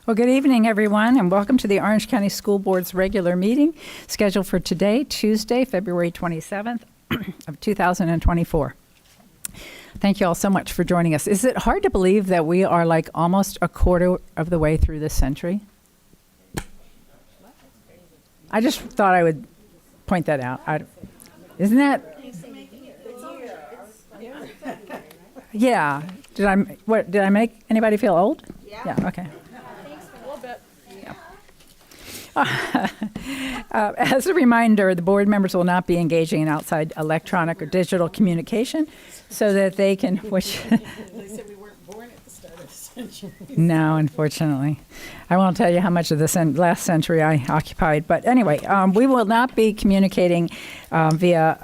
Well, good evening, everyone, and welcome to the Orange County School Board's regular meeting scheduled for today, Tuesday, February 27th of 2024. Thank you all so much for joining us. Is it hard to believe that we are like almost a quarter of the way through this century? I just thought I would point that out. Isn't that? Yeah. Did I make anybody feel old? Yeah. Okay. As a reminder, the board members will not be engaging in outside electronic or digital communication so that they can, which... They said we weren't born at the start of the century. No, unfortunately. I won't tell you how much of the last century I occupied. But anyway, we will not be communicating via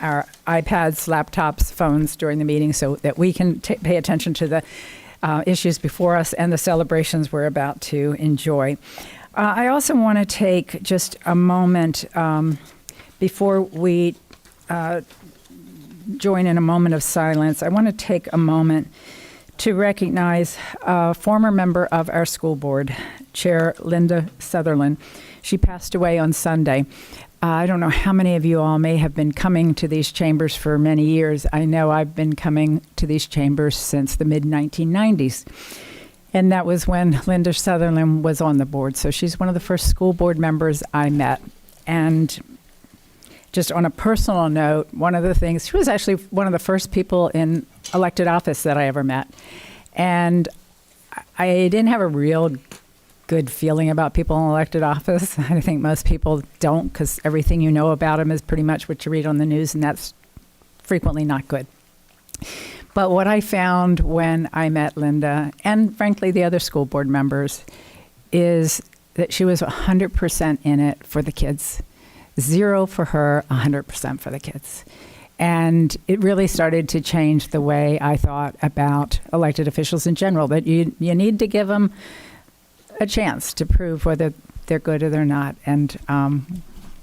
our iPads, laptops, phones during the meeting so that we can pay attention to the issues before us and the celebrations we're about to enjoy. I also want to take just a moment before we join in a moment of silence. I want to take a moment to recognize a former member of our school board, Chair Linda Sutherland. She passed away on Sunday. I don't know how many of you all may have been coming to these chambers for many years. I know I've been coming to these chambers since the mid-1990s. And that was when Linda Sutherland was on the board. So she's one of the first school board members I met. And just on a personal note, one of the things, she was actually one of the first people in elected office that I ever met. And I didn't have a real good feeling about people in elected office. I think most people don't, because everything you know about them is pretty much what you read on the news, and that's frequently not good. But what I found when I met Linda, and frankly the other school board members, is that she was 100% in it for the kids. 0 for her, 100% for the kids. And it really started to change the way I thought about elected officials in general, that you need to give them a chance to prove whether they're good or they're not. And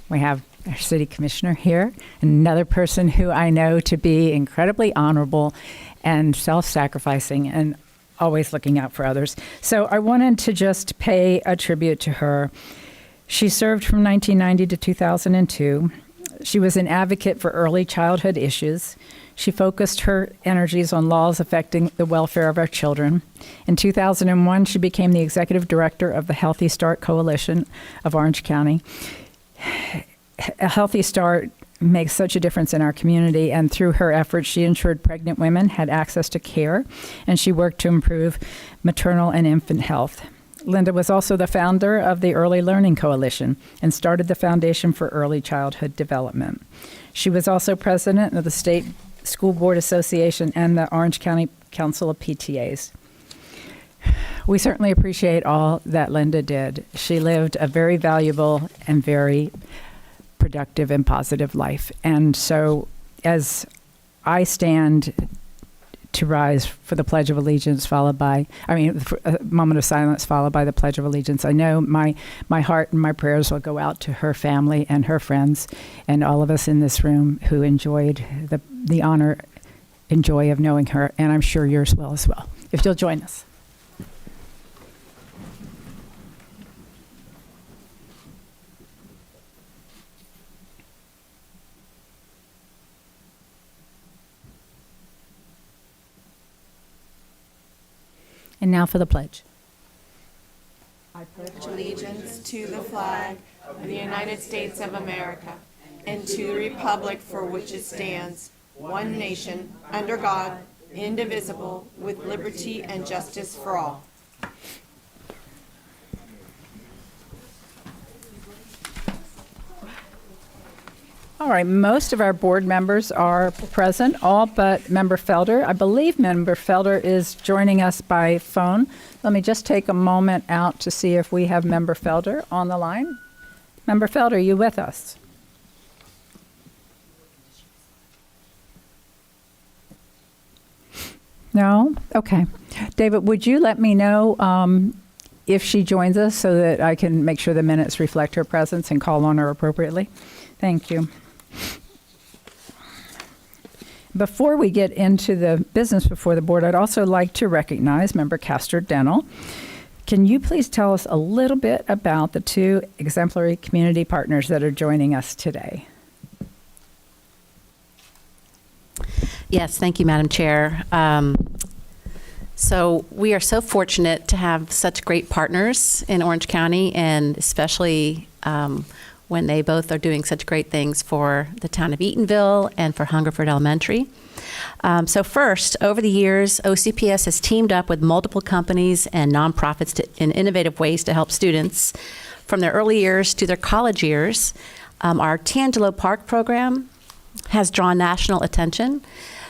we have our city commissioner here, another person who I know to be incredibly honorable and self-sacrificing and always looking out for others. So I wanted to just pay a tribute to her. She served from 1990 to 2002. She was an advocate for early childhood issues. She focused her energies on laws affecting the welfare of our children. In 2001, she became the executive director of the Healthy Start Coalition of Orange County. A Healthy Start makes such a difference in our community, and through her efforts, she ensured pregnant women had access to care, and she worked to improve maternal and infant health. Linda was also the founder of the Early Learning Coalition and started the Foundation for Early Childhood Development. She was also president of the State School Board Association and the Orange County Council of PTAs. We certainly appreciate all that Linda did. She lived a very valuable and very productive and positive life. And so as I stand to rise for the Pledge of Allegiance, for a moment of silence followed by the Pledge of Allegiance, I know my heart and my prayers will go out to her family and her friends and all of us in this room who enjoyed the honor and joy of knowing her, and I'm sure yours will as well. If you'll join us. And now for the pledge. I pledge allegiance to the flag of the United States of America and to the republic for which it stands, one nation, under God, indivisible, with liberty and justice for all. All right, most of our board members are present, all but Member Felder. I believe Member Felder is joining us by phone. Let me just take a moment out to see if we have Member Felder on the line. Member Felder, are you with us? No? Okay. David, would you let me know if she joins us so that I can make sure the minutes reflect her presence and call on her appropriately? Thank you. Before we get into the business before the board, I'd also like to recognize Member Castor Dennell. Can you please tell us a little bit about the two exemplary community partners that are joining us today? Yes, thank you, Madam Chair. So we are so fortunate to have such great partners in Orange County, and especially when they both are doing such great things for the town of Eatonville and for Hungerford Elementary. So first, over the years, OCPS has teamed up with multiple companies and nonprofits in innovative ways to help students from their early years to their college years. Our Tangelo Park program has drawn national attention.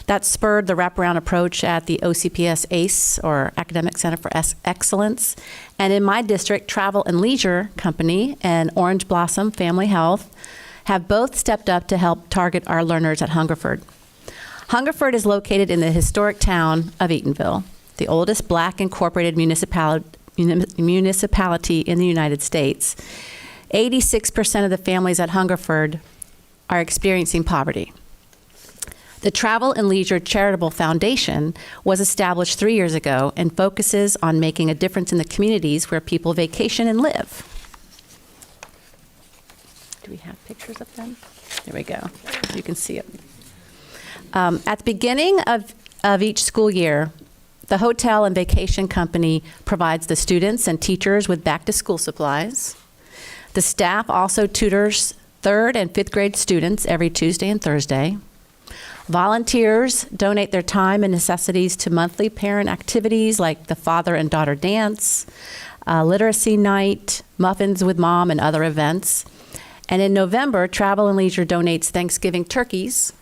That spurred the wraparound approach at the OCPS ACE, or Academic Center for Excellence. And in my district, Travel and Leisure Company and Orange Blossom Family Health have both stepped up to help target our learners at Hungerford. Hungerford is located in the historic town of Eatonville, the oldest Black incorporated municipality in the United States. 86% of the families at Hungerford are experiencing poverty. The Travel and Leisure Charitable Foundation was established 3 years ago and focuses on making a difference in the communities where people vacation and live. Do we have pictures of them? There we go. You can see it. At the beginning of each school year, the hotel and vacation company provides the students and teachers with back-to-school supplies. The staff also tutors 3rd and 5th grade students every Tuesday and Thursday. Volunteers donate their time and necessities to monthly parent activities like the father and daughter dance, literacy night, muffins with mom, and other events. And in November, Travel and Leisure donates Thanksgiving turkeys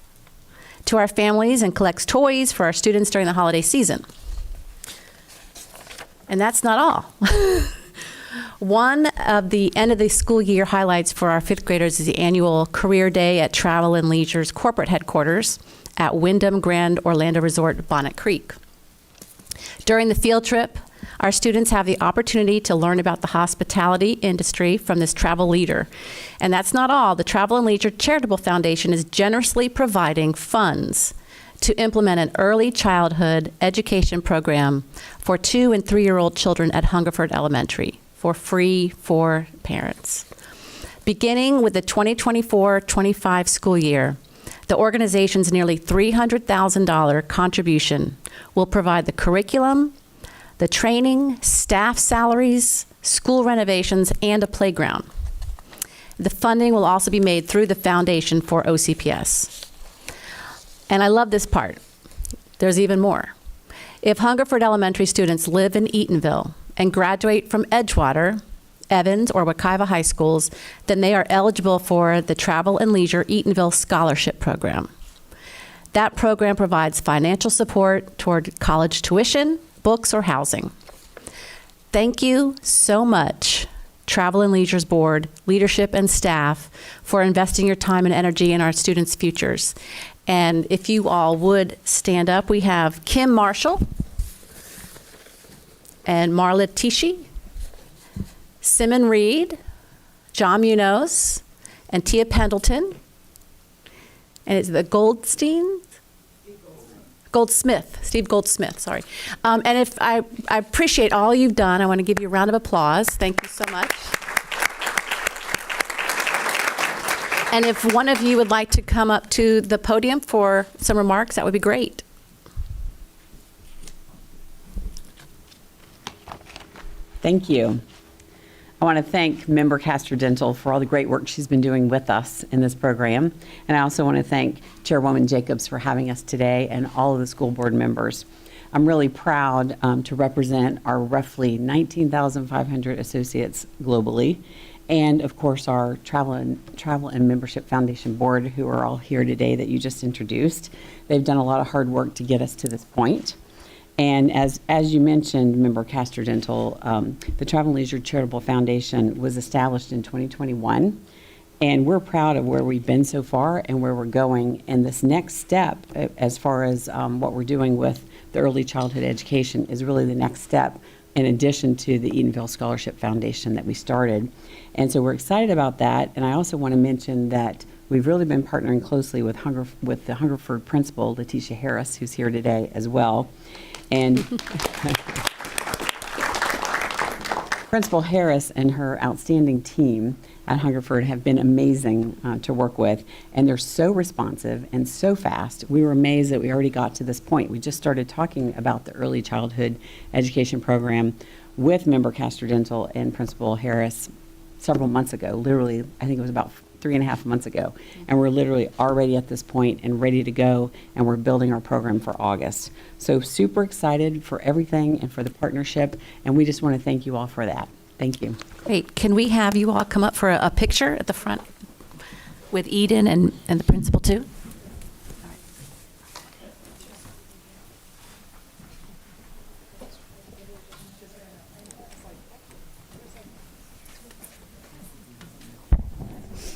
to our families and collects toys for our students during the holiday season. And that's not all. One of the end of the school year highlights for our 5th graders is the annual Career Day at Travel and Leisure's corporate headquarters at Wyndham Grand Orlando Resort, Bonnet Creek. During the field trip, our students have the opportunity to learn about the hospitality industry from this travel leader. And that's not all. The Travel and Leisure Charitable Foundation is generously providing funds to implement an early childhood education program for 2- and 3-year-old children at Hungerford Elementary for free for parents. Beginning with the 2024-25 school year, the organization's nearly $300,000 contribution will provide the curriculum, the training, staff salaries, school renovations, and a playground. The funding will also be made through the Foundation for OCPS. And I love this part. There's even more. If Hungerford Elementary students live in Eatonville and graduate from Edgewater, Evans, or Wekiva High Schools, then they are eligible for the Travel and Leisure Eatonville Scholarship Program. That program provides financial support toward college tuition, books, or housing. Thank you so much, Travel and Leisure's board, leadership, and staff, for investing your time and energy in our students' futures. And if you all would stand up, we have Kim Marshall and Marla Tishi, Simon Reed, John Munoz, and Tia Pendleton. And it's the Steve Goldsmith, sorry. And if I appreciate all you've done. I want to give you a round of applause. Thank you so much. And if one of you would like to come up to the podium for some remarks, that would be great. Thank you. I want to thank Member Castor-Dental for all the great work she's been doing with us in this program. And I also want to thank Chairwoman Jacobs for having us today and all of the school board members. I'm really proud to represent our roughly 19,500 associates globally, and of course our Travel and Membership Foundation Board, who are all here today that you just introduced. They've done a lot of hard work to get us to this point. And as you mentioned, Member Castor-Dental, the Travel and Leisure Charitable Foundation was established in 2021, and we're proud of where we've been so far and where we're going. And this next step, as far as what we're doing with the early childhood education, is really the next step in addition to the Eatonville Scholarship Foundation that we started. And so we're excited about that. And I also want to mention that we've really been partnering closely with the Hungerford principal, Letitia Harris, who's here today as well. And Principal Harris and her outstanding team at Hungerford have been amazing to work with, and they're so responsive and so fast. We were amazed that we already got to this point. We just started talking about the early childhood education program with Member Castor-Dental and Principal Harris several months ago, literally, I think it was about 3.5 months ago. And we're literally already at this point and ready to go, and we're building our program for August. So super excited for everything and for the partnership, and we just want to thank you all for that. Thank you. Great. Can we have you all come up for a picture at the front with Eden and the principal too?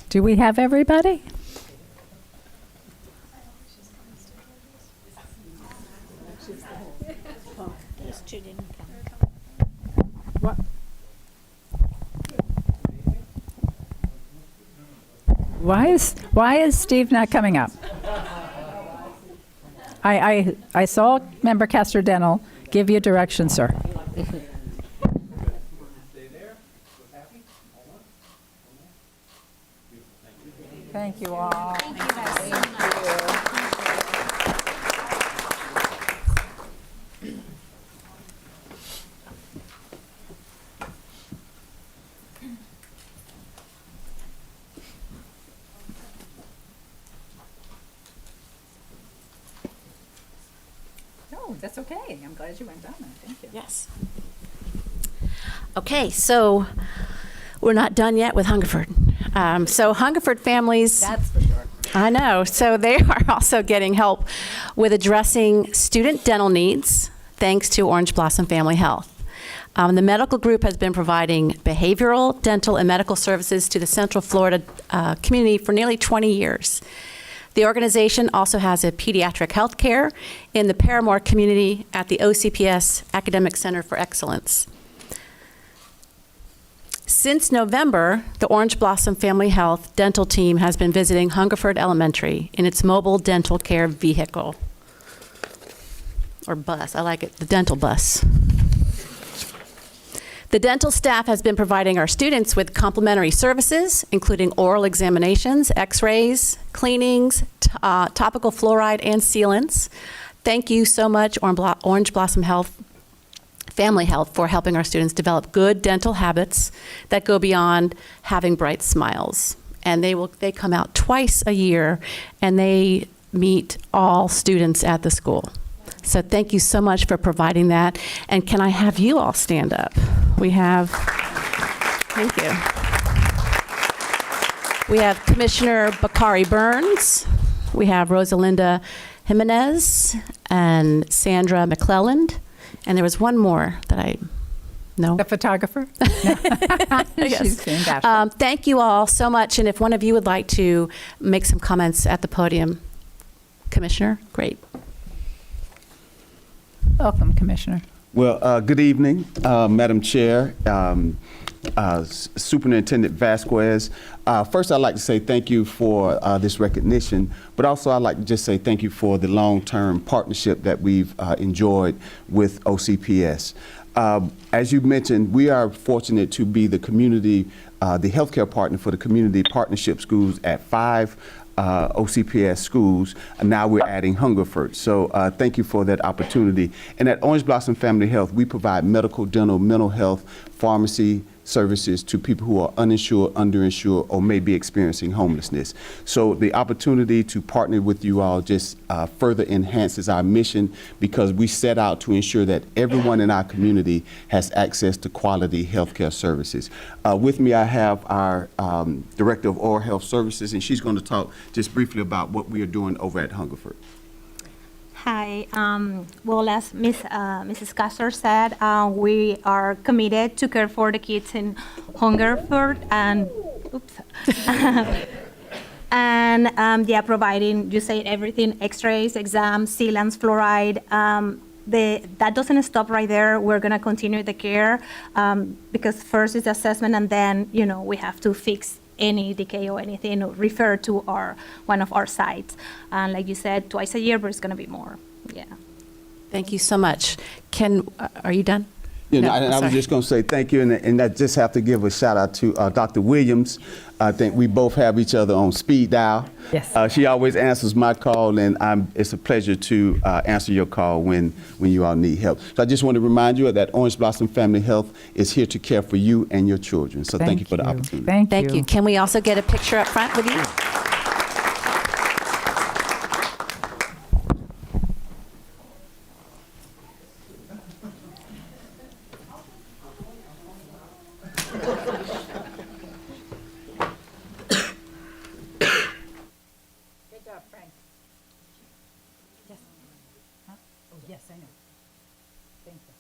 Do we have everybody? What? Why is Steve not coming up? I saw Member Castor-Dental give you direction, sir. Thank you all. No, that's okay. I'm glad you went down there. Thank you. Yes. Okay, so we're not done yet with Hungerford. So Hungerford families, That's for sure. I know, so they are also getting help with addressing student dental needs thanks to Orange Blossom Family Health. The medical group has been providing behavioral, dental, and medical services to the Central Florida community for nearly 20 years. The organization also has a pediatric health care in the Paramore community at the OCPS Academic Center for Excellence. Since November, the Orange Blossom Family Health dental team has been visiting Hungerford Elementary in its mobile dental care vehicle, or bus. I like it, the dental bus. The dental staff has been providing our students with complimentary services, including oral examinations, x-rays, cleanings, topical fluoride, and sealants. Thank you so much, Orange Blossom Family Health, for helping our students develop good dental habits that go beyond having bright smiles. And they come out twice a year, and they meet all students at the school. So thank you so much for providing that. And can I have you all stand up? We have, thank you. We have Commissioner Bakari Burns. We have Rosalinda Jimenez and Sandra McClelland. And there was one more that I, no? The photographer? Yes. She's fantastic. Thank you all so much. And if one of you would like to make some comments at the podium, Commissioner, great. Welcome, Commissioner. Well, good evening, Madam Chair, Superintendent Vasquez. First, I'd like to say thank you for this recognition, but also I'd like to just say thank you for the long-term partnership that we've enjoyed with OCPS. As you mentioned, we are fortunate to be the community, the healthcare partner for the community partnership schools at 5 OCPS schools, and now we're adding Hungerford. So thank you for that opportunity. And at Orange Blossom Family Health, we provide medical, dental, mental health, pharmacy services to people who are uninsured, underinsured, or may be experiencing homelessness. So the opportunity to partner with you all just further enhances our mission, because we set out to ensure that everyone in our community has access to quality healthcare services. With me, I have our Director of Oral Health Services, and she's going to talk just briefly about what we are doing over at Hungerford. Hi. Well, as Mrs. Castor said, we are committed to care for the kids in Hungerford, and and yeah, providing, you said everything: X-rays, exams, sealants, fluoride. That doesn't stop right there. We're gonna continue the care because first is the assessment, and then we have to fix any decay or anything, or refer to one of our sites. And like you said, twice a year, but it's going to be more. Yeah. Thank you so much. Are you done? You know, No, and I was sorry. just going to say thank you, and I just have to give a shout out to Dr. Williams. I think we both have each other on speed dial. Yes. She always answers my call, and it's a pleasure to answer your call when you all need help. So I just want to remind you that Orange Blossom Family Health is here to care for you and your children. So thank you for the opportunity. Thank you. Can we also get a picture up front with you? Good job, Frank. Yes. Huh? Oh, yes, I know. Thank you.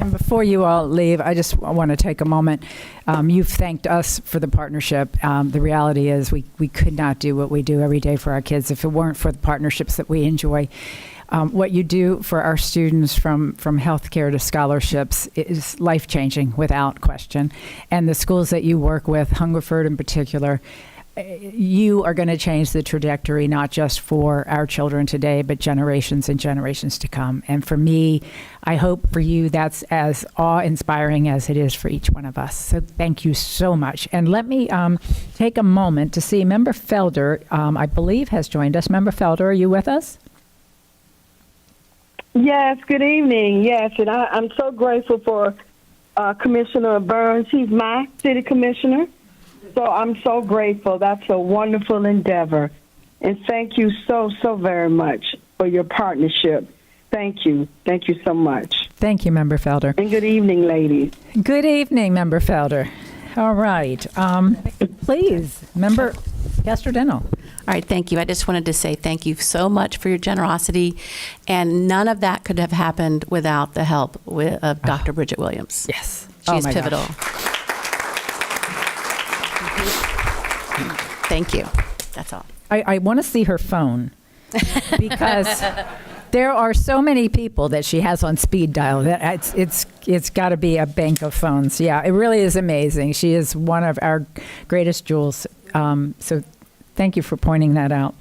And before you all leave, I just want to take a moment. You've thanked us for the partnership. The reality is we could not do what we do every day for our kids if it weren't for the partnerships that we enjoy. What you do for our students from healthcare to scholarships is life-changing without question. And the schools that you work with, Hungerford in particular, you are going to change the trajectory, not just for our children today, but generations and generations to come. And for me, I hope for you that's as awe-inspiring as it is for each one of us. So thank you so much. And let me take a moment to see Member Felder, I believe, has joined us. Member Felder, are you with us? Yes, good evening. Yes, and I'm so grateful for Commissioner Burns. He's my city commissioner. So I'm so grateful. That's a wonderful endeavor. And thank you so very much for your partnership. Thank you. Thank you so much. Thank you, Member Felder. And good evening, ladies. Good evening, Member Felder. All right. Please, Member Castor-Dental. All right, thank you. I just wanted to say thank you so much for your generosity, and none of that could have happened without the help of Dr. Bridget Williams. Yes. She's my pivotal. gosh. Thank you. That's all. I want to see her phone because there are so many people that she has on speed dial that it's got to be a bank of phones. Yeah, it really is amazing. She is one of our greatest jewels. So thank you for pointing that out.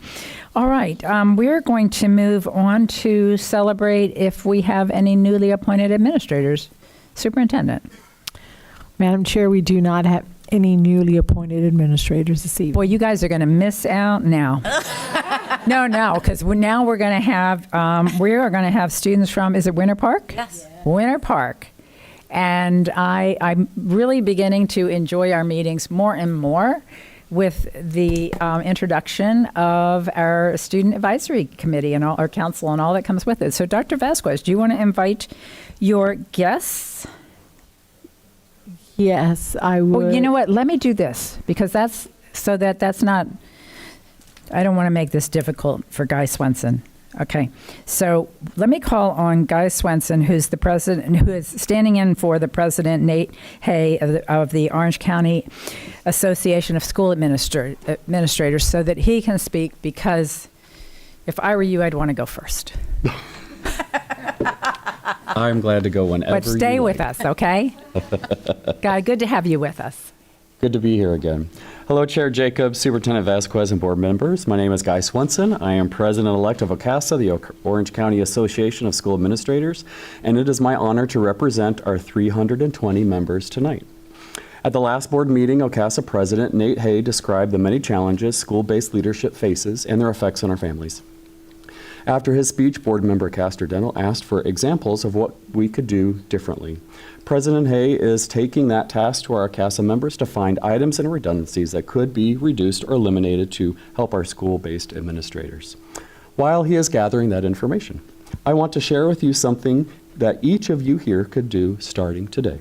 All right, we're going to move on to celebrate if we have any newly appointed administrators. Superintendent. Madam Chair, we do not have any newly appointed administrators this evening. Boy, you guys are going to miss out now. No, because now we're going to have students from, is it Winter Park? Yes. Winter Park. And I'm really beginning to enjoy our meetings more and more with the introduction of our Student Advisory Committee and all our council and all that comes with it. So Dr. Vasquez, do you want to invite your guests? Yes, I would. Well, you know what? Let me do this because that's not, I don't want to make this difficult for Guy Swenson. Okay. So let me call on Guy Swenson, who's the president, who is standing in for the president, Nate Hay of the Orange County Association of School Administrators, so that he can speak, because if I were you, I'd want to go first. I'm glad to go whenever. But stay you with like. us, okay? Guy, good to have you with us. Good to be here again. Hello, Chair Jacobs, Superintendent Vasquez, and board members. My name is Guy Swenson. I am President-elect of OCASA, the Orange County Association of School Administrators, and it is my honor to represent our 320 members tonight. At the last board meeting, OCASA President Nate Hay described the many challenges school-based leadership faces and their effects on our families. After his speech, board member Castor-Dental asked for examples of what we could do differently. President Hay is taking that task to our CASA members to find items and redundancies that could be reduced or eliminated to help our school-based administrators. While he is gathering that information, I want to share with you something that each of you here could do starting today.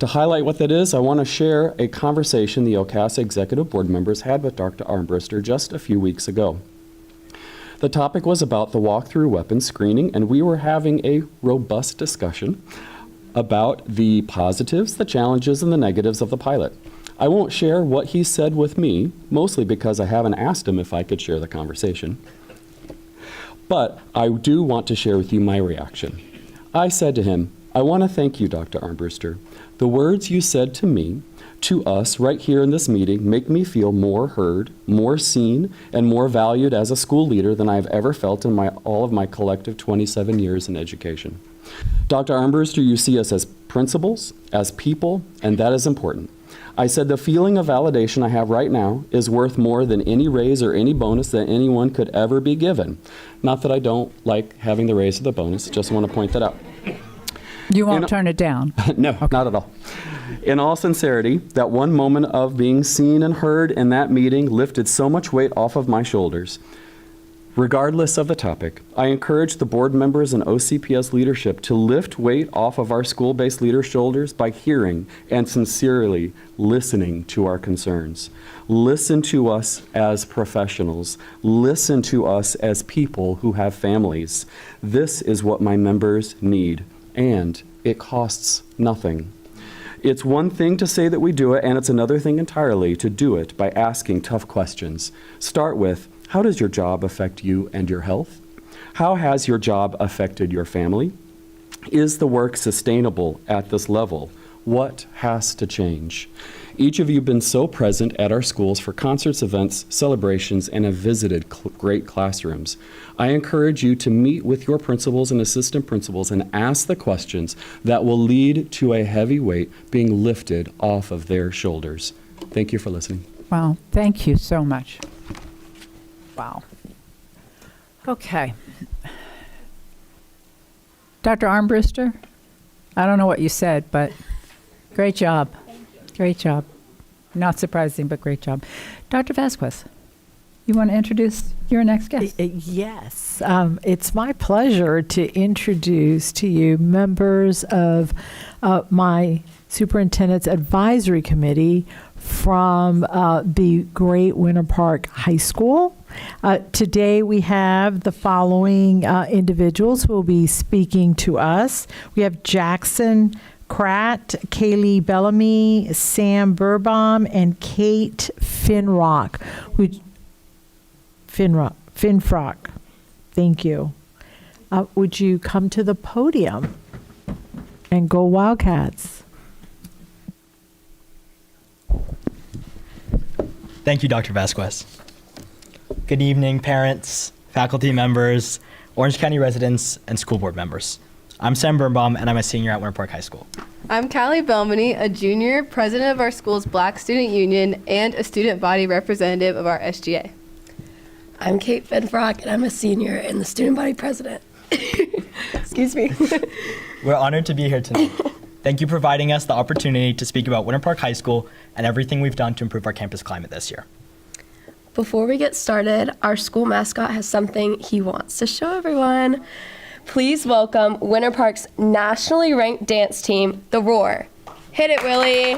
To highlight what that is, I want to share a conversation the OCASA executive board members had with Dr. Armbruster just a few weeks ago. The topic was about the walk-through weapons screening, and we were having a robust discussion about the positives, the challenges, and the negatives of the pilot. I won't share what he said with me, mostly because I haven't asked him if I could share the conversation. But I do want to share with you my reaction. I said to him, "I want to thank you, Dr. Armbruster. The words you said to me, to us right here in this meeting, make me feel more heard, more seen, and more valued as a school leader than I've ever felt in all of my collective 27 years in education. Dr. Armbruster, you see us as principals, as people, and that is important. I said the feeling of validation I have right now is worth more than any raise or any bonus that anyone could ever be given." Not that I don't like having the raise or the bonus, just want to point that out. You won't turn it down. No, not at all. In all sincerity, that one moment of being seen and heard in that meeting lifted so much weight off of my shoulders. Regardless of the topic, I encourage the board members and OCPS leadership to lift weight off of our school-based leaders' shoulders by hearing and sincerely listening to our concerns. Listen to us as professionals. Listen to us as people who have families. This is what my members need, and it costs nothing. It's one thing to say that we do it, and it's another thing entirely to do it by asking tough questions. Start with, how does your job affect you and your health? How has your job affected your family? Is the work sustainable at this level? What has to change? Each of you have been so present at our schools for concerts, events, celebrations, and have visited great classrooms. I encourage you to meet with your principals and assistant principals and ask the questions that will lead to a heavy weight being lifted off of their shoulders. Thank you for listening. Wow, thank you so much. Wow. Okay. Dr. Armbruster, I don't know what you said, but great job. Great job. Not surprising, but great job. Dr. Vasquez, you want to introduce your next guest? Yes. It's my pleasure to introduce to you members of my Superintendent's Advisory Committee from the Great Winter Park High School. Today we have the following individuals who will be speaking to us. We have Jackson Kratt, Kaylee Bellamy, Sam Burbaum, and Kate Finrock. Finfrock. Thank you. Would you come to the podium and go Wildcats? Thank you, Dr. Vasquez. Good evening, parents, faculty members, Orange County residents, and school board members. I'm Sam Birnbaum, and I'm a senior at Winter Park High School. I'm Callie Belmany, a junior, president of our school's Black Student Union, and a student body representative of our SGA. I'm Kate Finfrock, and I'm a senior and the student body president. Excuse me. We're honored to be here tonight. Thank you for providing us the opportunity to speak about Winter Park High School and everything we've done to improve our campus climate this year. Before we get started, our school mascot has something he wants to show everyone. Please welcome Winter Park's nationally ranked dance team, The Roar. Hit it, Willie.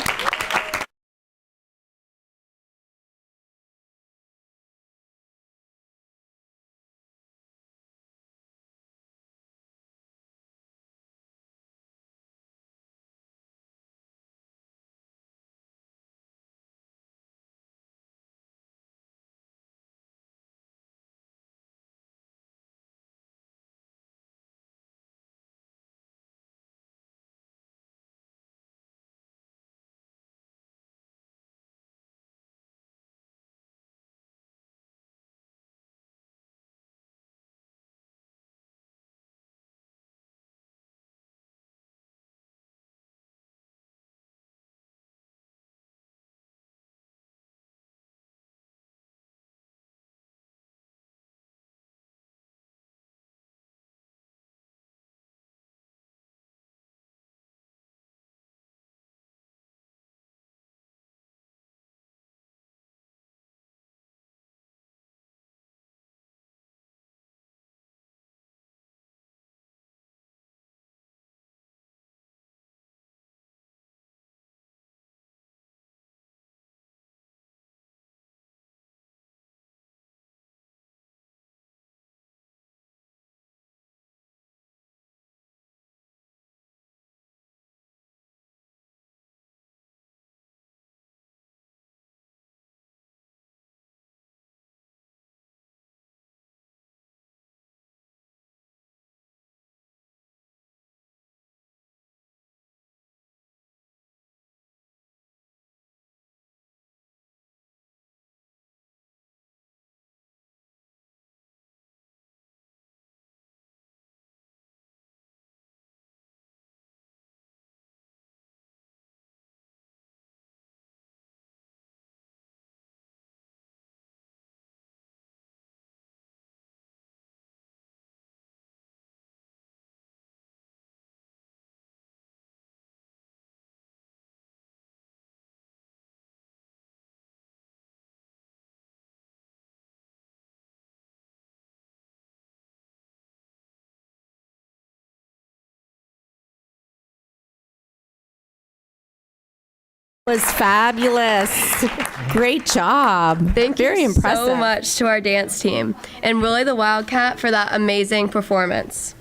Was fabulous. Great job. Thank Very you impressive. so much to our dance team and Willie the Wildcat for that amazing performance.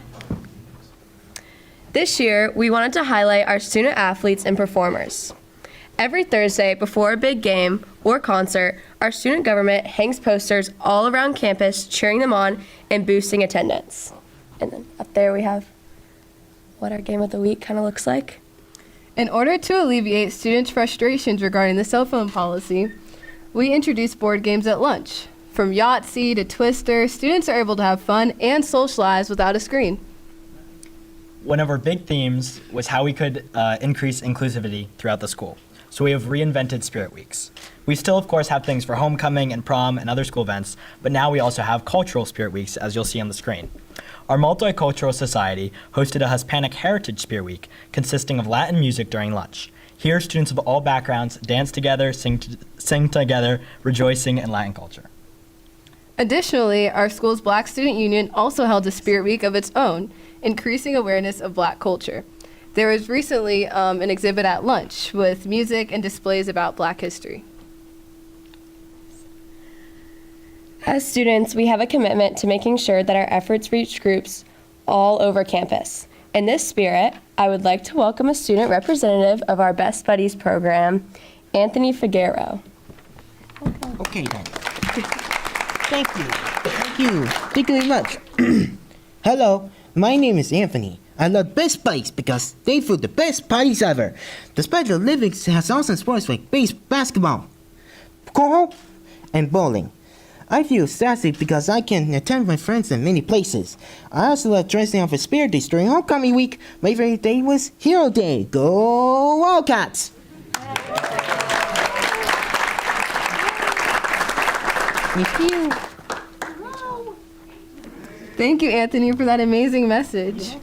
This year, we wanted to highlight our student athletes and performers. Every Thursday before a big game or concert, our student government hangs posters all around campus cheering them on and boosting attendance. And then up there we have what our game of the week kind of looks like. In order to alleviate students' frustrations regarding the cell phone policy, we introduced board games at lunch. From Yahtzee to Twister, students are able to have fun and socialize without a screen. One of our big themes was how we could increase inclusivity throughout the school. So we have reinvented Spirit Weeks. We still, of course, have things for homecoming and prom and other school events, but now we also have cultural Spirit Weeks, as you'll see on the screen. Our multicultural society hosted a Hispanic Heritage Spirit Week consisting of Latin music during lunch. Here, students of all backgrounds dance together, sing together, rejoicing in Latin culture. Additionally, our school's Black Student Union also held a Spirit Week of its own, increasing awareness of Black culture. There was recently an exhibit at lunch with music and displays about Black history. As students, we have a commitment to making sure that our efforts reach groups all over campus. In this spirit, I would like to welcome a student representative of our Best Buddies program, Anthony Figueroa. Okay then. Thank you. Thank you. Thank you very much. Hello, my name is Anthony. I love Best Buddies because they throw the best parties ever. Despite the Olympics has awesome sports like basketball, cornhole, and bowling. I feel ecstatic because I can attend my friends in many places. I also love dressing up for Spirit Days during homecoming week. My favorite day was Hero Day. Go Wildcats! Thank you. Thank you, Anthony, for that amazing message.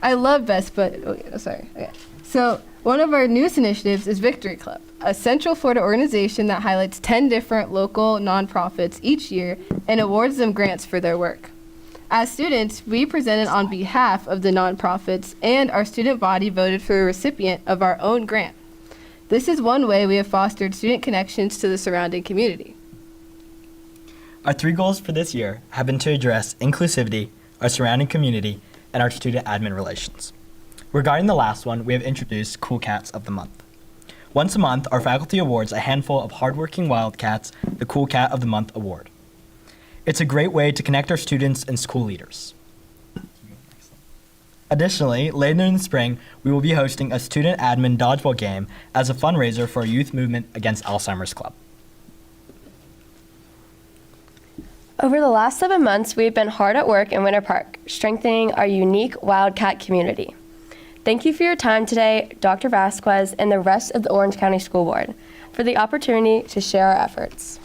I love Okay. So one of our newest initiatives is Victory Club, a Central Florida organization that highlights 10 different local nonprofits each year and awards them grants for their work. As students, we presented on behalf of the nonprofits, and our student body voted for a recipient of our own grant. This is one way we have fostered student connections to the surrounding community. Our 3 goals for this year have been to address inclusivity, our surrounding community, and our student admin relations. Regarding the last one, we have introduced Cool Cats of the Month. Once a month, our faculty awards a handful of hardworking Wildcats the Cool Cat of the Month award. It's a great way to connect our students and school leaders. Additionally, later in the spring, we will be hosting a student admin dodgeball game as a fundraiser for our youth movement against Alzheimer's Club. Over the last 7 months, we've been hard at work in Winter Park, strengthening our unique Wildcat community. Thank you for your time today, Dr. Vasquez and the rest of the Orange County School Board, for the opportunity to share our efforts.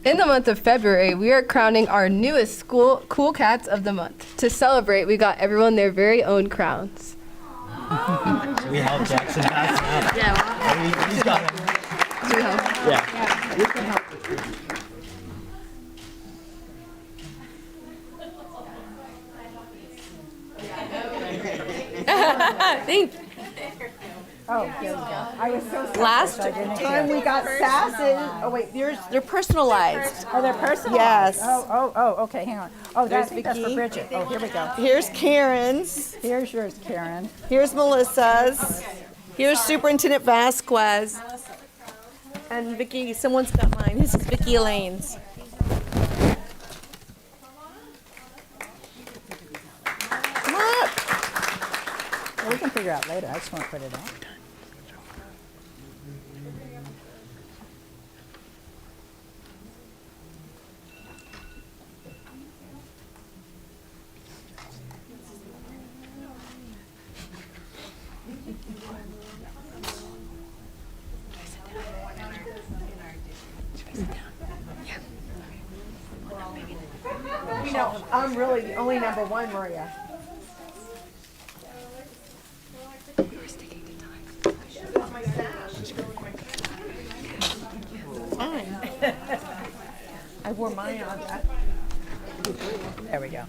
In the month of February, we are crowning our newest Cool Cats of the Month. To celebrate, we got everyone their very own crowns. We help Jackson pass out. Yeah. He's got them. Should we help? Yeah. We can help. Thank you. Oh, here we go. I was so Last time we got sasses. Oh wait, they're personalized. Oh, they're personal? Yes. Oh, okay, hang on. Oh, There's I think that's for Vicky. Bridget. Oh, here we go. Here's Karen's. Here's yours, Karen. Here's Melissa's. Here's Superintendent Vasquez. And Vicky, someone's got mine. This is Vicky Elaine's. Come up. Well, we can figure out later. I just want to put it on. You know, I'm really the only number one, Maria. I wore mine on. There we go.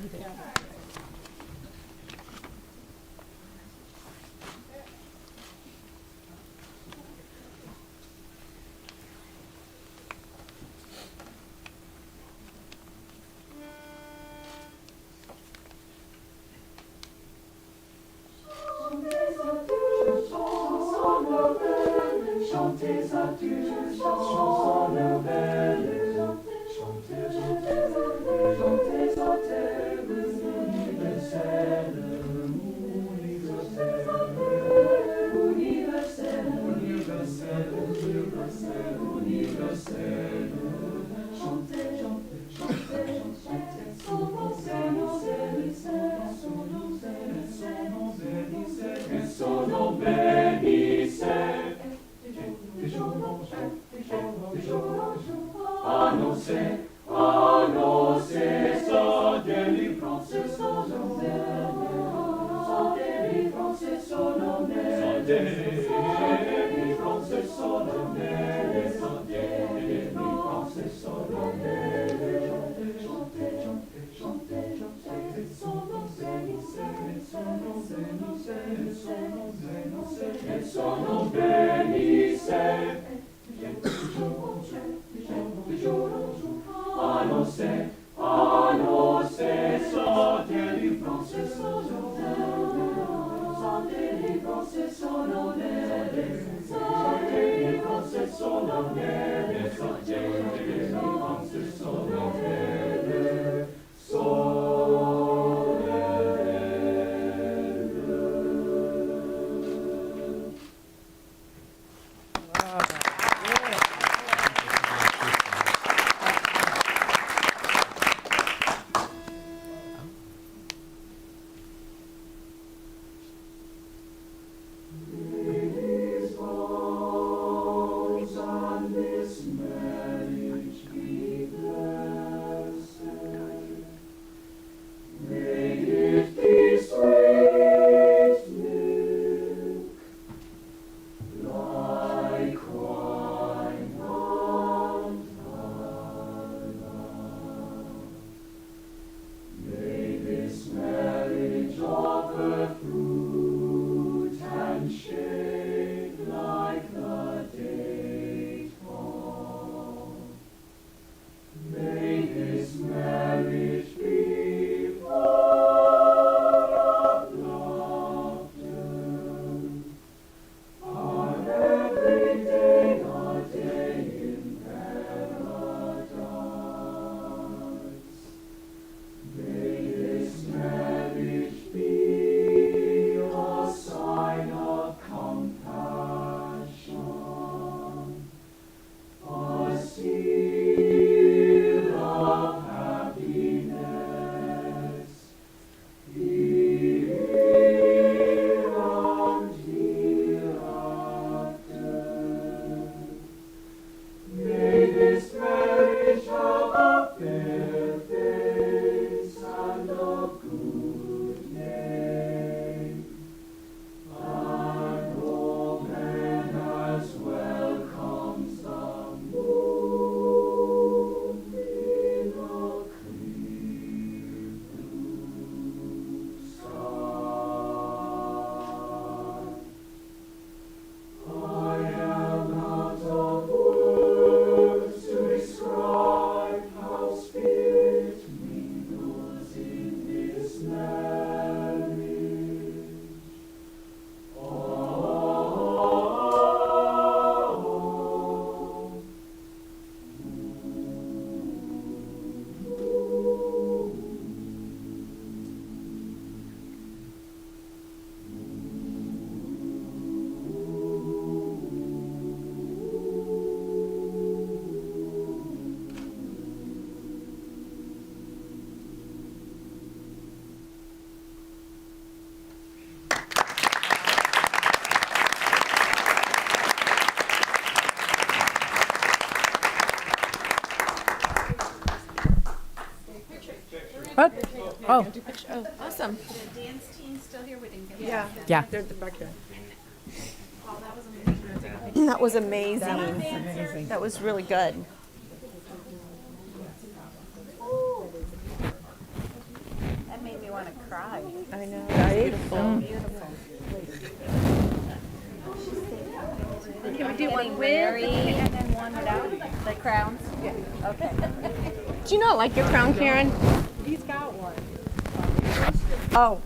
What? Oh, Oh, awesome. The dance team's still here. We didn't get Yeah. yeah. They're back there. That was amazing. That was really good. That made me want to cry. I know. Right? Can we do one with and then one without the crowns? Yeah. Okay. Do you not like your crown, Karen? He's got one. Oh.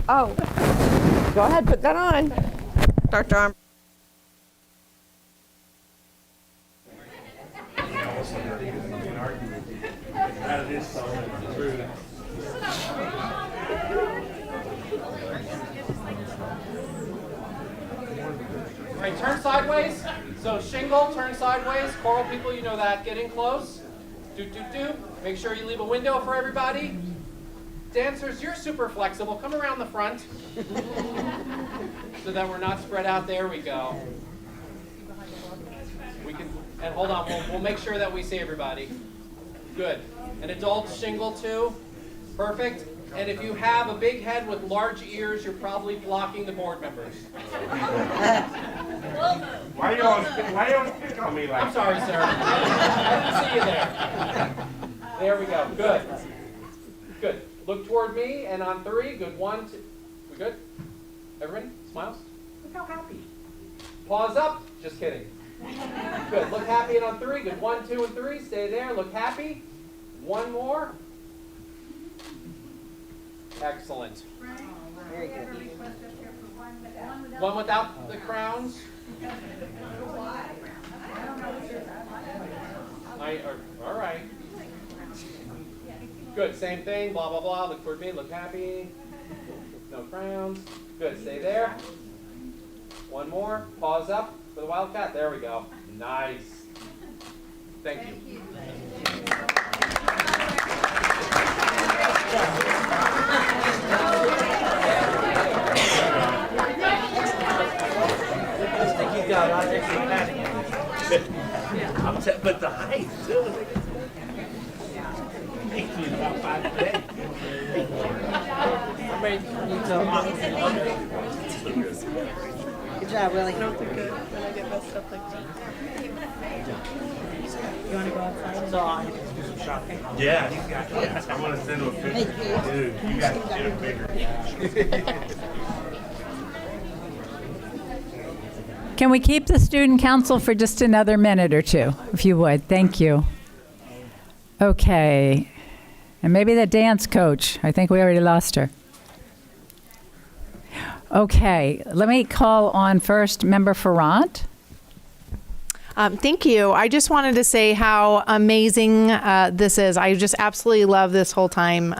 Go ahead, put that on. Dr. Arm. All right, turn sideways. So shingle, turn sideways. Choral people, you know that. Get in close. Do. Make sure you leave a window for everybody. Dancers, you're super flexible. Come around the front so that we're not spread out. There we go. We can, and hold on, we'll make sure that we see everybody. Good. An adult shingle too? Perfect. And if you have a big head with large ears, you're probably blocking the board members. Why you always pick on me like I'm sorry, sir. I didn't see you there. There we go. Good. Good. Look toward me, and on 3, good. 1, 2. We good? Everybody? Smiles? Look how happy. Pause up. Just kidding. Good. Look happy, and on 3, good. 1, 2, and 3. Stay there. Look happy. One more. Excellent. Very good. One without the crowns. All right. Good. Same thing. Blah, blah, blah. Look toward me. Look happy. No crowns. Good. Stay there. One more. Pause up for the wildcat. There we go. Nice. Thank you. I'm set, but the height too. About 5 days. Good job, Willie. I don't think good when I get messed up like that. You want to go outside? Yeah, he's got. Yeah, I want to send him a picture. Dude, you got to get him bigger. Can we keep the student council for just another minute or two, if you would? Thank you. Okay. And maybe the dance coach. I think we already lost her. Okay. Let me call on first Member Ferrant. Thank you. I just wanted to say how amazing this is. I just absolutely love this whole time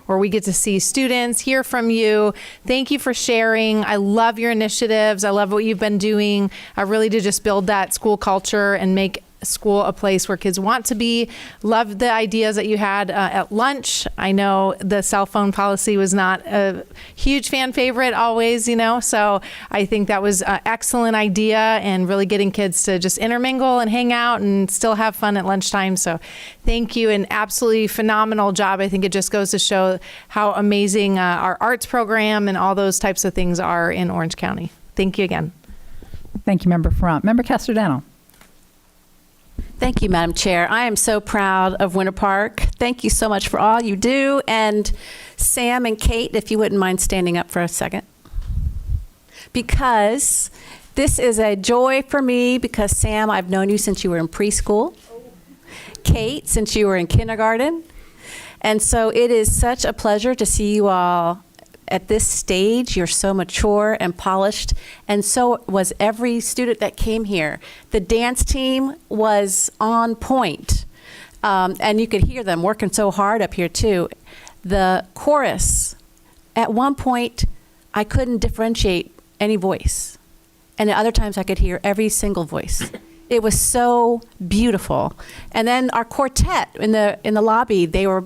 where we get to see students, hear from you. Thank you for sharing. I love your initiatives. I love what you've been doing really to just build that school culture and make school a place where kids want to be. Love the ideas that you had at lunch. I know the cell phone policy was not a huge fan favorite always, so I think that was an excellent idea and really getting kids to just intermingle and hang out and still have fun at lunchtime. So thank you, and absolutely phenomenal job. I think it just goes to show how amazing our arts program and all those types of things are in Orange County. Thank you again. Thank you, Member Ferrant. Member Castellano. Thank you, Madam Chair. I am so proud of Winter Park. Thank you so much for all you do. And Sam and Kate, if you wouldn't mind standing up for a second. Because this is a joy for me, because Sam, I've known you since you were in preschool. Kate, since you were in kindergarten. And so it is such a pleasure to see you all at this stage. You're so mature and polished, and so was every student that came here. The dance team was on point, and you could hear them working so hard up here too. The chorus, at one point, I couldn't differentiate any voice, and at other times I could hear every single voice. It was so beautiful. And then our quartet in the lobby, they were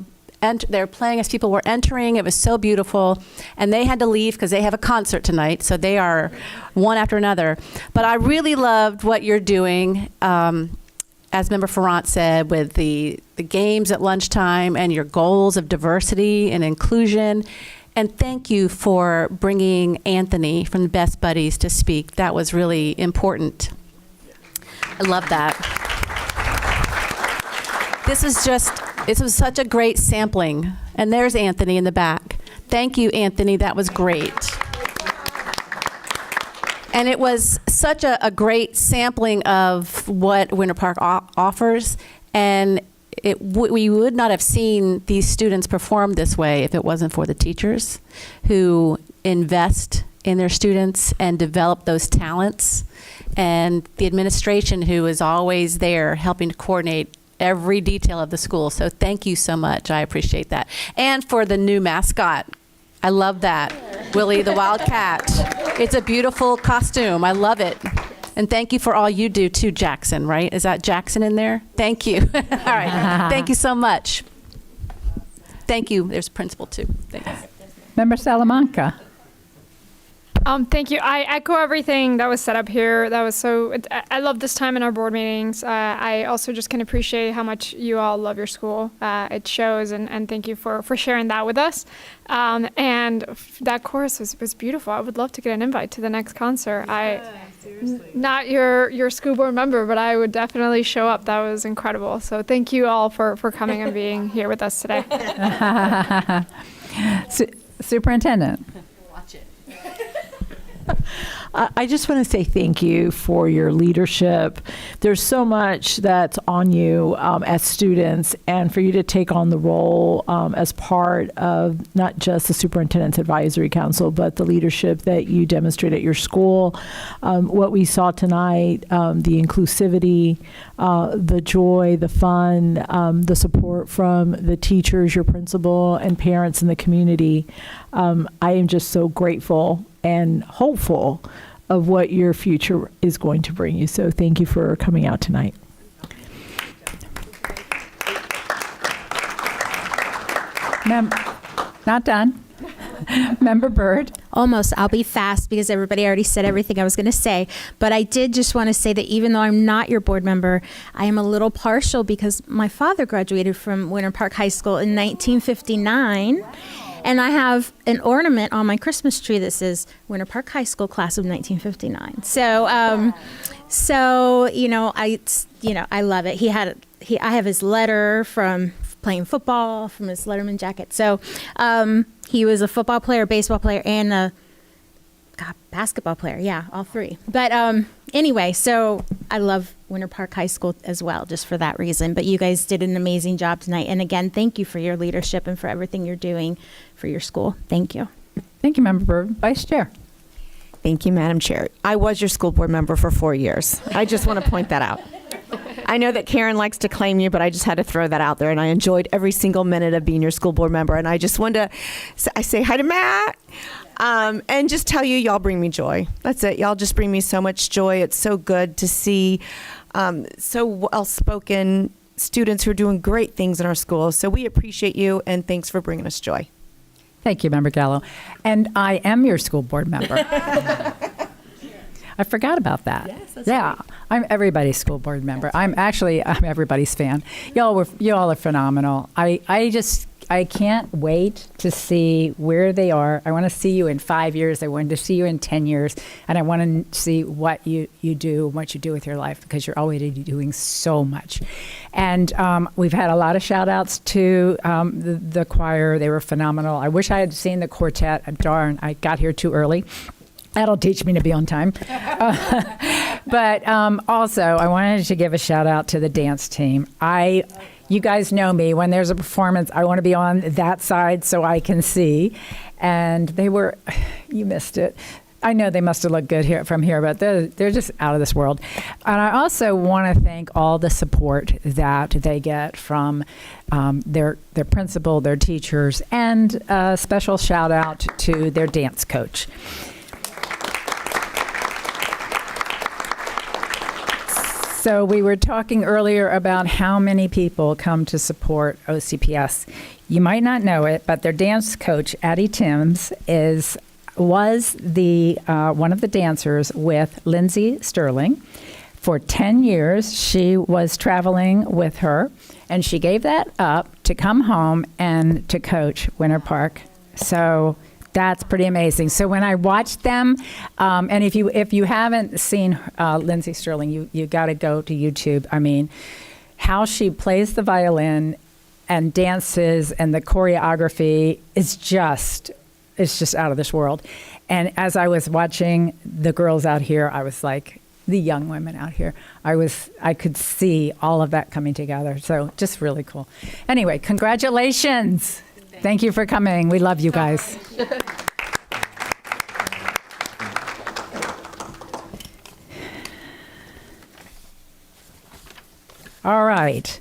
playing as people were entering. It was so beautiful. And they had to leave because they have a concert tonight. So they are one after another. But I really loved what you're doing, as Member Ferrant said, with the games at lunchtime and your goals of diversity and inclusion. And thank you for bringing Anthony from the Best Buddies to speak. That was really important. I love that. This was such a great sampling. And there's Anthony in the back. Thank you, Anthony. That was great. And it was such a great sampling of what Winter Park offers. And we would not have seen these students perform this way if it wasn't for the teachers who invest in their students and develop those talents, and the administration who is always there helping to coordinate every detail of the school. So thank you so much. I appreciate that. And for the new mascot. I love that. Willie the Wildcat. It's a beautiful costume. I love it. And thank you for all you do too, Jackson, right? Is that Jackson in there? Thank you. All right. Thank you so much. Thank you. There's principal too. Thanks. Member Salamanca. Thank you. I echo everything that was said up here. That was I love this time in our board meetings. I also just can appreciate how much you all love your school. It shows, and thank you for sharing that with us. And that chorus was beautiful. I would love to get an invite to the next concert. Not your school board member, but I would definitely show up. That was incredible. So thank you all for coming and being here with us today. Superintendent. I just want to say thank you for your leadership. There's so much that's on you as students, and for you to take on the role as part of not just the Superintendent's Advisory Council, but the leadership that you demonstrate at your school. What we saw tonight, the inclusivity, the joy, the fun, the support from the teachers, your principal, and parents in the community. I am just so grateful and hopeful of what your future is going to bring you. So thank you for coming out tonight. Not done. Member Byrd. Almost. I'll be fast because everybody already said everything I was going to say. But I did just want to say that even though I'm not your board member, I am a little partial because my father graduated from Winter Park High School in 1959. And I have an ornament on my Christmas tree that says Winter Park High School class of 1959. So, I love it. I have his letter from playing football, from his Letterman jacket. So, he was a football player, baseball player, and a basketball player. Yeah, all three. But anyway, so I love Winter Park High School as well, just for that reason. But you guys did an amazing job tonight. And again, thank you for your leadership and for everything you're doing for your school. Thank you. Thank you, Member Byrd. Vice Chair. Thank you, Madam Chair. I was your school board member for 4 years. I just want to point that out. I know that Karen likes to claim you, but I just had to throw that out there. And I enjoyed every single minute of being your school board member. And I just wanted to say hi to Matt. And just tell you, y'all bring me joy. That's it. Y'all just bring me so much joy. It's so good to see so well-spoken students who are doing great things in our school. So we appreciate you, and thanks for bringing us joy. Thank you, Member Gallo. And I am your school board member. I forgot about that. Yes, that's yeah, right. I'm everybody's school board member. I'm everybody's fan. Y'all are phenomenal. I can't wait to see where they are. I want to see you in 5 years. I want to see you in 10 years. And I want to see what you do, what you do with your life, because you're already doing so much. And we've had a lot of shout outs to the choir. They were phenomenal. I wish I had seen the quartet. Darn, I got here too early. That'll teach me to be on time. But also, I wanted to give a shout out to the dance team. You guys know me. When there's a performance, I want to be on that side so I can see. And you missed it. I know they must have looked good from here, but they're just out of this world. And I also want to thank all the support that they get from their principal, their teachers, and a special shout out to their dance coach. So we were talking earlier about how many people come to support OCPS. You might not know it, but their dance coach, Addie Timms, was one of the dancers with Lindsay Sterling. For 10 years, she was traveling with her, and she gave that up to come home and to coach Winter Park. So that's pretty amazing. So when I watched them, and if you haven't seen Lindsay Sterling, you got to go to YouTube. I mean, how she plays the violin and dances, and the choreography is just out of this world. And as I was watching the girls out here, I was like, the young women out here, I could see all of that coming together. So just really cool. Anyway, congratulations. Thank you for coming. We love you guys. All right.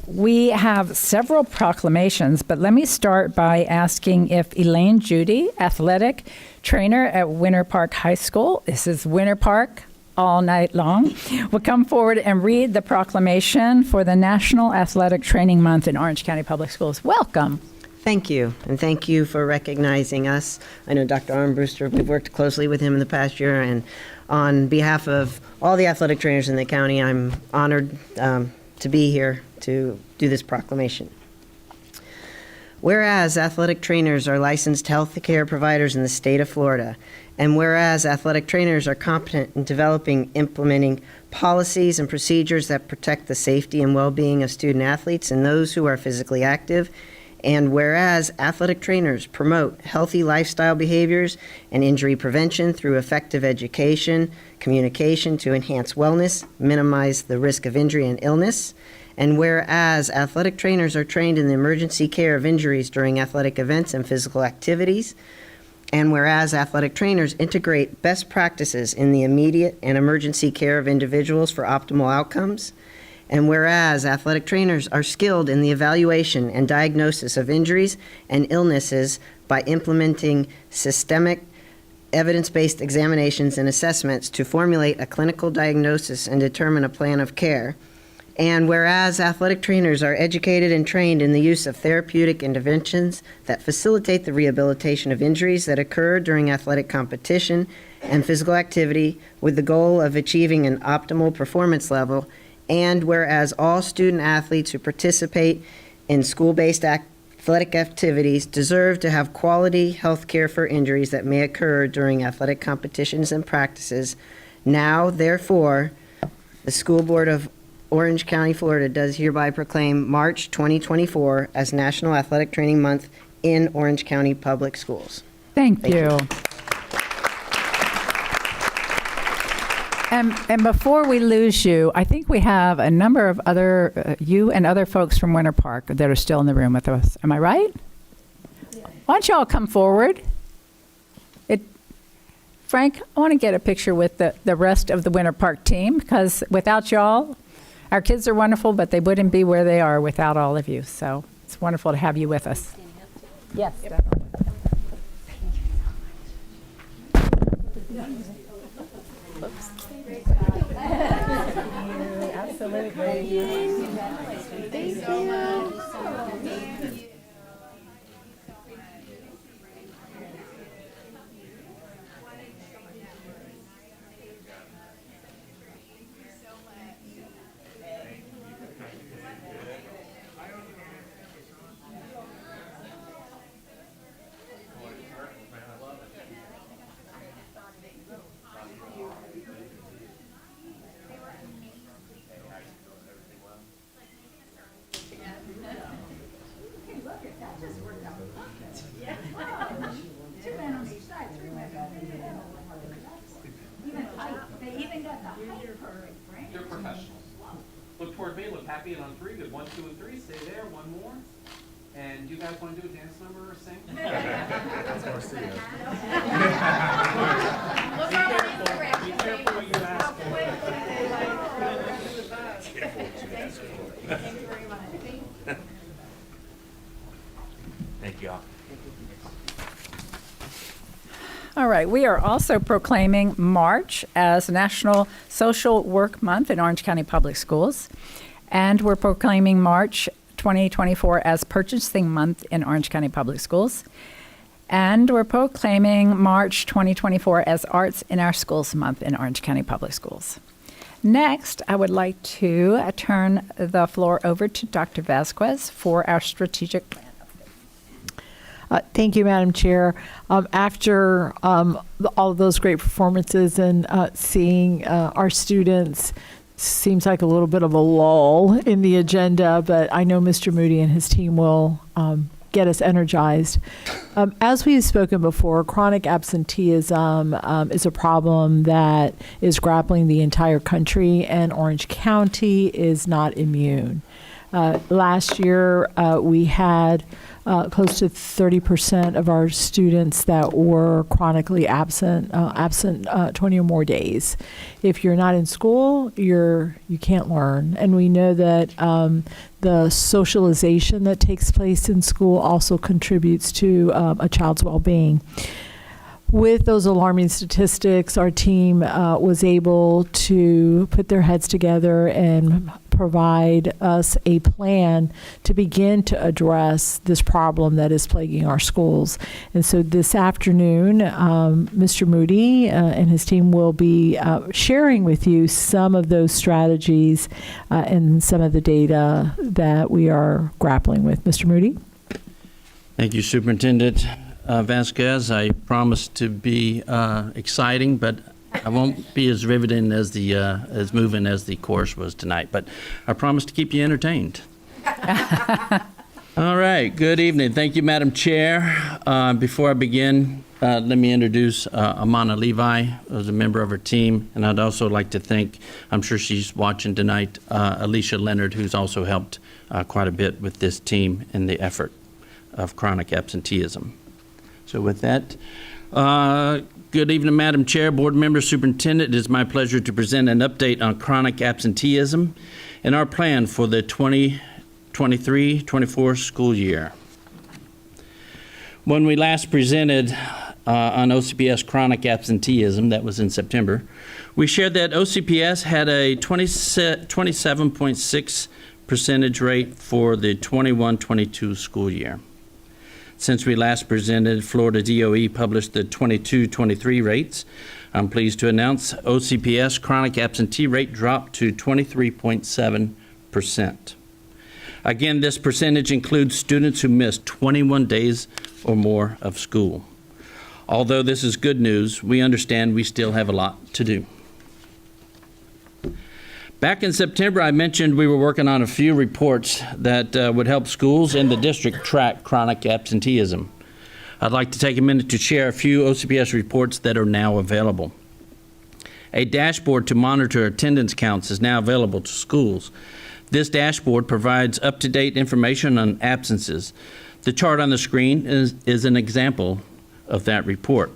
We have several proclamations, but let me start by asking if Elaine Judy, athletic trainer at Winter Park High School, this is Winter Park all night long, will come forward and read the proclamation for the National Athletic Training Month in Orange County Public Schools. Welcome. Thank you, and thank you for recognizing us. I know Dr. Armbruster, we've worked closely with him in the past year, and on behalf of all the athletic trainers in the county, I'm honored to be here to do this proclamation. Whereas athletic trainers are licensed healthcare providers in the state of Florida, and whereas athletic trainers are competent in developing, implementing policies and procedures that protect the safety and well-being of student athletes and those who are physically active, and whereas athletic trainers promote healthy lifestyle behaviors and injury prevention through effective education, communication to enhance wellness, minimize the risk of injury and illness, and whereas athletic trainers are trained in the emergency care of injuries during athletic events and physical activities, and whereas athletic trainers integrate best practices in the immediate and emergency care of individuals for optimal outcomes, and whereas athletic trainers are skilled in the evaluation and diagnosis of injuries and illnesses by implementing systemic evidence-based examinations and assessments to formulate a clinical diagnosis and determine a plan of care, and whereas athletic trainers are educated and trained in the use of therapeutic interventions that facilitate the rehabilitation of injuries that occur during athletic competition and physical activity with the goal of achieving an optimal performance level, and whereas all student athletes who participate in school-based athletic activities deserve to have quality health care for injuries that may occur during athletic competitions and practices, now, therefore, the School Board of Orange County, Florida does hereby proclaim March 2024 as National Athletic Training Month in Orange County Public Schools. Thank you. And before we lose you, I think we have a number of other, you and other folks from Winter Park that are still in the room with us. Am I right? Yeah. Why don't y'all come forward? Frank, I want to get a picture with the rest of the Winter Park team, because without y'all, our kids are wonderful, but they wouldn't be where they are without all of you. So it's wonderful to have you with us. Yes, definitely. Absolutely. Thank you so much. They're professionals. Look toward me, look happy, and on three. Good, 1, 2, and 3. Stay there. One more. And you guys want to do a dance number or sing? That's more serious. Be careful what you ask for. Thank you very much. Thank you all. All right, we are also proclaiming March as National Social Work Month in Orange County Public Schools. And we're proclaiming March 2024 as Purchasing Month in Orange County Public Schools. And we're proclaiming March 2024 as Arts in Our Schools Month in Orange County Public Schools. Next, I would like to turn the floor over to Dr. Vasquez for our strategic plan. Thank you, Madam Chair. After all of those great performances and seeing our students, seems like a little bit of a lull in the agenda, but I know Mr. Moody and his team will get us energized. As we've spoken before, chronic absenteeism is a problem that is grappling the entire country, and Orange County is not immune. Last year, we had close to 30% of our students that were chronically absent 20 or more days. If you're not in school, you can't learn. And we know that the socialization that takes place in school also contributes to a child's well-being. with those alarming statistics, our team was able to put their heads together and provide us a plan to begin to address this problem that is plaguing our schools. And so this afternoon, Mr. Moody and his team will be sharing with you some of those strategies and some of the data that we are grappling with. Mr. Moody? Thank you, Superintendent Vasquez. I promise to be exciting, but I won't be as riveting as as moving as the course was tonight. But I promise to keep you entertained. All right. Good evening. Thank you, Madam Chair. Before I begin, let me introduce Amana Levi, who's a member of our team, and I'd also like to thank, I'm sure she's watching tonight, Alicia Leonard, who's also helped quite a bit with this team in the effort of chronic absenteeism. So with that, good evening, Madam Chair, Board Members, Superintendent. It is my pleasure to present an update on chronic absenteeism and our plan for the 2023-24 school year. When we last presented on OCPS chronic absenteeism, that was in September, we shared that OCPS had a 27.6% rate for the 21-22 school year. Since we last presented, Florida DOE published the 22-23 rates. I'm pleased to announce OCPS chronic absentee rate dropped to 23.7%. Again, this percentage includes students who missed 21 days or more of school. Although this is good news, we understand we still have a lot to do. Back in September, I mentioned we were working on a few reports that would help schools in the district track chronic absenteeism. I'd like to take a minute to share a few OCPS reports that are now available. A dashboard to monitor attendance counts is now available to schools. This dashboard provides up-to-date information on absences. The chart on the screen is an example of that report,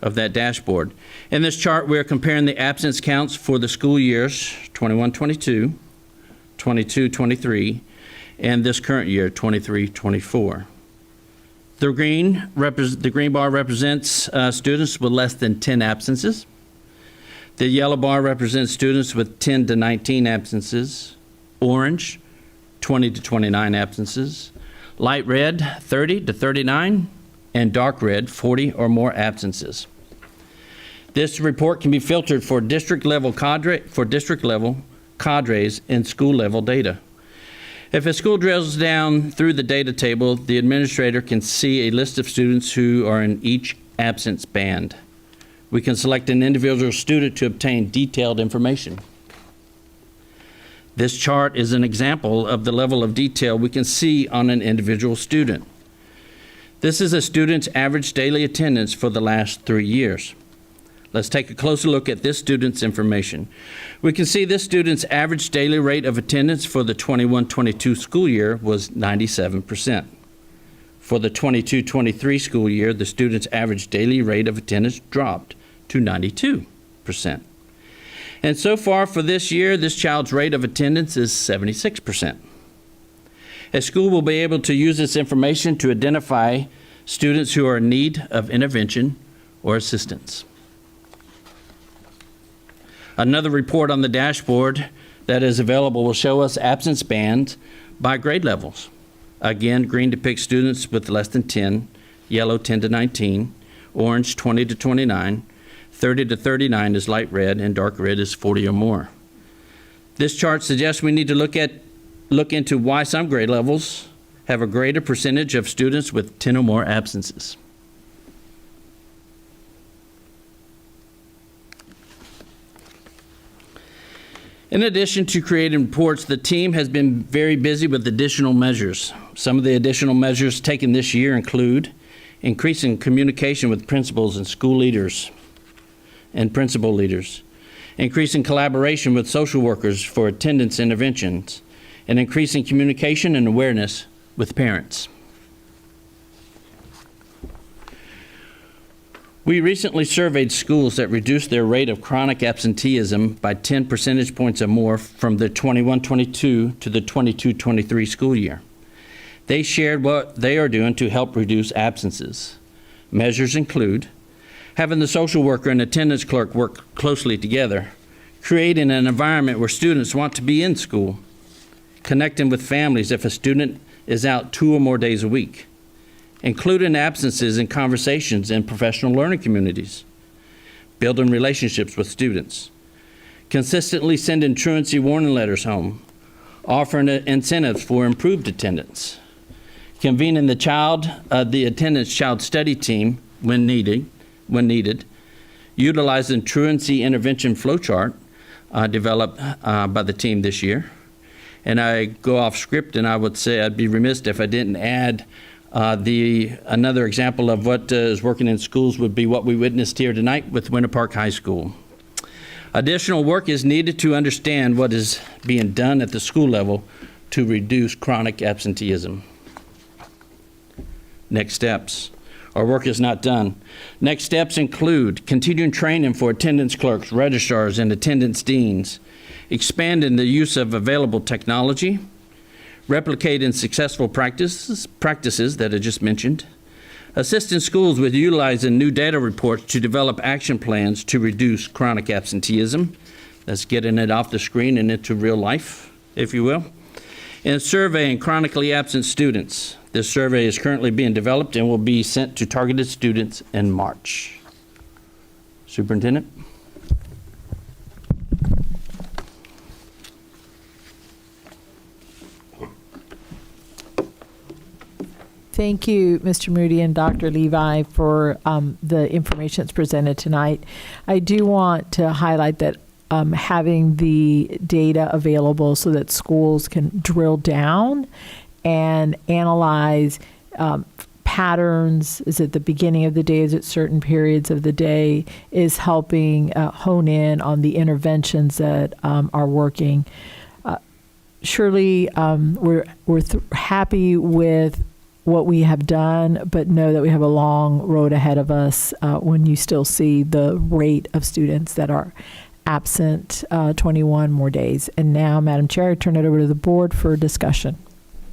of that dashboard. In this chart, we're comparing the absence counts for the school years 21-22, 22-23, and this current year 23-24. The green bar represents students with less than 10 absences. The yellow bar represents students with 10 to 19 absences. Orange, 20 to 29 absences. Light red, 30 to 39. And dark red, 40 or more absences. This report can be filtered for district level cadres and school level data. If a school drills down through the data table, the administrator can see a list of students who are in each absence band. We can select an individual student to obtain detailed information. This chart is an example of the level of detail we can see on an individual student. This is a student's average daily attendance for the last 3 years. Let's take a closer look at this student's information. We can see this student's average daily rate of attendance for the 21-22 school year was 97%. For the 22-23 school year, the student's average daily rate of attendance dropped to 92%. And so far for this year, this child's rate of attendance is 76%. A school will be able to use this information to identify students who are in need of intervention or assistance. Another report on the dashboard that is available will show us absence bands by grade levels. Again, green depicts students with less than 10, yellow 10 to 19, orange 20 to 29, 30 to 39 is light red, and dark red is 40 or more. This chart suggests we need to look into why some grade levels have a greater percentage of students with 10 or more absences. In addition to creating reports, the team has been very busy with additional measures. Some of the additional measures taken this year include increasing communication with principals and school leaders and principal leaders, increasing collaboration with social workers for attendance interventions, and increasing communication and awareness with parents. We recently surveyed schools that reduced their rate of chronic absenteeism by 10 percentage points or more from the 21-22 to the 22-23 school year. They shared what they are doing to help reduce absences. Measures include having the social worker and attendance clerk work closely together, creating an environment where students want to be in school, connecting with families if a student is out 2 or more days a week, including absences in conversations in professional learning communities, building relationships with students, consistently sending truancy warning letters home, offering incentives for improved attendance, convening the attendance child study team when needed, utilizing truancy intervention flowchart developed by the team this year. And I go off script, and I would say I'd be remiss if I didn't add another example of what is working in schools would be what we witnessed here tonight with Winter Park High School. Additional work is needed to understand what is being done at the school level to reduce chronic absenteeism. Next steps. Our work is not done. Next steps include continuing training for attendance clerks, registrars, and attendance deans, expanding the use of available technology, replicating successful practices that I just mentioned, assisting schools with utilizing new data reports to develop action plans to reduce chronic absenteeism. That's getting it off the screen and into real life, if you will, and surveying chronically absent students. This survey is currently being developed and will be sent to targeted students in March. Superintendent? Thank you, Mr. Moody and Dr. Levi, for the information that's presented tonight. I do want to highlight that having the data available so that schools can drill down and analyze patterns, is it the beginning of the day, is it certain periods of the day, is helping hone in on the interventions that are working. Surely we're happy with what we have done, but know that we have a long road ahead of us when you still see the rate of students that are absent 21 more days. And now, Madam Chair, I turn it over to the board for discussion.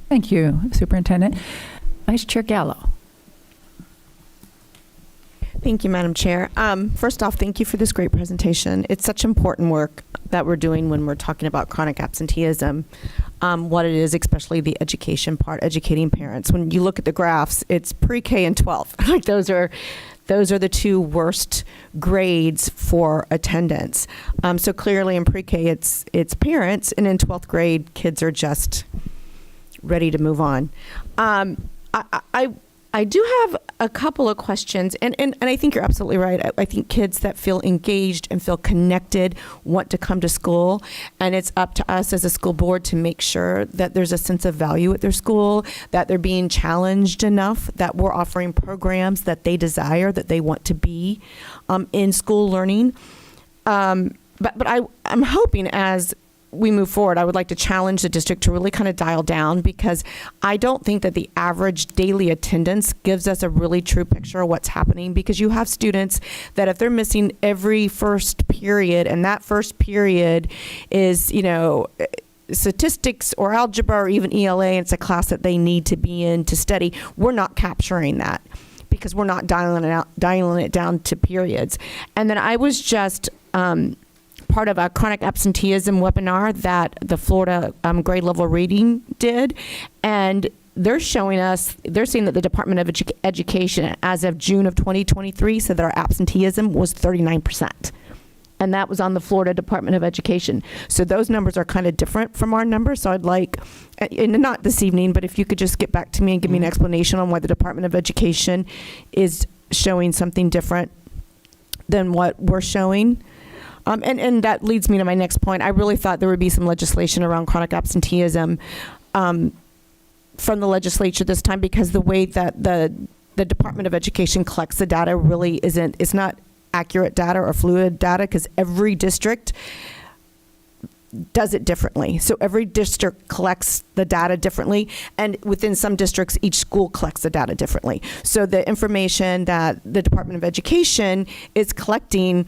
Thank you, Superintendent. Vice Chair Gallo. Thank you, Madam Chair. First off, thank you for this great presentation. It's such important work that we're doing when we're talking about chronic absenteeism, what it is, especially the education part, educating parents. When you look at the graphs, it's pre-K and 12. Like those are the two worst grades for attendance. So clearly in pre-K, it's parents, and in 12th grade, kids are just ready to move on. I do have a couple of questions, and I think you're absolutely right. I think kids that feel engaged and feel connected want to come to school, and it's up to us as a school board to make sure that there's a sense of value at their school, that they're being challenged enough, that we're offering programs that they desire, that they want to be in school learning. But I'm hoping as we move forward, I would like to challenge the district to really kind of dial down, because I don't think that the average daily attendance gives us a really true picture of what's happening, because you have students that if they're missing every first period, and that first period is, statistics or algebra or even ELA, and it's a class that they need to be in to study, we're not capturing that because we're not dialing it down to periods. And then I was just part of a chronic absenteeism webinar that the Florida grade level reading did, and they're saying that the Department of Education as of June of 2023 said that our absenteeism was 39%, and that was on the Florida Department of Education. So those numbers are kind of different from our numbers. So I'd like, and not this evening, but if you could just get back to me and give me an explanation on why the Department of Education is showing something different than what we're showing. And that leads me to my next point. I really thought there would be some legislation around chronic absenteeism from the legislature this time, because the way that the Department of Education collects the data really it's not accurate data or fluid data, because every district does it differently. So every district collects the data differently, and within some districts, each school collects the data differently. So the information that the Department of Education is collecting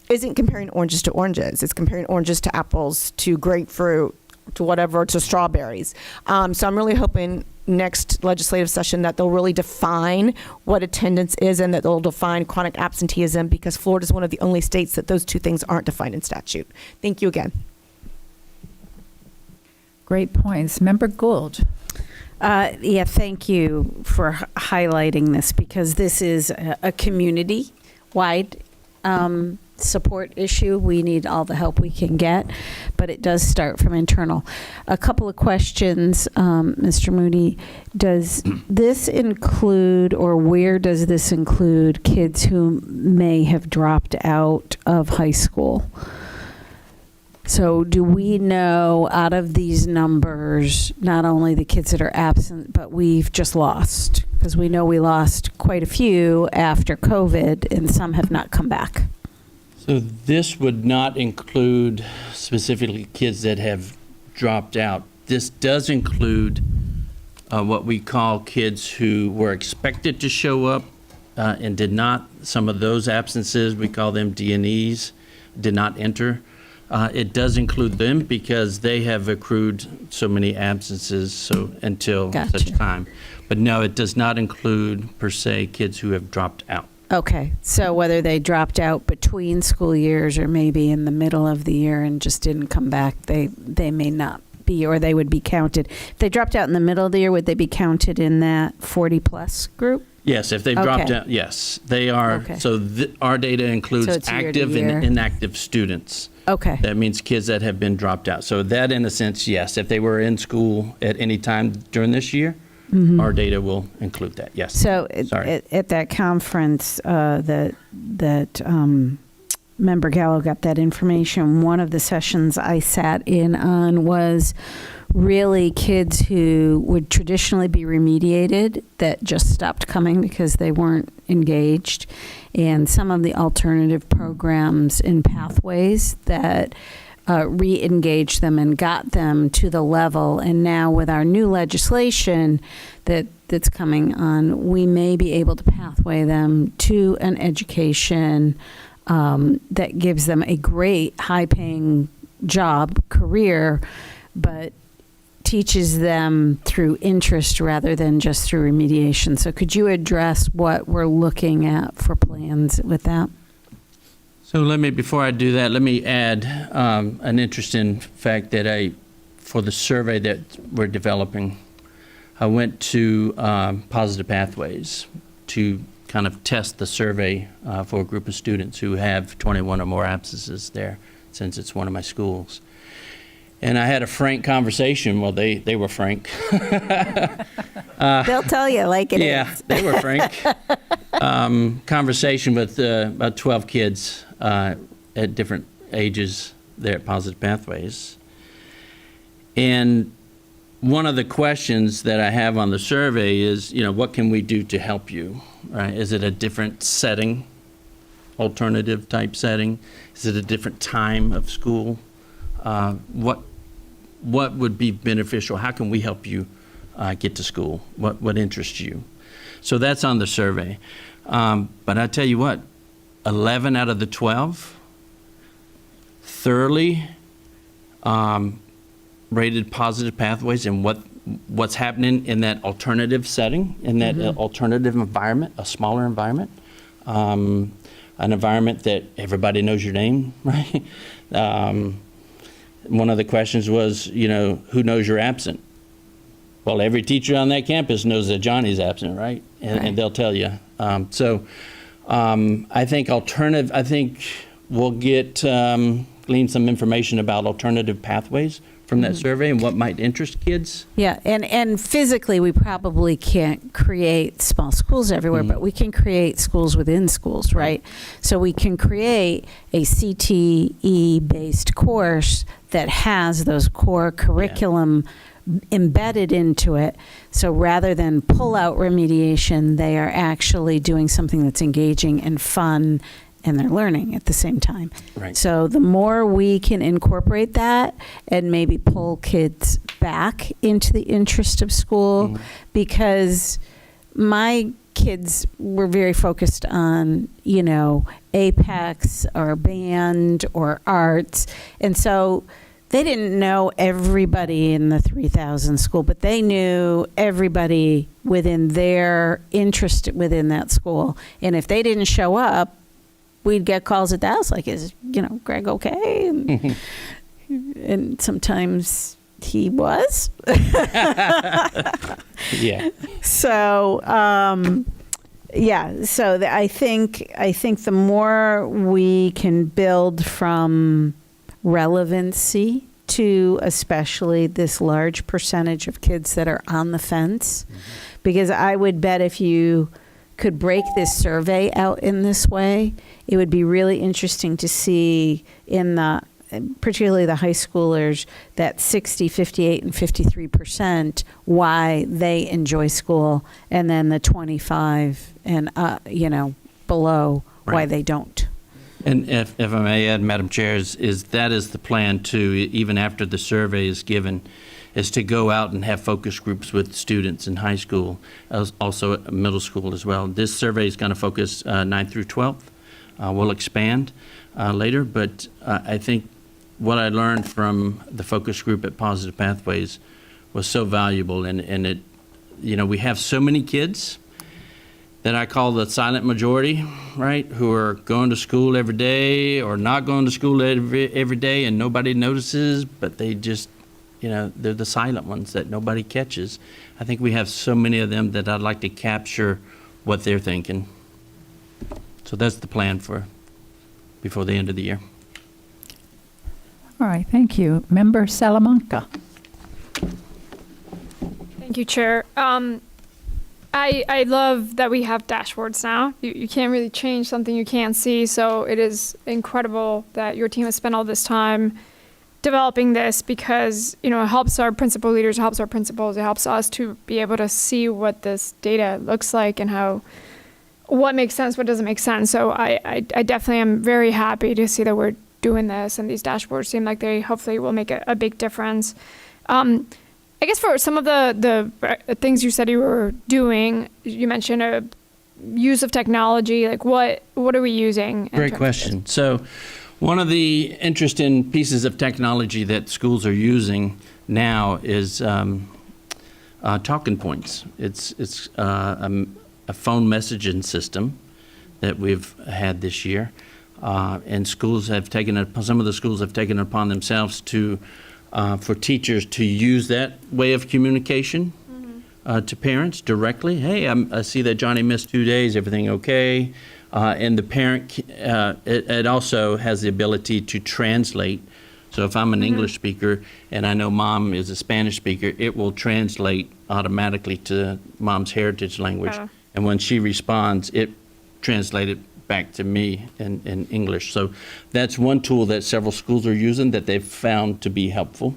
isn't comparing oranges to oranges. It's comparing oranges to apples to grapefruit, to whatever to strawberries. So I'm really hoping next legislative session that they'll really define what attendance is and that they'll define chronic absenteeism, because Florida is one of the only states that those two things aren't defined in statute. Thank you again. Great points. Member Gould. Yeah, thank you for highlighting this, because this is a community-wide support issue. We need all the help we can get, but it does start from internal. A couple of questions, Mr. Moody. Does this include, or where does this include, kids who may have dropped out of high school? So do we know, out of these numbers, not only the kids that are absent, but we've just lost? Because we know we lost quite a few after COVID, and some have not come back. So this would not include specifically kids that have dropped out. This does include what we call kids who were expected to show up and did not. Some of those absences, we call them D&Es, did not enter. It does include them because they have accrued so many absences until such time. But no, it does not include, per se, kids who have dropped out. Okay, so whether they dropped out between school years or maybe in the middle of the year and just didn't come back, they may not be, or they would be counted. If they dropped out in the middle of the year, would they be counted in that 40-plus group? Yes, if they've dropped out, yes, they are. Okay. So our data includes So it's year to active year. and inactive students. Okay. That means kids that have been dropped out. So that, in a sense, yes, if they were in school at any time during this year, our data will include that, yes. So Sorry. at that conference that Member Gallo got that information, one of the sessions I sat in on was really kids who would traditionally be remediated that just stopped coming because they weren't engaged, and some of the alternative programs and pathways that re-engaged them and got them to the level. And now with our new legislation that's coming on, we may be able to pathway them to an education that gives them a great high-paying job, career, but teaches them through interest rather than just through remediation. So could you address what we're looking at for plans with that? So before I do that, let me add an interesting fact that for the survey that we're developing, I went to Positive Pathways to kind of test the survey for a group of students who have 21 or more absences there, since it's one of my schools. And I had a frank conversation. Well, they were frank. They'll tell you like it is. Yeah, they were frank. Conversation with about 12 kids at different ages there at Positive Pathways. And one of the questions that I have on the survey is, what can we do to help you? Right? Is it a different setting, alternative type setting? Is it a different time of school? What would be beneficial? How can we help you get to school? What interests you? So that's on the survey. But I tell you what, 11 out of the 12 thoroughly rated Positive Pathways and what's happening in that alternative setting, in that alternative environment, a smaller environment, an environment that everybody knows your name, right? One of the questions was, who knows you're absent? Well, every teacher on that campus knows that Johnny's absent, right? And they'll tell you. I think we'll glean some information about alternative pathways from that survey and what might interest kids. Yeah, and physically we probably can't create small schools everywhere, but we can create schools within schools, right? So we can create a CTE-based course that has those core curriculum embedded into it. So rather than pull out remediation, they are actually doing something that's engaging and fun, and they're learning at the same time. Right. So the more we can incorporate that and maybe pull kids back into the interest of school, because my kids were very focused on, Apex or band or arts. And so they didn't know everybody in the 3,000 school, but they knew everybody within their interest within that school. And if they didn't show up, we'd get calls at the house like, is, Greg okay? And sometimes he was. Yeah. So, I think the more we can build from relevancy to especially this large percentage of kids that are on the fence, because I would bet if you could break this survey out in this way, it would be really interesting to see particularly the high schoolers, that 60, 58, and 53% why they enjoy school, and then the 25 and below why Right. they don't. And if I may add, Madam Chair, is that is the plan too, even after the survey is given, is to go out and have focus groups with students in high school, also at middle school as well. This survey is going to focus 9th through 12th. We'll expand later, but I think what I learned from the focus group at Positive Pathways was so valuable, and it, we have so many kids that I call the silent majority, right, who are going to school every day or not going to school every day, and nobody notices, but they just, they're the silent ones that nobody catches. I think we have so many of them that I'd like to capture what they're thinking. So that's the plan for before the end of the year. All right, thank you. Member Salamanca. Thank you, Chair. I love that we have dashboards now. You can't really change something you can't see, so it is incredible that your team has spent all this time developing this, because it helps our principal leaders, it helps our principals, it helps us to be able to see what this data looks like and what makes sense, what doesn't make sense. So I definitely am very happy to see that we're doing this, and these dashboards seem like they hopefully will make a big difference. I guess for some of the things you said you were doing, you mentioned a use of technology. Like what are we using? Great question. So one of the interesting pieces of technology that schools are using now is talking points. It's a phone messaging system that we've had this year. And schools have some of the schools have taken it upon themselves for teachers to use that way of communication to parents directly. Hey, I see that Johnny missed 2 days, everything okay? And the parent, it also has the ability to translate. So if I'm an English speaker and I know mom is a Spanish speaker, it will translate automatically to mom's heritage language. Oh. And when she responds, it translates it back to me in English. So that's one tool that several schools are using that they've found to be helpful.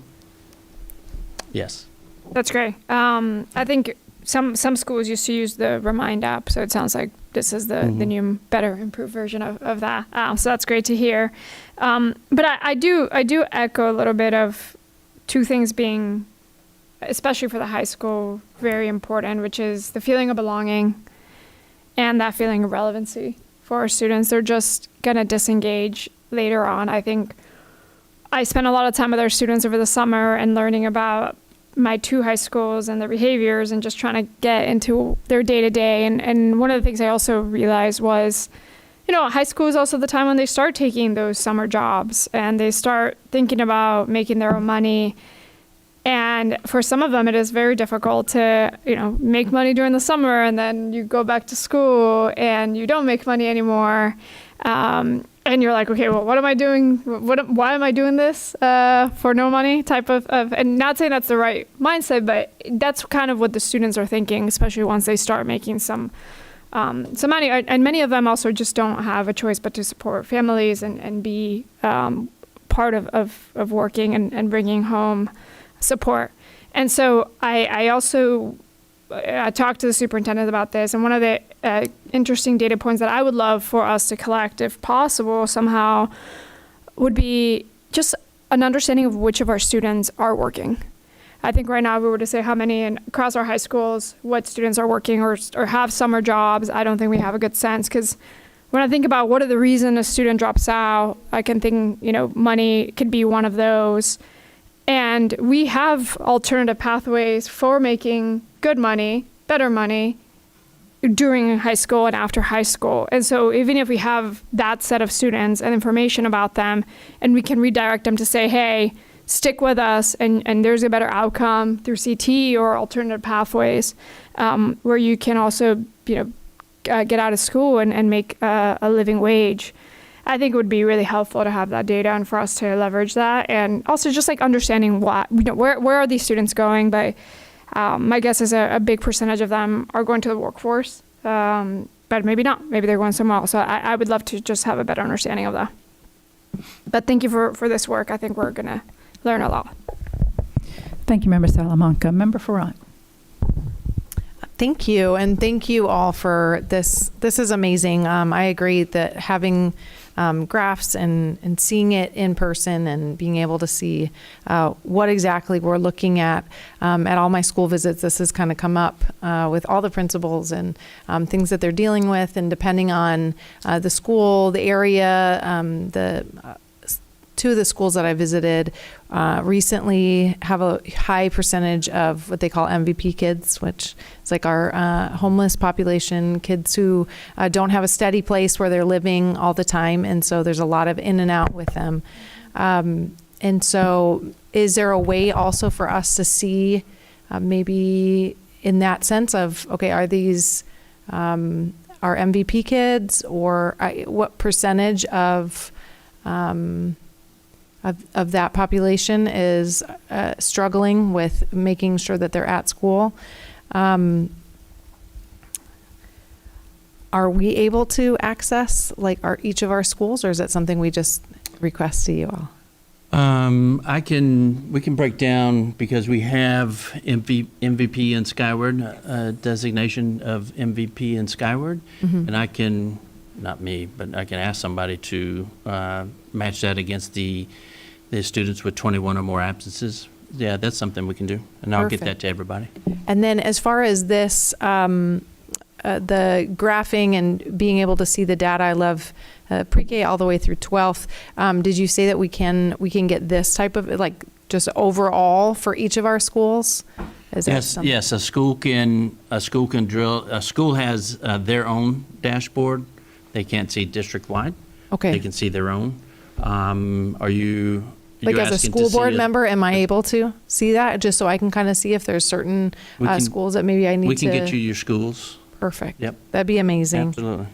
Yes. That's great. I think some schools used to use the Remind app, so it sounds like this is the new, better, improved version of that. So that's great to hear. But I do echo a little bit of two things being, especially for the high school, very important, which is the feeling of belonging and that feeling of relevancy for our students. They're just going to disengage later on. I think I spent a lot of time with our students over the summer and learning about my two high schools and their behaviors and just trying to get into their day-to-day. And one of the things I also realized was, high school is also the time when they start taking those summer jobs and they start thinking about making their own money. And for some of them, it is very difficult to, make money during the summer, and then you go back to school and you don't make money anymore. And you're like, okay, well, what am I doing? Why am I doing this for no money type of, and not saying that's the right mindset, but that's kind of what the students are thinking, especially once they start making some money. And many of them also just don't have a choice but to support families and be part of working and bringing home support. And so I also talked to the superintendent about this, and one of the interesting data points that I would love for us to collect, if possible, somehow, would be just an understanding of which of our students are working. I think right now, if we were to say how many across our high schools, what students are working or have summer jobs, I don't think we have a good sense, because when I think about what are the reasons a student drops out, I can think, money could be one of those. And we have alternative pathways for making good money, better money, during high school and after high school. And so even if we have that set of students and information about them, and we can redirect them to say, hey, stick with us, and there's a better outcome through CT or alternative pathways, where you can also, get out of school and make a living wage. I think it would be really helpful to have that data and for us to leverage that. And also just like understanding where are these students going, but my guess is a big percentage of them are going to the workforce, but maybe not. Maybe they're going somewhere else. So I would love to just have a better understanding of that. But thank you for this work. I think we're going to learn a lot. Thank you, Member Salamanca. Member Farran. Thank you, and thank you all for this. This is amazing. I agree that having graphs and seeing it in person and being able to see what exactly we're looking at all my school visits, this has kind of come up with all the principals and things that they're dealing with, and depending on the school, the area, two of the schools that I visited recently have a high percentage of what they call MVP kids, which is like our homeless population, kids who don't have a steady place where they're living all the time. And so there's a lot of in and out with them. And so is there a way also for us to see maybe in that sense of, okay, are these our MVP kids, or what percentage of that population is struggling with making sure that they're at school? Are we able to access each of our schools, or is that something we just request to you all? We can break down, because we have MVP in Skyward, designation of MVP in Skyward, and I can, not me, but I can ask somebody to match that against the students with 21 or more absences. Yeah, that's something we can do, and I'll get that to everybody. And then as far as this, the graphing and being able to see the data, I love pre-K all the way through 12th. Did you say that we can get this type of just overall for each of our schools? Yes. A school can drill. A school has their own dashboard. They can't see district-wide. Okay. They can see their own. Are you as a school board member, am I able to see that, just so I can kind of see if there's certain schools that maybe I need to? We can get you your schools. Perfect. Yep. That'd be amazing. Absolutely.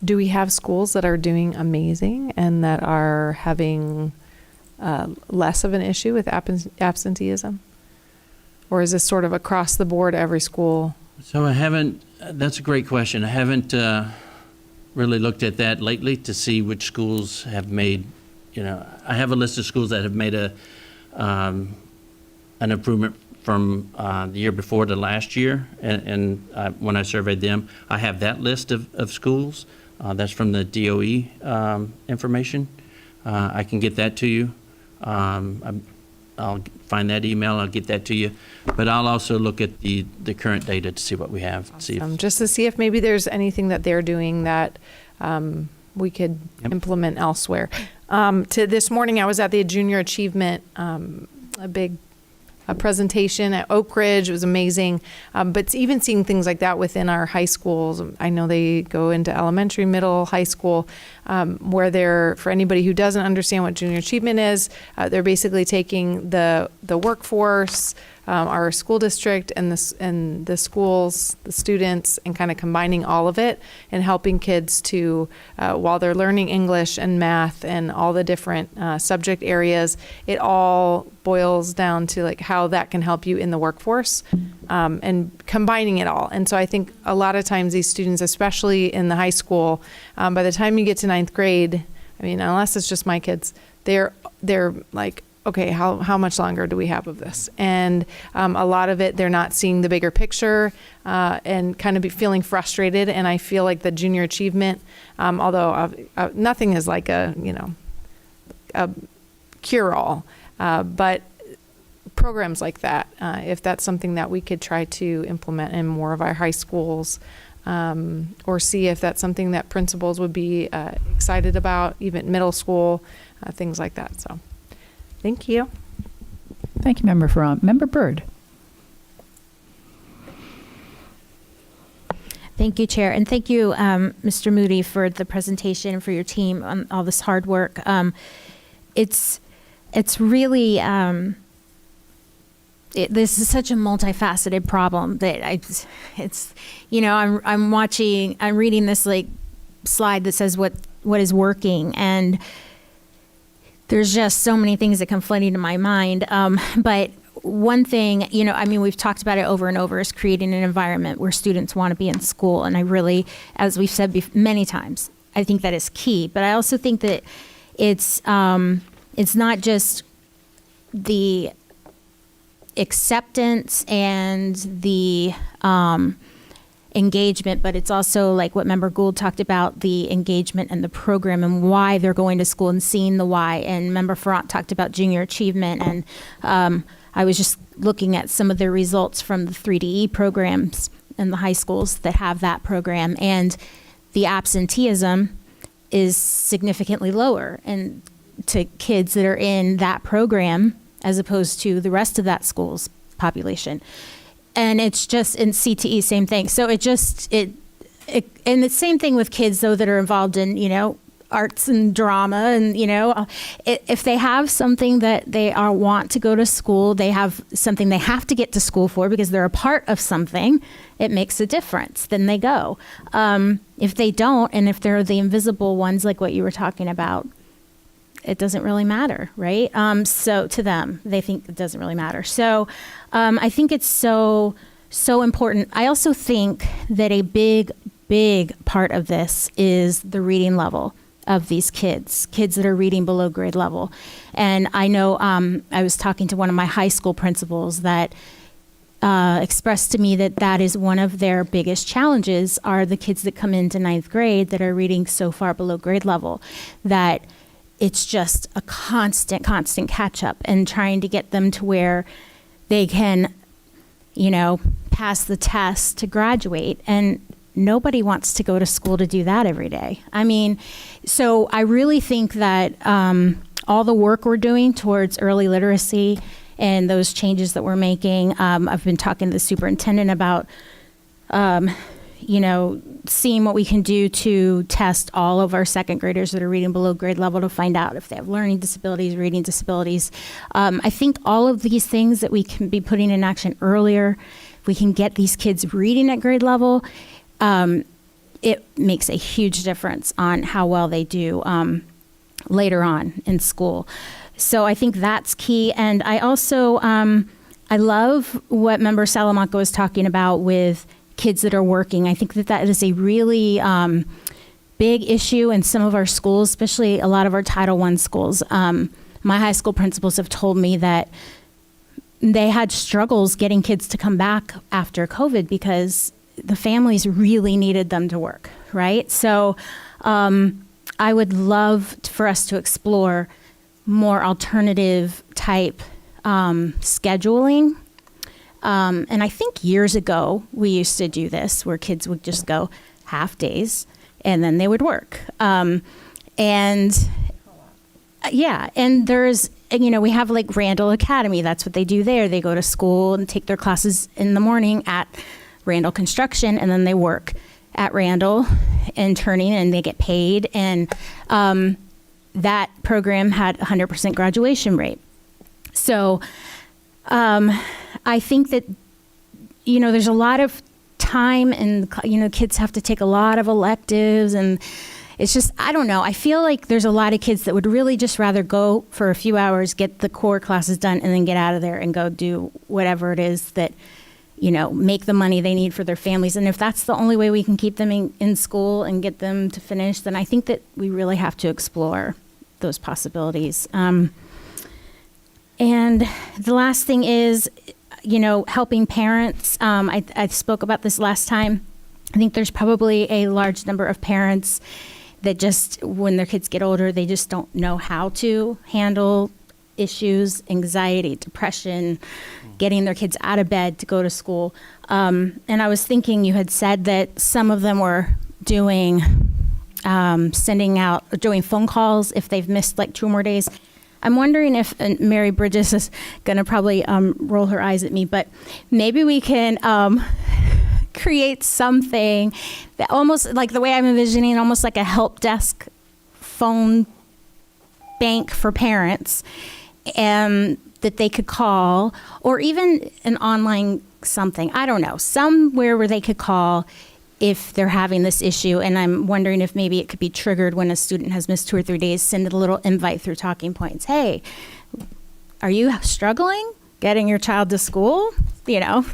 Do we have schools that are doing amazing and that are having less of an issue with absenteeism? Or is this sort of across the board, every school? So that's a great question. I haven't really looked at that lately to see which schools have made, I have a list of schools that have made an improvement from the year before to last year. And when I surveyed them, I have that list of schools. That's from the DOE information. I can get that to you. I'll find that email, I'll get that to you. But I'll also look at the current data to see what we have. Awesome. Just to see if maybe there's anything that they're doing that we could implement elsewhere. This morning I was at the Junior Achievement, a big presentation at Oak Ridge. It was amazing. But even seeing things like that within our high schools, I know they go into elementary, middle, high school, where they're, for anybody who doesn't understand what Junior Achievement is, they're basically taking the workforce, our school district and the schools, the students, and kind of combining all of it and helping kids to, while they're learning English and math and all the different subject areas, it all boils down to how that can help you in the workforce, and combining it all. And so I think a lot of times these students, especially in the high school, by the time you get to 9th grade, I mean, unless it's just my kids, they're like, okay, how much longer do we have of this? And a lot of it, they're not seeing the bigger picture and kind of feeling frustrated. And I feel like the Junior Achievement, although nothing is like a cure-all, but programs like that, if that's something that we could try to implement in more of our high schools, or see if that's something that principals would be excited about, even middle school, things like that. So Thank you. Thank you, Member Farrar. Member Byrd. Thank you, Chair, and thank you, Mr. Moody, for the presentation and for your team on all this hard work. It's really this is such a multifaceted problem that I'm reading this like slide that says what is working, and there's just so many things that come flooding to my mind. But one thing, we've talked about it over and over, is creating an environment where students want to be in school. And I really, as we've said many times, I think that is key. But I also think that it's not just the acceptance and the engagement, but it's also like what Member Gould talked about, the engagement and the program and why they're going to school and seeing the why. And Member Farrant talked about junior achievement, and I was just looking at some of the results from the 3DE programs in the high schools that have that program, and the absenteeism is significantly lower and to kids that are in that program as opposed to the rest of that school's population. And it's just in CTE, same thing. So and the same thing with kids though that are involved in, arts and drama, and if they have something that they want to go to school, they have something they have to get to school for because they're a part of something, it makes a difference. Then they go. If they don't, and if they're the invisible ones like what you were talking about, it doesn't really matter, right? So to them, they think it doesn't really matter. So I think it's so important. I also think that a big part of this is the reading level of these kids that are reading below grade level. And I know I was talking to one of my high school principals that expressed to me that is one of their biggest challenges are the kids that come into ninth grade that are reading so far below grade level that it's just a constant catch up and trying to get them to where they can, pass the test to graduate. And nobody wants to go to school to do that every day. So I really think that all the work we're doing towards early literacy and those changes that we're making, I've been talking to the superintendent about, seeing what we can do to test all of our second graders that are reading below grade level to find out if they have learning disabilities, reading disabilities. I think all of these things that we can be putting in action earlier, if we can get these kids reading at grade level, it makes a huge difference on how well they do later on in school. So I think that's key. And I also, I love what Member Salamanca was talking about with kids that are working. I think that is a really big issue in some of our schools, especially a lot of our Title I schools. My high school principals have told me that they had struggles getting kids to come back after COVID because the families really needed them to work, right? So I would love for us to explore more alternative type scheduling. And I think years ago, we used to do this where kids would just go half days and then they would work. And there's, we have like Randall Academy. That's what they do there. They go to school and take their classes in the morning at Randall Construction, and then they work at Randall interning and they get paid. And that program had 100% graduation rate. So I think that, there's a lot of time and, kids have to take a lot of electives, and it's just, I don't know. I feel like there's a lot of kids that would really just rather go for a few hours, get the core classes done, and then get out of there and go do whatever it is that, make the money they need for their families. And if that's the only way we can keep them in school and get them to finish, then I think that we really have to explore those possibilities. And the last thing is, helping parents. I spoke about this last time. I think there's probably a large number of parents that just, when their kids get older, they just don't know how to handle issues, anxiety, depression, getting their kids out of bed to go to school. And I was thinking, you had said that some of them were doing, doing phone calls if they've missed like 2 more days. I'm wondering if, and Mary Bridges is going to probably roll her eyes at me, but maybe we can create something that almost like the way I'm envisioning, almost like a help desk phone bank for parents, that they could call, or even an online something, I don't know, somewhere where they could call if they're having this issue. And I'm wondering if maybe it could be triggered when a student has missed 2 or 3 days, send a little invite through Talking Points. Hey, are you struggling getting your child to school? You know,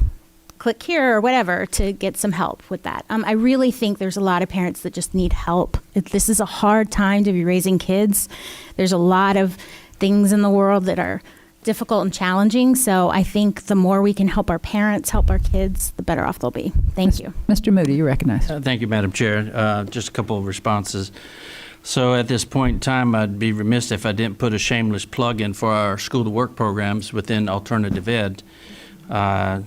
click here or whatever to get some help with that. I really think there's a lot of parents that just need help. This is a hard time to be raising kids. There's a lot of things in the world that are difficult and challenging. So I think the more we can help our parents, help our kids, the better off they'll be. Thank you. Mr. Moody, you recognize. Thank you, Madam Chair. Just a couple of responses. So at this point in time, I'd be remiss if I didn't put a shameless plug in for our school to work programs within alternative ed.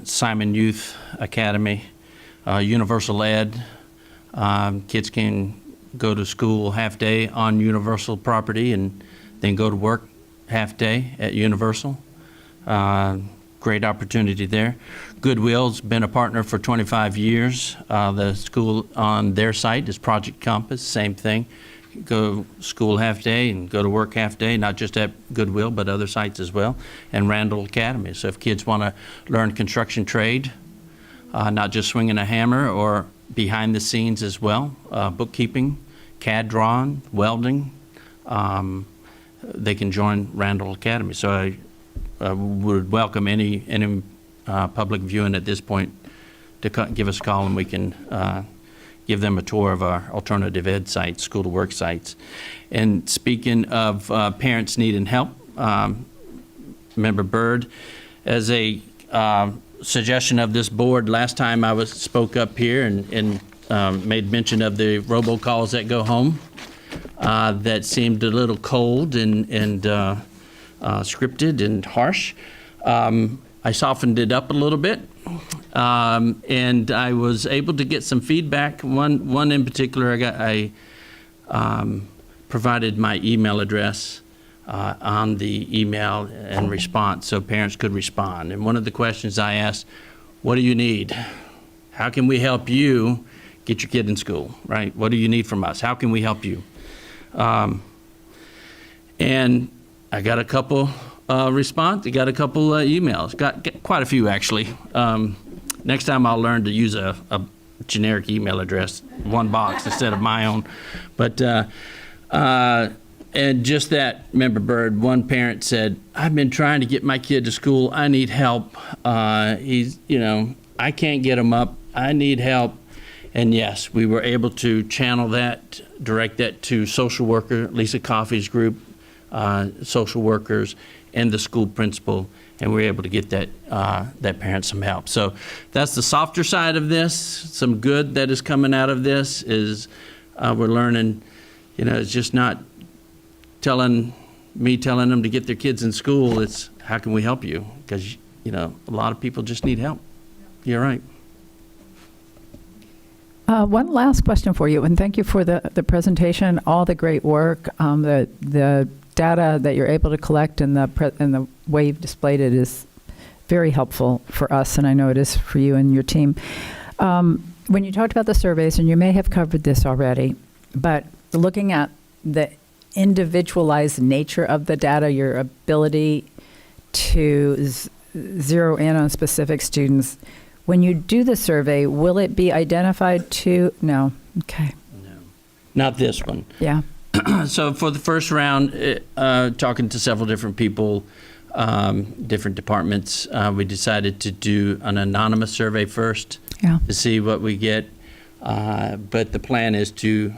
Simon Youth Academy, Universal Ed. Kids can go to school half day on Universal property and then go to work half day at Universal. Great opportunity there. Goodwill's been a partner for 25 years. The school on their site is Project Compass, same thing. Go school half day and go to work half day, not just at Goodwill, but other sites as well. And Randall Academy. So if kids want to learn construction trade, not just swinging a hammer, or behind the scenes as well, bookkeeping, CAD drawing, welding, they can join Randall Academy. So I would welcome any public viewing at this point to give us a call, and we can give them a tour of our alternative ed sites, school to work sites. And speaking of parents needing help, Member Byrd, as a suggestion of this board, last time I spoke up here and made mention of the robocalls that go home. That seemed a little cold and scripted and harsh. I softened it up a little bit, and I was able to get some feedback. One in particular, I provided my email address on the email and response so parents could respond. And one of the questions I asked, what do you need? How can we help you get your kid in school, right? What do you need from us? How can we help you? And I got a couple response. I got a couple emails. Got quite a few actually. Next time I'll learn to use a generic email address, one box instead of my own. But and just that, Member Byrd, one parent said, "I've been trying to get my kid to school. I need help. He's, I can't get him up. I need help." And yes, we were able to channel that, direct that to social worker, Lisa Coffey's group, social workers, and the school principal, and we were able to get that parent some help. So that's the softer side of this. Some good that is coming out of this is we're learning, it's just not telling them to get their kids in school. It's how can we help you? Because, a lot of people just need help. You're right. One last question for you, and thank you for the presentation, all the great work, the data that you're able to collect and the way you've displayed it is very helpful for us, and I know it is for you and your team. When you talked about the surveys, and you may have covered this already, but looking at the individualized nature of the data, your ability to zero in on specific students, when you do the survey, will it be identified to? No. Okay. No. Not this one. Yeah. So for the first round, talking to several different people, different departments, we decided to do an anonymous survey first to see what we get. But the plan is to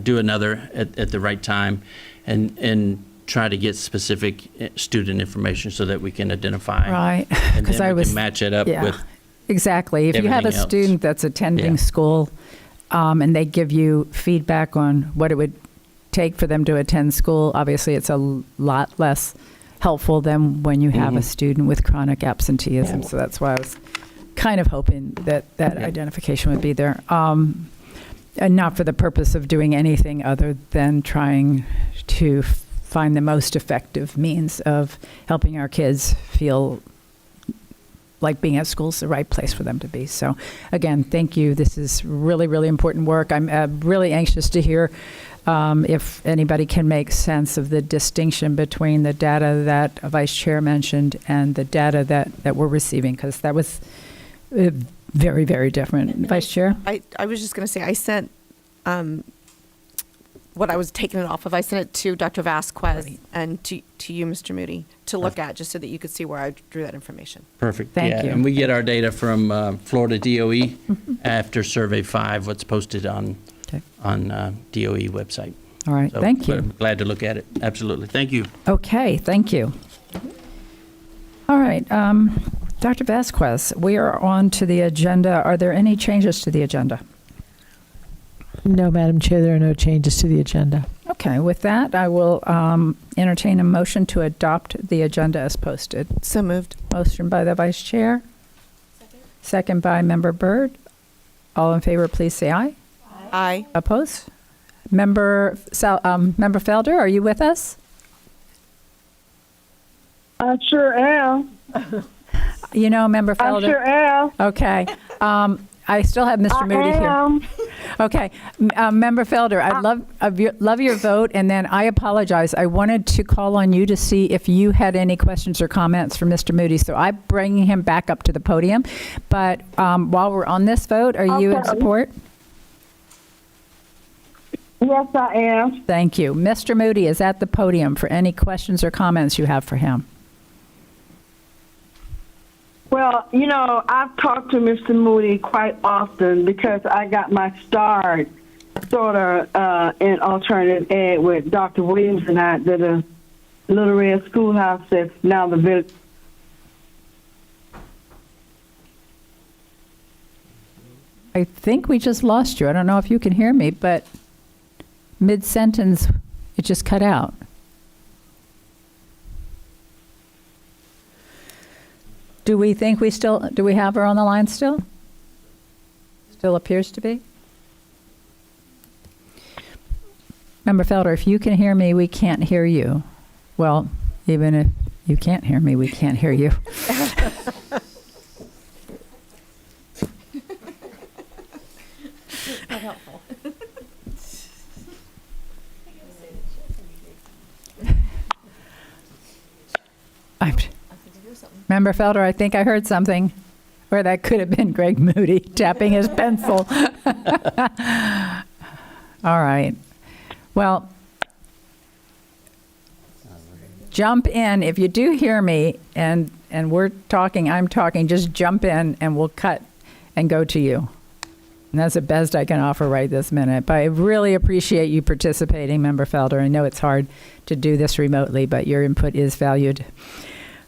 do another at the right time and try to get specific student information so that we can identify. Right. And then we can match it up with exactly. If you have a student that's attending school and they give you feedback on what it would take for them to attend school, obviously it's a lot less helpful than when you have a student with chronic absenteeism. So that's why I was kind of hoping that identification would be there. And not for the purpose of doing anything other than trying to find the most effective means of helping our kids feel like being at school is the right place for them to be. So again, thank you. This is really, really important work. I'm really anxious to hear if anybody can make sense of the distinction between the data that Vice Chair mentioned and the data that we're receiving, because that was very, very different. Vice Chair? I was just going to say, I sent what I was taking it off of. I sent it to Dr. Vasquez and to you, Mr. Moody, to look at, just so that you could see where I drew that information. Perfect. Thank you. And we get our data from Florida DOE after Survey 5, what's posted on DOE website. All right, So, thank you. I'm glad to look at it. Absolutely. Thank you. Okay, thank you. All right, Dr. Vasquez, we are on to the agenda. Are there any changes to the agenda? No, Madam Chair, there are no changes to the agenda. Okay, with that, I will entertain a motion to adopt the agenda as posted. So moved. Motion by the Vice Chair. Second by Member Byrd. All in favor, please say aye. Aye. Opposed? Member Felder, are you with us? I sure am. You know, Member Felder. I sure am. Okay. I still have Mr. Moody here. Okay. Member Felder, I love your vote, and then I apologize. I wanted to call on you to see if you had any questions or comments for Mr. Moody, so I bring him back up to the podium. But while we're on this vote, are you in support? Yes, I am. Thank you. Mr. Moody is at the podium for any questions or comments you have for him. Well, you know, I've talked to Mr. Moody quite often because I got my start sort of in alternative ed with Dr. Williams, and I did a Little Red Schoolhouse that's now the village. I think we just lost you. I don't know if you can hear me, but mid-sentence, it just cut out. Do we think do we have her on the line still? Still appears to be. Member Felder, if you can hear me, we can't hear you. Well, even if you can't hear me, we can't hear you. Not helpful. Member Felder, I think I heard something. Or that could have been Greg Moody tapping his pencil. All right. Well, jump in. If you do hear me and we're talking, I'm talking, just jump in and we'll cut and go to you. And that's the best I can offer right this minute. But I really appreciate you participating, Member Felder. I know it's hard to do this remotely, but your input is valued.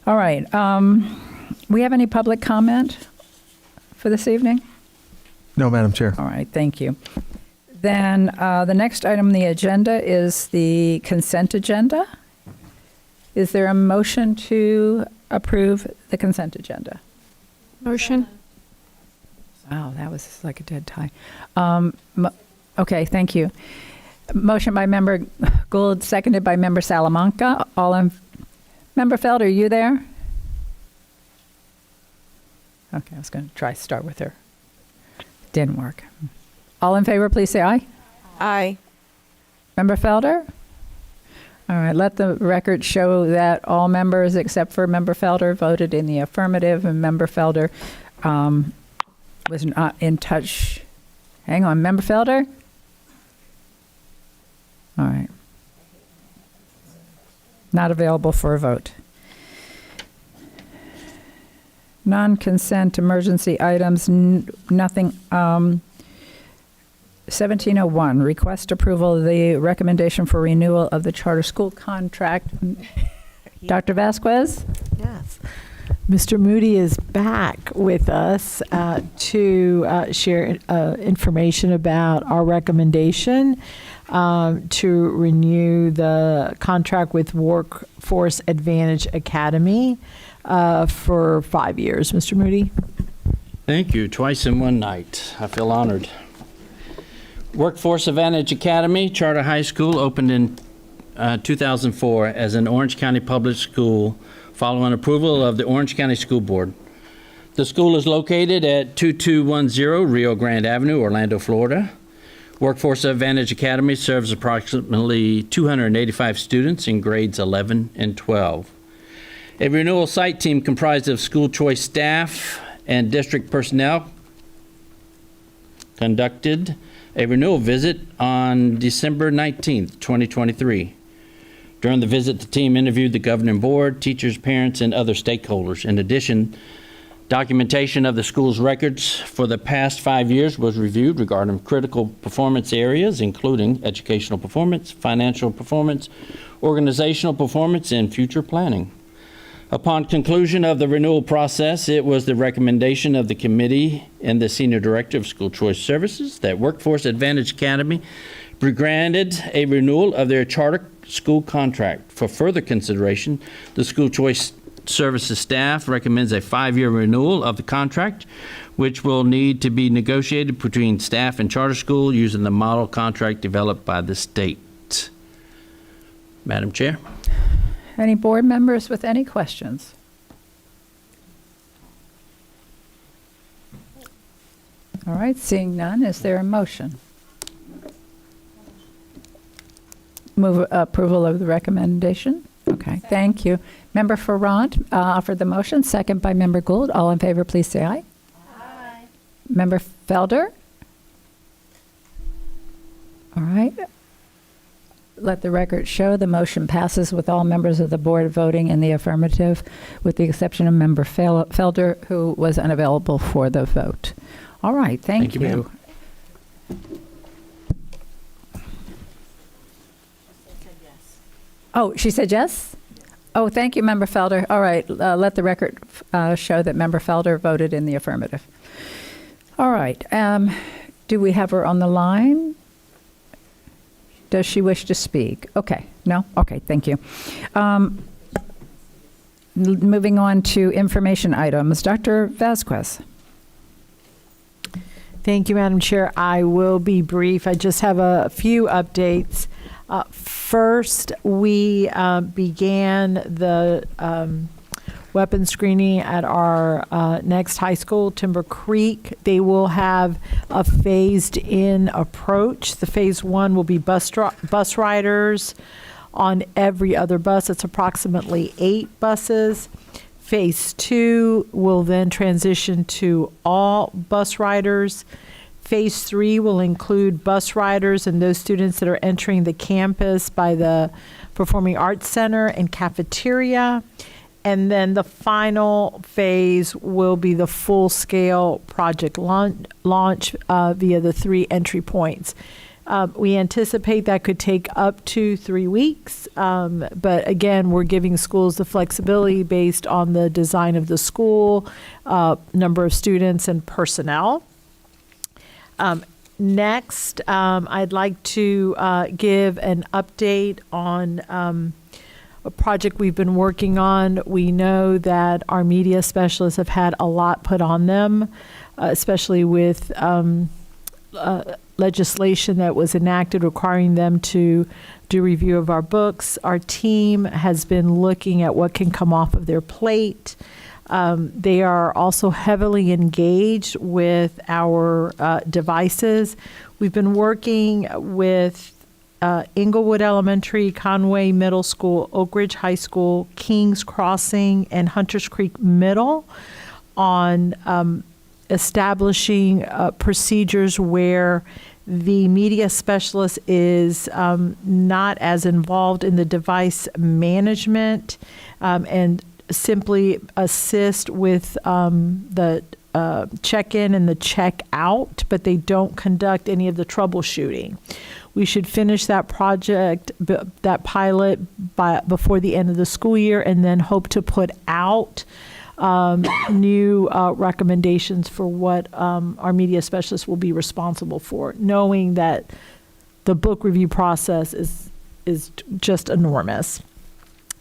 All right. We have any public comment for this evening? No, Madam Chair. All right. Thank you. Then the next item on the agenda is the consent agenda. Is there a motion to approve the consent agenda? Motion. Wow, that was like a dead tie. Okay, thank you. Motion by Member Gould, seconded by Member Salamanca. Member Felder, are you there? Okay, I was going to start with her. Didn't work. All in favor, please say aye. Aye. Member Felder? All right, let the record show that all members except for Member Felder voted in the affirmative, and Member Felder was not in touch. Hang on, Member Felder? All right. Not available for a vote. Non-consent emergency items, nothing. 1701, request approval of the recommendation for renewal of the charter school contract. Dr. Vasquez? Yes. Mr. Moody is back with us to share information about our recommendation to renew the contract with Workforce Advantage Academy for 5 years. Mr. Moody? Thank you. Twice in one night. I feel honored. Workforce Advantage Academy, Charter High School, opened in 2004 as an Orange County public school following approval of the Orange County School Board. The school is located at 2210 Rio Grande Avenue, Orlando, Florida. Workforce Advantage Academy serves approximately 285 students in grades 11 and 12. A renewal site team comprised of school choice staff and district personnel conducted a renewal visit on December 19th, 2023. During the visit, the team interviewed the governing board, teachers, parents, and other stakeholders. In addition, documentation of the school's records for the past 5 years was reviewed regarding critical performance areas, including educational performance, financial performance, organizational performance, and future planning. Upon conclusion of the renewal process, it was the recommendation of the committee and the Senior Director of School Choice Services that Workforce Advantage Academy be granted a renewal of their charter school contract. For further consideration, the School Choice Services staff recommends a 5-year renewal of the contract, which will need to be negotiated between staff and charter school using the model contract developed by the state. Madam Chair. Any board members with any questions? All right, seeing none, is there a motion? Move approval of the recommendation? Okay, thank you. Member Ferrand offered the motion, second by Member Gould. All in favor, please say aye. Aye. Member Felder? All right. Let the record show the motion passes with all members of the board voting in the affirmative, with the exception of Member Felder, who was unavailable for the vote. All right, thank you. Oh, she said yes? Oh, thank you, Member Felder. All right, let the record show that Member Felder voted in the affirmative. All right, do we have her on the line? Does she wish to speak? Okay, no? Okay, thank you. Moving on to information items. Dr. Vasquez. Thank you, Madam Chair. I will be brief. I just have a few updates. First, we began the weapons screening at our next high school, Timber Creek. They will have a phased-in approach. The phase 1 will be bus riders on every other bus. It's approximately 8 buses. Phase 2 will then transition to all bus riders. Phase 3 will include bus riders and those students that are entering the campus by the Performing Arts Center and cafeteria. And then the final phase will be the full-scale project launch via the 3 entry points. We anticipate that could take up to 3 weeks, but again, we're giving schools the flexibility based on the design of the school, number of students, and personnel. Next, I'd like to give an update on a project we've been working on. We know that our media specialists have had a lot put on them, especially with legislation that was enacted requiring them to do review of our books. Our team has been looking at what can come off of their plate. They are also heavily engaged with our devices. We've been working with Inglewood Elementary, Conway Middle School, Oak Ridge High School, Kings Crossing, and Hunters Creek Middle on establishing procedures where the media specialist is not as involved in the device management and simply assist with the check-in and the check-out, but they don't conduct any of the troubleshooting. We should finish that project, that pilot, before the end of the school year, and then hope to put out new recommendations for what our media specialists will be responsible for, knowing that the book review process is just enormous.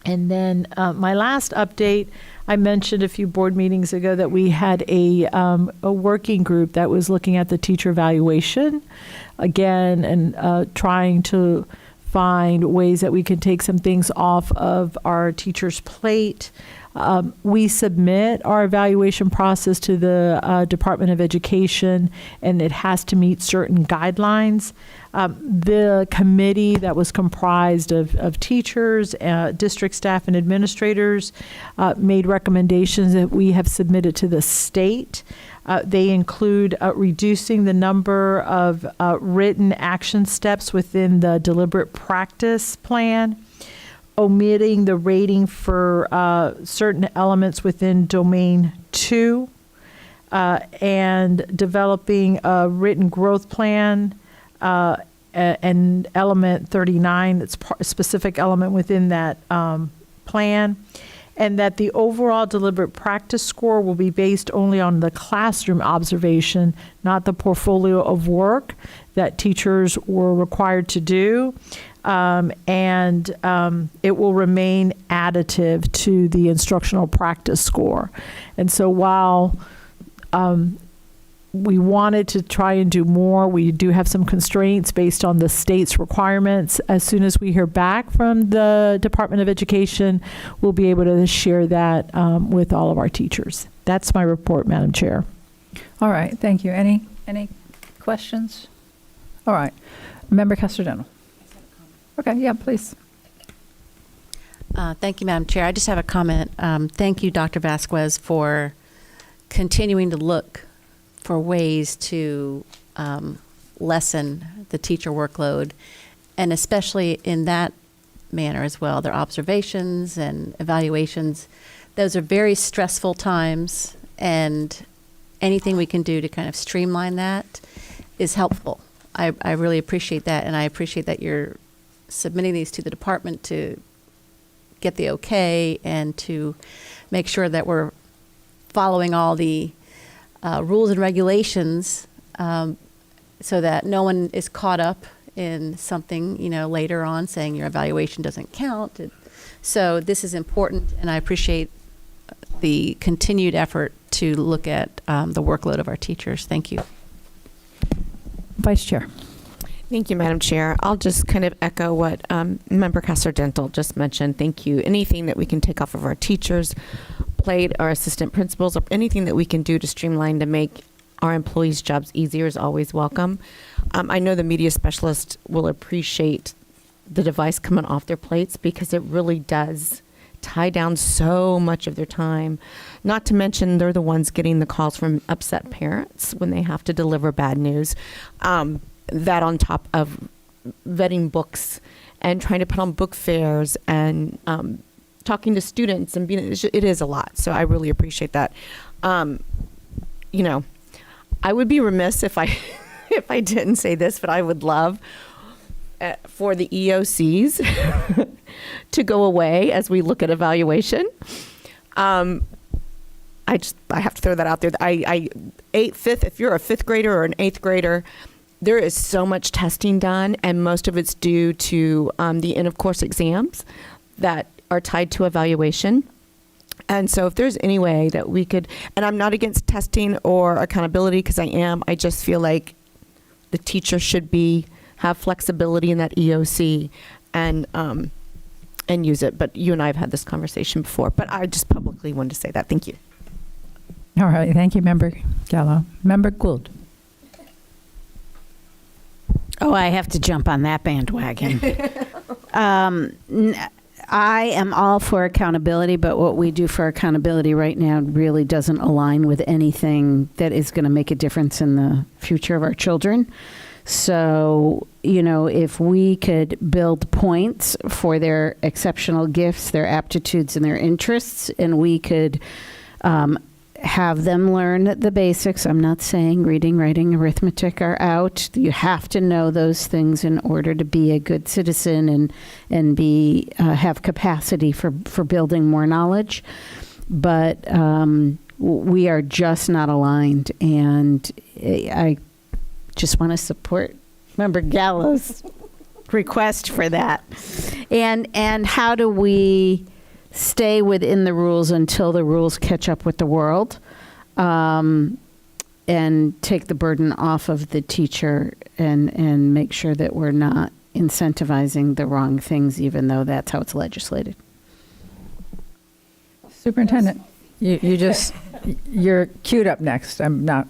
And then my last update, I mentioned a few board meetings ago that we had a working group that was looking at the teacher evaluation again and trying to find ways that we can take some things off of our teachers' plate. We submit our evaluation process to the Department of Education, and it has to meet certain guidelines. The committee that was comprised of teachers, district staff, and administrators made recommendations that we have submitted to the state. They include reducing the number of written action steps within the deliberate practice plan, omitting the rating for certain elements within Domain 2, and developing a written growth plan and element 39, that's a specific element within that plan, and that the overall deliberate practice score will be based only on the classroom observation, not the portfolio of work that teachers were required to do. And it will remain additive to the instructional practice score. And so while we wanted to try and do more, we do have some constraints based on the state's requirements. As soon as we hear back from the Department of Education, we'll be able to share that with all of our teachers. That's my report, Madam Chair. All right, thank you. Any questions? All right. Member Castellanos. Okay, yeah, please. Thank you, Madam Chair. I just have a comment. Thank you, Dr. Vasquez, for continuing to look for ways to lessen the teacher workload, and especially in that manner as well. Their observations and evaluations, those are very stressful times, and anything we can do to kind of streamline that is helpful. I really appreciate that, and I appreciate that you're submitting these to the department to get the okay and to make sure that we're following all the rules and regulations so that no one is caught up in something, later on saying your evaluation doesn't count. So this is important, and I appreciate the continued effort to look at the workload of our teachers. Thank you. Vice Chair. Thank you, Madam Chair. I'll just kind of echo what Member Caster-Dental just mentioned. Thank you. Anything that we can take off of our teachers' plate, our assistant principals, or anything that we can do to streamline to make our employees' jobs easier is always welcome. I know the media specialists will appreciate the device coming off their plates because it really does tie down so much of their time. Not to mention they're the ones getting the calls from upset parents when they have to deliver bad news. That on top of vetting books and trying to put on book fairs and talking to students and it is a lot. So I really appreciate that. I would be remiss if I if I didn't say this, but I would love for the EOCs to go away as we look at evaluation. I have to throw that out there. If you're a fifth grader or an eighth grader, there is so much testing done, and most of it's due to the end of course exams that are tied to evaluation. And so if there's any way that we could, and I'm not against testing or accountability because I just feel like the teacher should have flexibility in that EOC and use it. But you and I have had this conversation before, but I just publicly wanted to say that. Thank you. All right, thank you, Member Gallo. Member Gould. Oh, I have to jump on that bandwagon. I am all for accountability, but what we do for accountability right now really doesn't align with anything that is going to make a difference in the future of our children. So, if we could build points for their exceptional gifts, their aptitudes, and their interests, and we could have them learn the basics. I'm not saying reading, writing, arithmetic are out. You have to know those things in order to be a good citizen and be have capacity for building more knowledge. But we are just not aligned, and I just want to support Member Gallo's request for that. And how do we stay within the rules until the rules catch up with the world, and take the burden off of the teacher and make sure that we're not incentivizing the wrong things, even though that's how it's legislated. Superintendent, you're queued up next. I'm not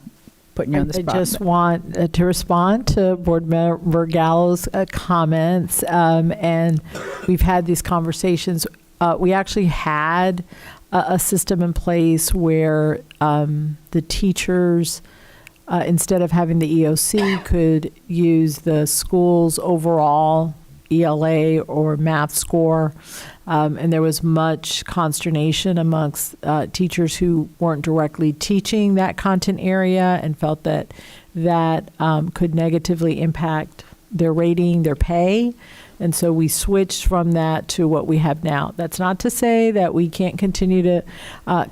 putting you on the spot. I just want to respond to Board Member Gallo's comments, and we've had these conversations. We actually had a system in place where the teachers, instead of having the EOC, could use the school's overall ELA or math score. And there was much consternation amongst teachers who weren't directly teaching that content area and felt that could negatively impact their rating, their pay. And so we switched from that to what we have now. That's not to say that we can't continue to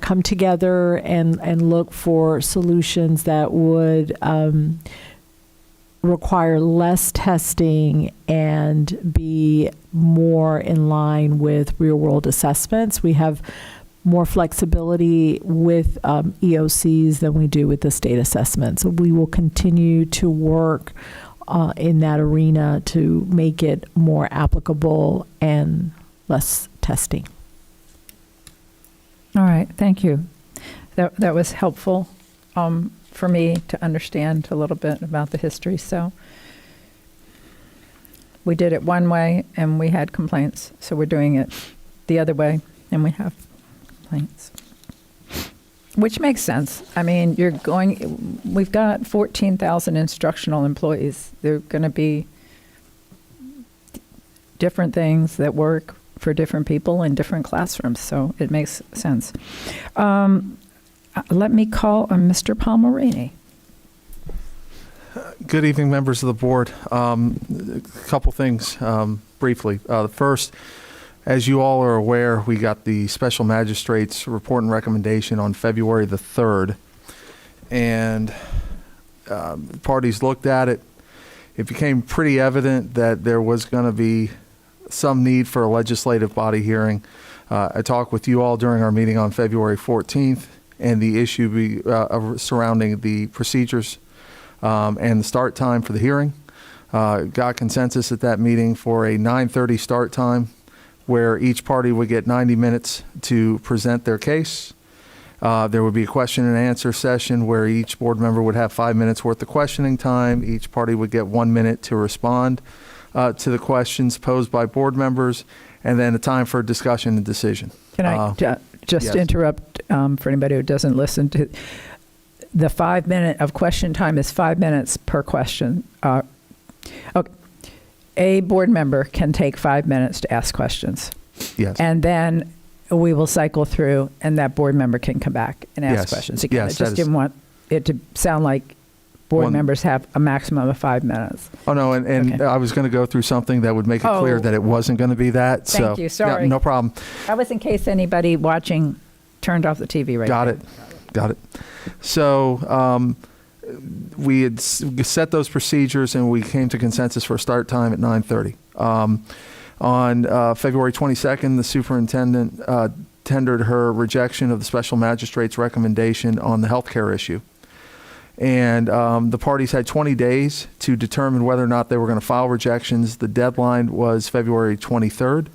come together and look for solutions that would require less testing and be more in line with real-world assessments. We have more flexibility with EOCs than we do with the state assessments. So we will continue to work in that arena to make it more applicable and less testing. All right, thank you. That was helpful for me to understand a little bit about the history. So we did it one way and we had complaints. So we're doing it the other way and we have complaints. Which makes sense. I mean, we've got 14,000 instructional employees. There are going to be different things that work for different people in different classrooms. So it makes sense. Let me call on Mr. Palmerini. Good evening, members of the board. A couple things briefly. The first, as you all are aware, we got the special magistrate's report and recommendation on February the 3rd. And parties looked at it. It became pretty evident that there was going to be some need for a legislative body hearing. I talked with you all during our meeting on February 14th. And the issue surrounding the procedures and the start time for the hearing. Got consensus at that meeting for a 9:30 start time where each party would get 90 minutes to present their case. There would be a question and answer session where each board member would have 5 minutes worth of questioning time. Each party would get 1 minute to respond to the questions posed by board members, and then a time for discussion and decision. Can I just yes. interrupt for anybody who doesn't listen to the 5 minute of question time is 5 minutes per question. Okay. A board member can take 5 minutes to ask questions. Yes. And then we will cycle through and that board member can come back and ask Yes. questions again. Yes, I just didn't want it to sound like board members have a maximum of 5 minutes. Oh, no, and Okay. I was going to go through something that would make it clear that it wasn't going to be that. Thank you. Sorry. Yeah, no problem. That was in case anybody watching turned off the TV right Got there. it. Got it. So we had set those procedures and we came to consensus for a start time at 9:30. On February 22nd, the superintendent tendered her rejection of the special magistrate's recommendation on the healthcare issue. And the parties had 20 days to determine whether or not they were going to file rejections. The deadline was February 23rd.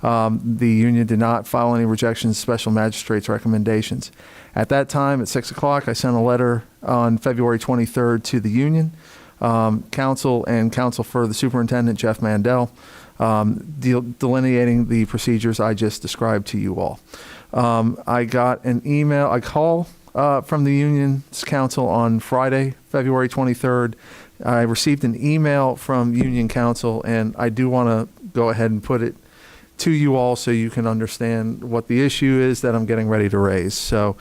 The union did not file any rejections of special magistrate's recommendations. At that time, at 6 o'clock, I sent a letter on February 23rd to the union, counsel and counsel for the superintendent, Jeff Mandel, delineating the procedures I just described to you all. I got a call from the union's counsel on Friday, February 23rd. I received an email from union counsel, and I do want to go ahead and put it to you all so you can understand what the issue is that I'm getting ready to raise. So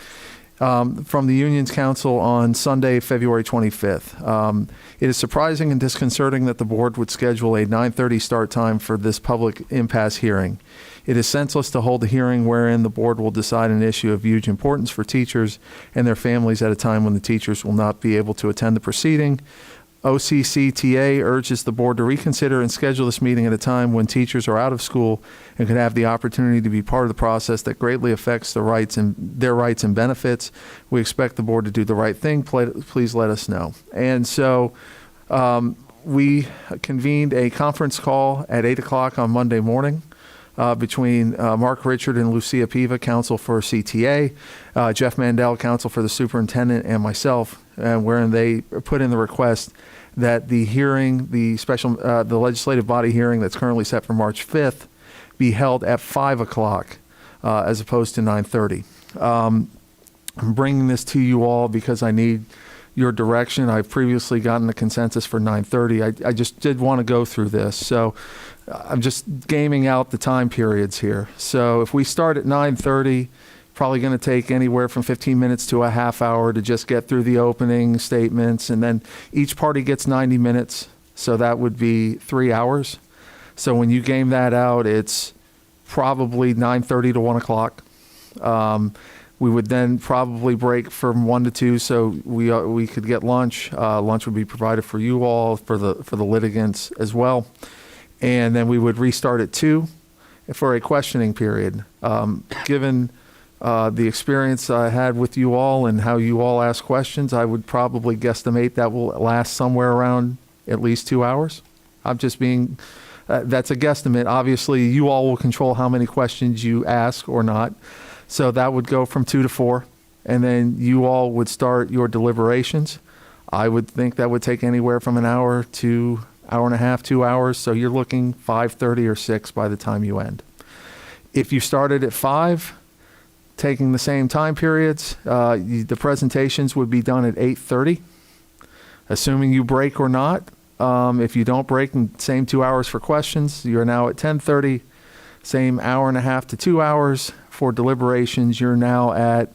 from the union's counsel on Sunday, February 25th. It is surprising and disconcerting that the board would schedule a 9:30 start time for this public impasse hearing. It is senseless to hold a hearing wherein the board will decide an issue of huge importance for teachers and their families at a time when the teachers will not be able to attend the proceeding. OCCTA urges the board to reconsider and schedule this meeting at a time when teachers are out of school and could have the opportunity to be part of the process that greatly affects their rights and benefits. We expect the board to do the right thing. Please let us know. And so We convened a conference call at 8 o'clock on Monday morning between Mark Richard and Lucia Piva, counsel for CTA, Jeff Mandel, counsel for the superintendent, and myself, wherein they put in the request that the hearing, the legislative body hearing that's currently set for March 5th, be held at 5 o'clock as opposed to 9:30. I'm bringing this to you all because I need your direction. I've previously gotten a consensus for 9:30. I just did want to go through this. So I'm just gaming out the time periods here. So if we start at 9:30, probably going to take anywhere from 15 minutes to a half hour to just get through the opening statements. And then each party gets 90 minutes. So that would be 3 hours. So when you game that out, it's probably 9:30 to 1 o'clock. We would then probably break from 1 to 2, so we could get lunch. Lunch would be provided for you all, for the litigants as well. And then we would restart at 2 for a questioning period. Given the experience I had with you all and how you all ask questions, I would probably guesstimate that will last somewhere around at least 2 hours. I'm just being, that's a guesstimate. Obviously, you all will control how many questions you ask or not. So that would go from 2 to 4, and then you all would start your deliberations. I would think that would take anywhere from an hour to hour and a half, 2 hours. So you're looking 5:30 or 6 by the time you end. If you started at 5, taking the same time periods, the presentations would be done at 8:30, assuming you break or not. If you don't break, same 2 hours for questions. You're now at 10:30, same hour and a half to 2 hours. For deliberations, you're now at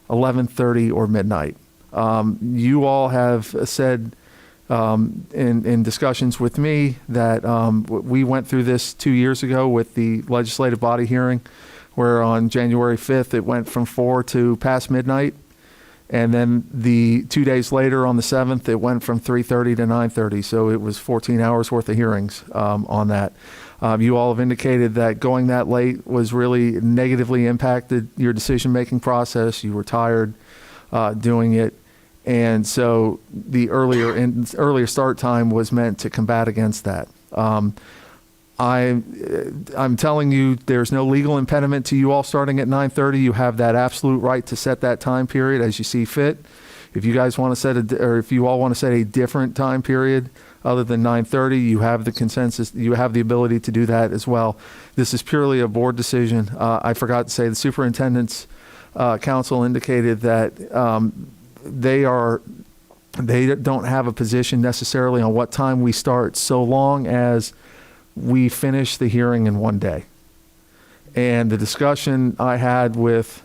11:30 or midnight. You all have said in discussions with me that we went through this 2 years ago with the legislative body hearing, where on January 5th it went from 4 to past midnight. And then the 2 days later on the 7th, it went from 3:30 to 9:30. So it was 14 hours worth of hearings on that. You all have indicated that going that late was really negatively impacted your decision-making process. You were tired doing it. And so the earlier start time was meant to combat against that. I'm telling you, there's no legal impediment to you all starting at 9:30. You have that absolute right to set that time period as you see fit. If you guys want to if you all want to set a different time period other than 9:30, you have the consensus, you have the ability to do that as well. This is purely a board decision. I forgot to say the superintendent's council indicated that they don't have a position necessarily on what time we start, so long as we finish the hearing in one day. And the discussion I had with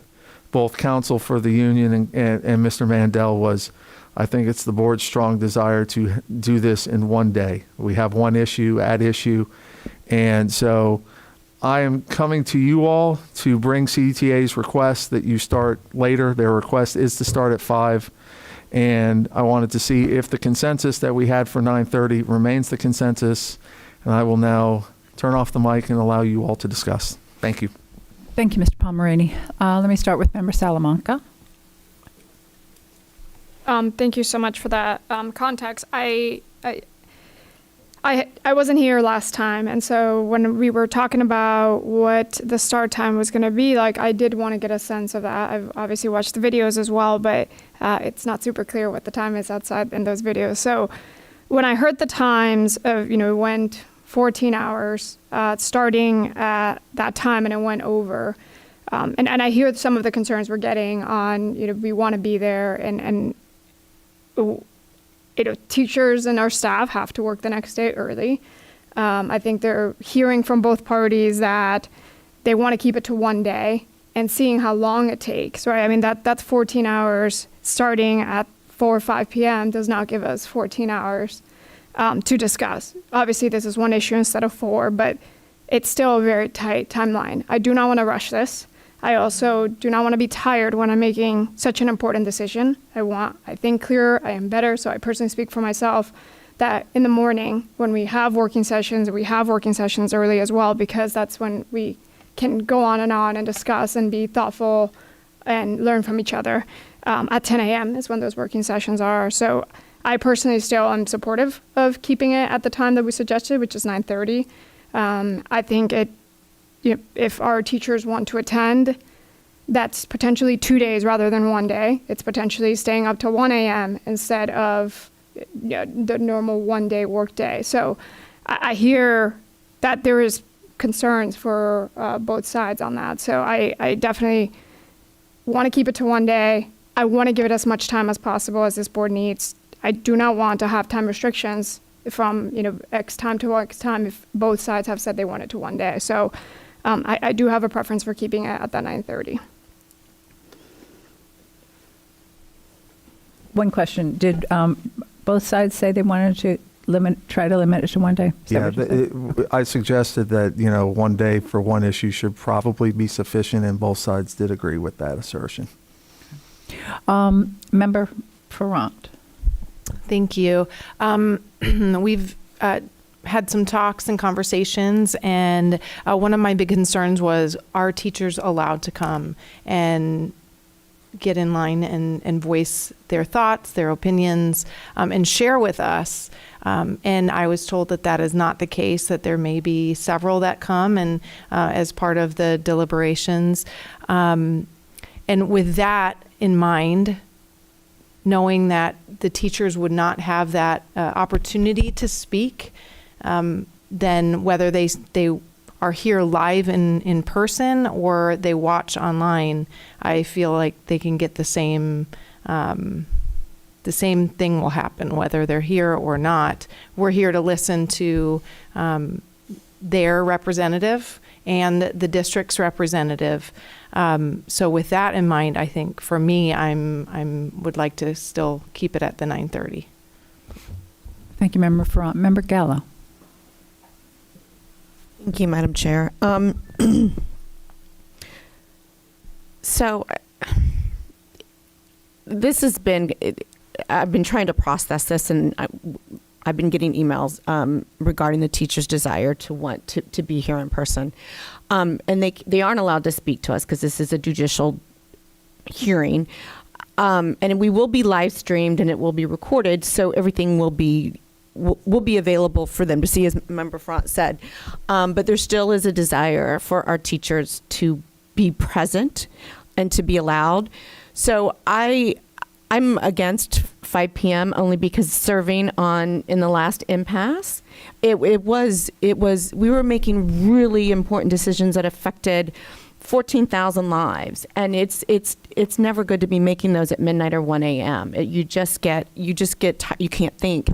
both counsel for the union and Mr. Mandel was, I think it's the board's strong desire to do this in one day. We have one issue at issue. And so I am coming to you all to bring CTA's request that you start later. Their request is to start at 5. And I wanted to see if the consensus that we had for 9:30 remains the consensus. And I will now turn off the mic and allow you all to discuss. Thank you. Thank you, Mr. Palmerini. Let me start with Member Salamanca. Thank you so much for that context. I wasn't here last time, and so when we were talking about what the start time was going to be like, I did want to get a sense of that. I've obviously watched the videos as well, but it's not super clear what the time is outside in those videos. So when I heard the times of, it went 14 hours starting at that time and it went over. And I hear some of the concerns we're getting on, we want to be there and teachers and our staff have to work the next day early. I think they're hearing from both parties that they want to keep it to one day and seeing how long it takes, right? I mean, that's 14 hours starting at 4 or 5 p.m. does not give us 14 hours to discuss. Obviously, this is one issue instead of 4, but it's still a very tight timeline. I do not want to rush this. I also do not want to be tired when I'm making such an important decision. I think clearer, I am better. So I personally speak for myself that in the morning when we have working sessions early as well, because that's when we can go on and discuss and be thoughtful and learn from each other. At 10 a.m. is when those working sessions are. So I personally still am supportive of keeping it at the time that we suggested, which is 9:30. I think if our teachers want to attend, that's potentially 2 days rather than 1 day. It's potentially staying up till 1 a.m. instead of the normal 1 day work day. So I hear that there is concerns for both sides on that. So I definitely want to keep it to 1 day. I want to give it as much time as possible as this board needs. I do not want to have time restrictions from X time to X time if both sides have said they want it to 1 day. So I do have a preference for keeping it at that 9:30. One question, did both sides say they wanted to try to limit it to 1 day? Yeah, I suggested that, 1 day for one issue should probably be sufficient, and both sides did agree with that assertion. Member Ferrant. Thank you. We've had some talks and conversations, and one of my big concerns was, are teachers allowed to come and get in line and voice their thoughts, their opinions, and share with us? And I was told that that is not the case, that there may be several that come and as part of the deliberations. And with that in mind, knowing that the teachers would not have that opportunity to speak, then whether they are here live in person or they watch online, I feel like they can get the same thing will happen, whether they're here or not. We're here to listen to their representative and the district's representative. So with that in mind, I think for me, would like to still keep it at the 9:30. Thank you, Member Ferrant. Member Gallo. Thank you, Madam Chair. So this has been, I've been trying to process this, and I've been getting emails regarding the teacher's desire to want to be here in person. And they aren't allowed to speak to us because this is a judicial hearing. And we will be live streamed and it will be recorded, so everything will be available for them to see, as Member Front said. But there still is a desire for our teachers to be present and to be allowed. So I'm against 5 p.m. only because serving in the last impasse, it was we were making really important decisions that affected 14,000 lives, and it's never good to be making those at midnight or 1 a.m. You can't think.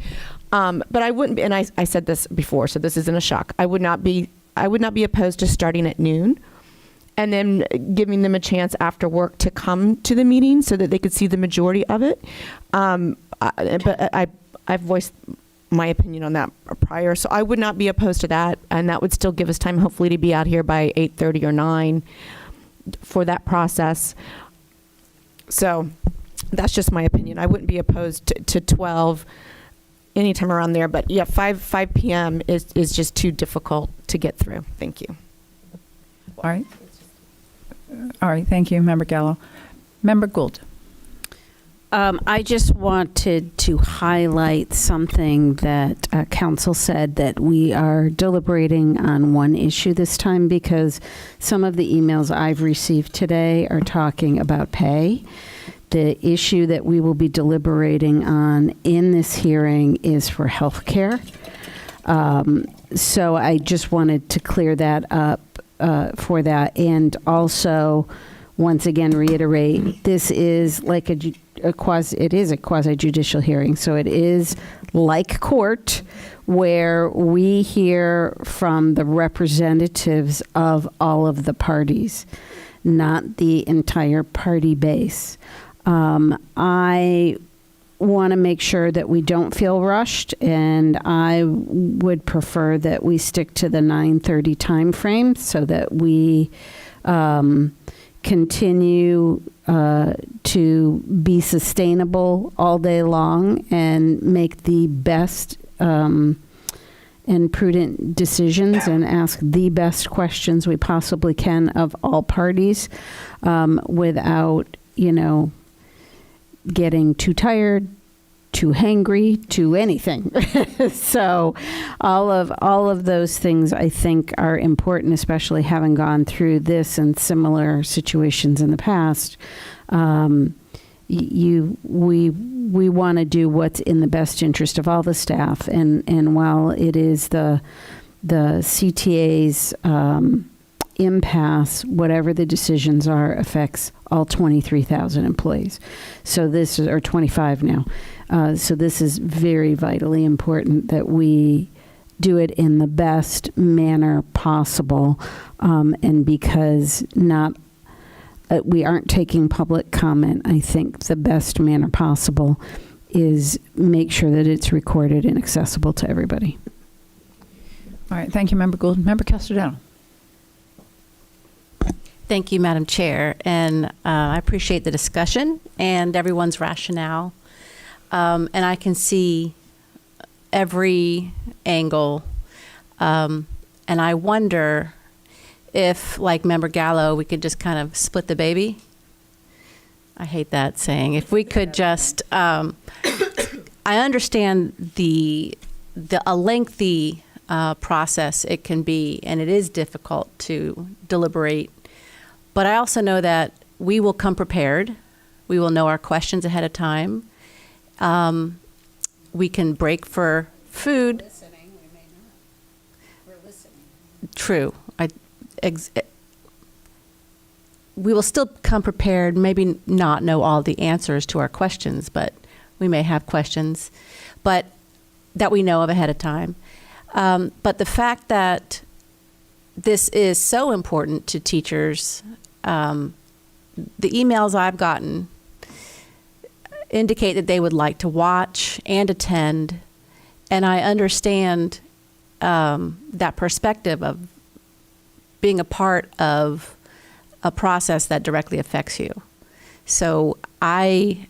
But I wouldn't be, and I said this before, so this isn't a shock. I would not be opposed to starting at noon and then giving them a chance after work to come to the meeting so that they could see the majority of it. But I've voiced my opinion on that prior, so I would not be opposed to that, and that would still give us time, hopefully, to be out here by 8:30 or 9 for that process. So that's just my opinion. I wouldn't be opposed to 12 anytime around there, but yeah, 5 p.m. is just too difficult to get through. Thank you. All right. Thank you, Member Gallo. Member Gould. I just wanted to highlight something that Council said, that we are deliberating on one issue this time, because some of the emails I've received today are talking about pay. The issue that we will be deliberating on in this hearing is for health care. So I just wanted to clear that up for that, and also once again reiterate, this is like it is a quasi-judicial hearing, so it is like court, where we hear from the representatives of all of the parties, not the entire party base. I want to make sure that we don't feel rushed, and I would prefer that we stick to the 9:30 time frame so that we continue to be sustainable all day long and make the best and prudent decisions and ask the best questions we possibly can of all parties, without, getting too tired, too hangry, too anything. So all of those things I think are important, especially having gone through this and similar situations in the past. We want to do what's in the best interest of all the staff, and while it is the CTA's impasse, whatever the decisions are, affects all 23,000 employees. So this is, or 25 now. So this is very vitally important that we do it in the best manner possible, and because we aren't taking public comment, I think the best manner possible is make sure that it's recorded and accessible to everybody. All right, thank you, Member Gould. Member Castellano. Thank you, Madam Chair, and I appreciate the discussion and everyone's rationale. And I can see every angle, and I wonder if, like Member Gallo, we could just kind of split the baby. I hate that saying. If we could just, I understand a lengthy process it can be, and it is difficult to deliberate. But I also know that we will come prepared. We will know our questions ahead of time. We can break for food. True. We will still come prepared, maybe not know all the answers to our questions, but we may have questions, but that we know of ahead of time. But the fact that this is so important to teachers, the emails I've gotten indicate that they would like to watch and attend, and I understand that perspective of being a part of a process that directly affects you. So I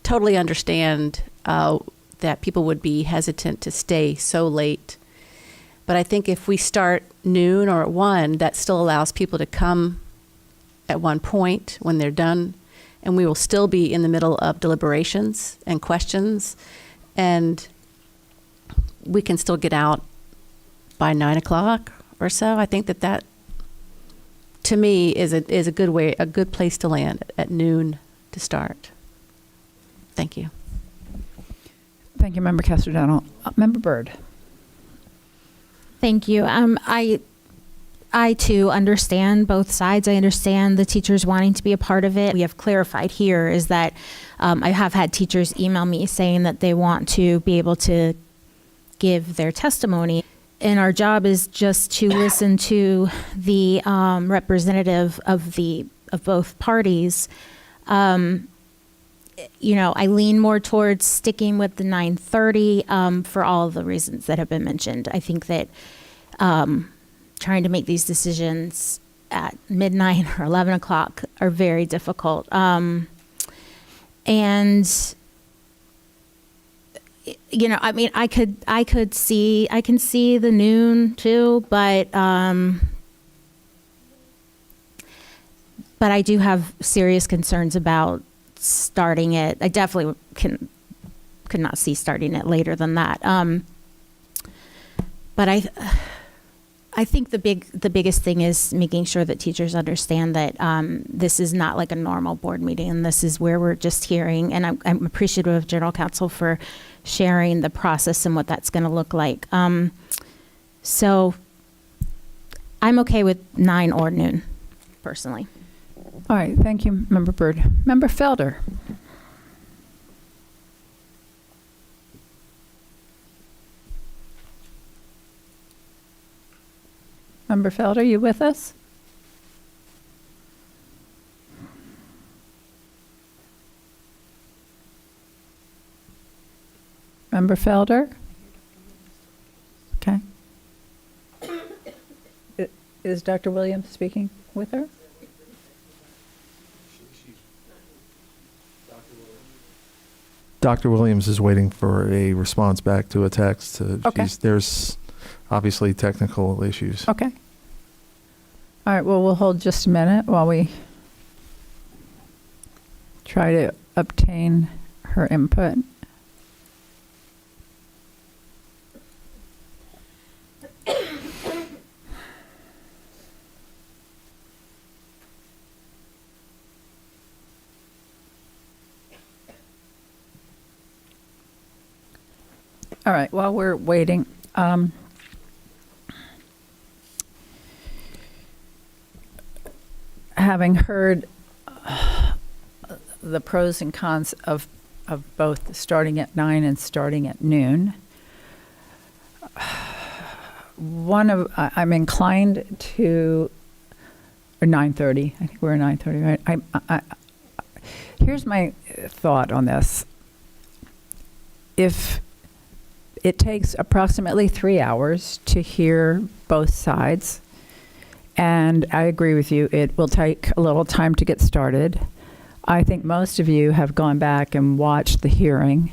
totally understand that people would be hesitant to stay so late. But I think if we start noon or at 1, that still allows people to come at one point when they're done, and we will still be in the middle of deliberations and questions, and we can still get out by 9 o'clock or so. I think that to me is a good place to land at noon to start. Thank you. Thank you, Member Castellano. Member Byrd. Thank you. I too understand both sides. I understand the teachers wanting to be a part of it. We have clarified here is that I have had teachers email me saying that they want to be able to give their testimony. And our job is just to listen to the representative of both parties. I lean more towards sticking with the 9:30 for all of the reasons that have been mentioned. I think that trying to make these decisions at midnight or 11 o'clock are very difficult. I can see the noon too, but I do have serious concerns about starting it. I definitely could not see starting it later than that. But I think the biggest thing is making sure that teachers understand that this is not like a normal board meeting, and this is where we're just hearing. And I'm appreciative of General Counsel for sharing the process and what that's going to look like. So I'm okay with 9 or noon, personally. All right, thank you, Member Byrd. Member Felder. Member Felder, are you with us? Member Felder? Okay. Is Dr. Williams speaking with her? Dr. Williams is waiting for a response back to a text. Okay. There's obviously technical issues. Okay. All right, well, we'll hold just a minute while we try to obtain her input. All right, while we're waiting, having heard the pros and cons of both starting at 9 and starting at noon, I'm inclined to, or 9:30. I think we're at 9:30, right? Here's my thought on this. If it takes approximately 3 hours to hear both sides, and I agree with you, it will take a little time to get started. I think most of you have gone back and watched the hearing.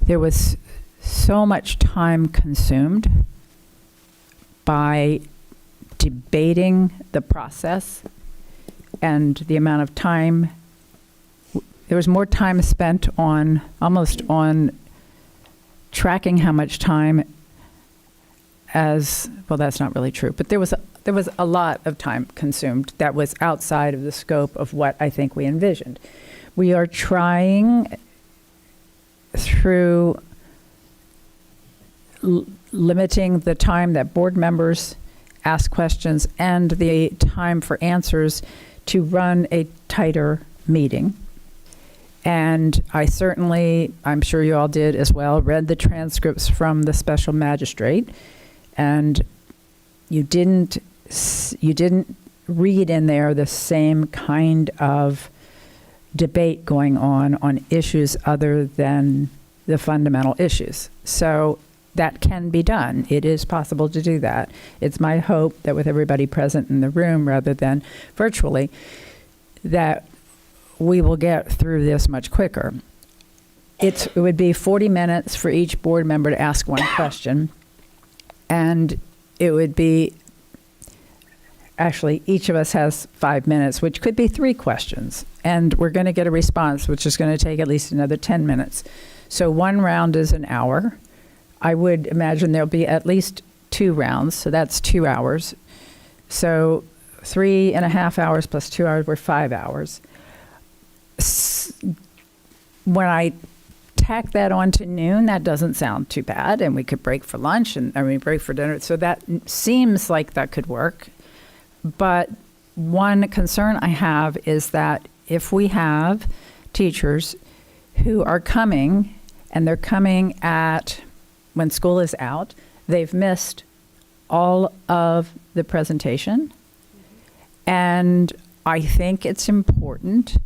There was so much time consumed by debating the process and the amount of time. There was more time spent on, almost on tracking how much time as, well, that's not really true, but there was a lot of time consumed that was outside of the scope of what I think we envisioned. We are trying through limiting the time that board members ask questions and the time for answers to run a tighter meeting. And I certainly, I'm sure you all did as well, read the transcripts from the special magistrate, and you didn't read in there the same kind of debate going on issues other than the fundamental issues. So that can be done. It is possible to do that. It's my hope that with everybody present in the room rather than virtually, that we will get through this much quicker. It would be 40 minutes for each board member to ask one question, and it would be, actually, each of us has 5 minutes, which could be 3 questions, and we're going to get a response, which is going to take at least another 10 minutes. So one round is an hour. I would imagine there'll be at least 2 rounds, so that's 2 hours. So 3.5 hours plus 2 hours, we're 5 hours. When I tack that on to noon, that doesn't sound too bad, and we could break for lunch and break for dinner. So that seems like that could work. But one concern I have is that if we have teachers who are coming, and they're coming at when school is out, they've missed all of the presentation. And I think it's important,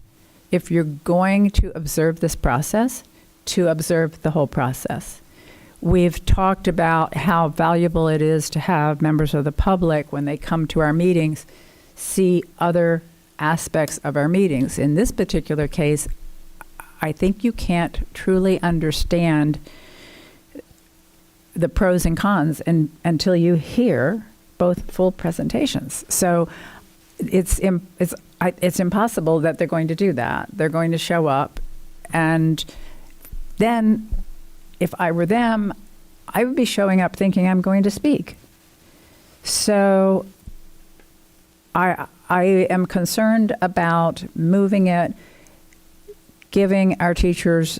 if you're going to observe this process, to observe the whole process. We've talked about how valuable it is to have members of the public, when they come to our meetings, see other aspects of our meetings. In this particular case, I think you can't truly understand the pros and cons until you hear both full presentations. So it's impossible that they're going to do that. They're going to show up, and then if I were them, I would be showing up thinking I'm going to speak. So I am concerned about moving it, giving our teachers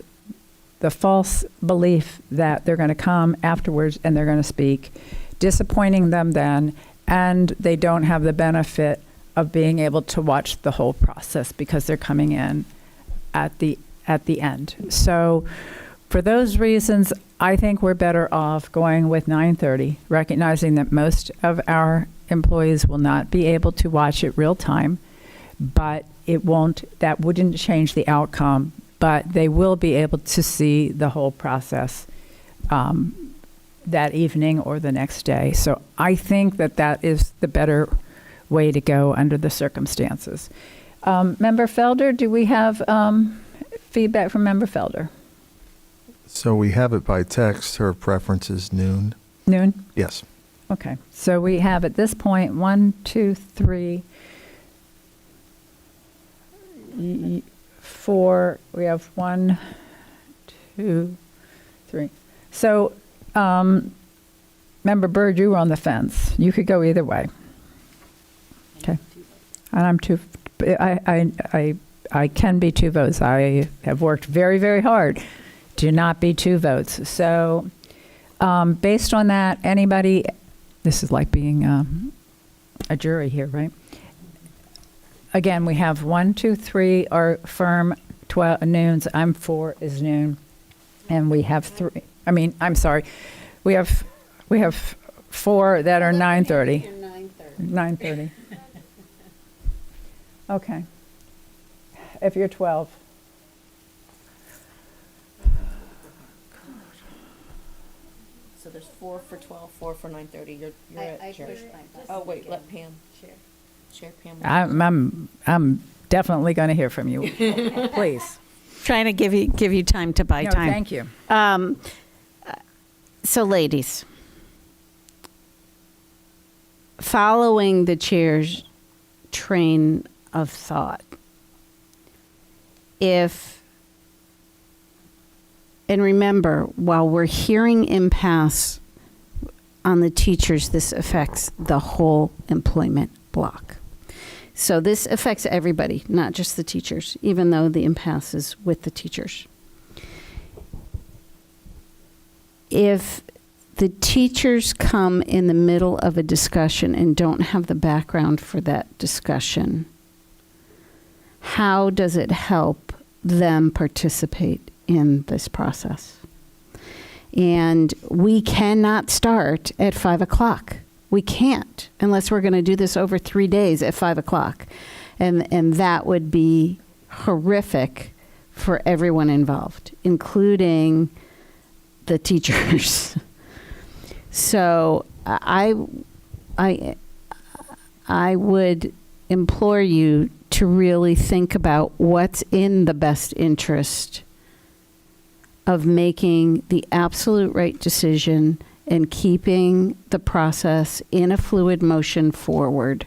the false belief that they're going to come afterwards and they're going to speak, disappointing them then, and they don't have the benefit of being able to watch the whole process because they're coming in at the end. So for those reasons, I think we're better off going with 9:30, recognizing that most of our employees will not be able to watch it real time, but that wouldn't change the outcome, but they will be able to see the whole process that evening or the next day. So I think that is the better way to go under the circumstances. Member Felder, do we have feedback from Member Felder? So we have it by text. Her preference is noon. Noon? Yes. Okay. So we have at this point 1, 2, 3, 4, we have 1, 2, 3. So, Member Byrd, you were on the fence. You could go either way. Okay. And I'm I can be 2 votes. I have worked very, very hard to not be 2 votes. So, based on that, anybody, this is like being a jury here, right? Again, we have 1, 2, 3 are firm 12 noons. I'm 4 is noon. And we have 3, I'm sorry. We have 4 that are 9:30. 9:30. Okay. If you're 12. So there's 4 for 12, 4 for 9:30. You're at chair. Oh wait, let Pam share. Share Pam. I'm definitely going to hear from you. Please. Trying to give you time to buy No, time. thank you. So, ladies, following the chair's train of thought, and remember, while we're hearing impasse on the teachers, this affects the whole employment block. So this affects everybody, not just the teachers, even though the impasse is with the teachers. If the teachers come in the middle of a discussion and don't have the background for that discussion, how does it help them participate in this process? And we cannot start at 5 o'clock. We can't, unless we're going to do this over 3 days at 5 o'clock. And that would be horrific for everyone involved, including the teachers. So I would implore you to really think about what's in the best interest of making the absolute right decision and keeping the process in a fluid motion forward.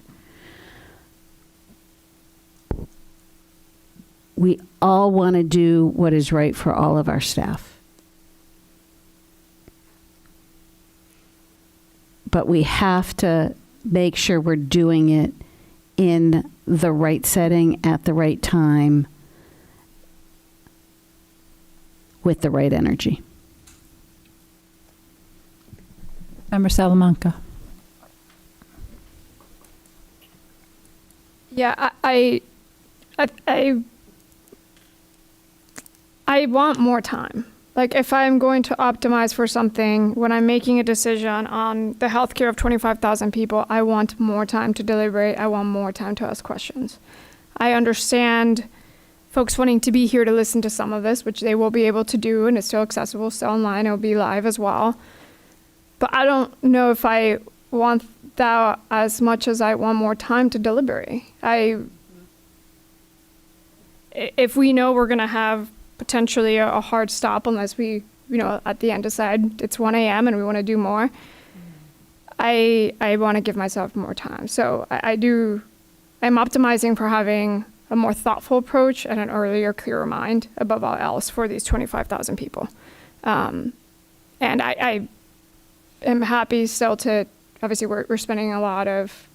We all want to do what is right for all of our staff. But we have to make sure we're doing it in the right setting at the right time with the right energy. Member Salamanca. Yeah, I want more time. Like, if I'm going to optimize for something, when I'm making a decision on the healthcare of 25,000 people, I want more time to deliberate. I want more time to ask questions. I understand folks wanting to be here to listen to some of this, which they will be able to do, and it's still accessible, still online. It'll be live as well. But I don't know if I want that as much as I want more time to deliberate. If we know we're going to have potentially a hard stop unless we, at the end decide it's 1 a.m. and we want to do more, I want to give myself more time. So I'm optimizing for having a more thoughtful approach and an earlier, clearer mind above all else for these 25,000 people. And I am happy still to, obviously we're spending a lot of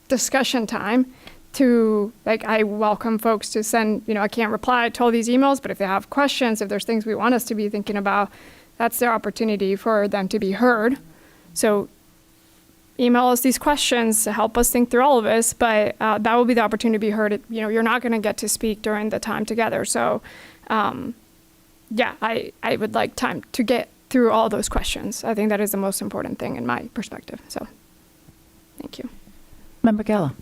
discussion time to, I welcome folks to send, I can't reply to all these emails, but if they have questions, if there's things we want us to be thinking about, that's their opportunity for them to be heard. So email us these questions to help us think through all of this, but that will be the opportunity to be heard. You're not going to get to speak during the time together. So I would like time to get through all those questions. I think that is the most important thing in my perspective. So thank you. Member Geller.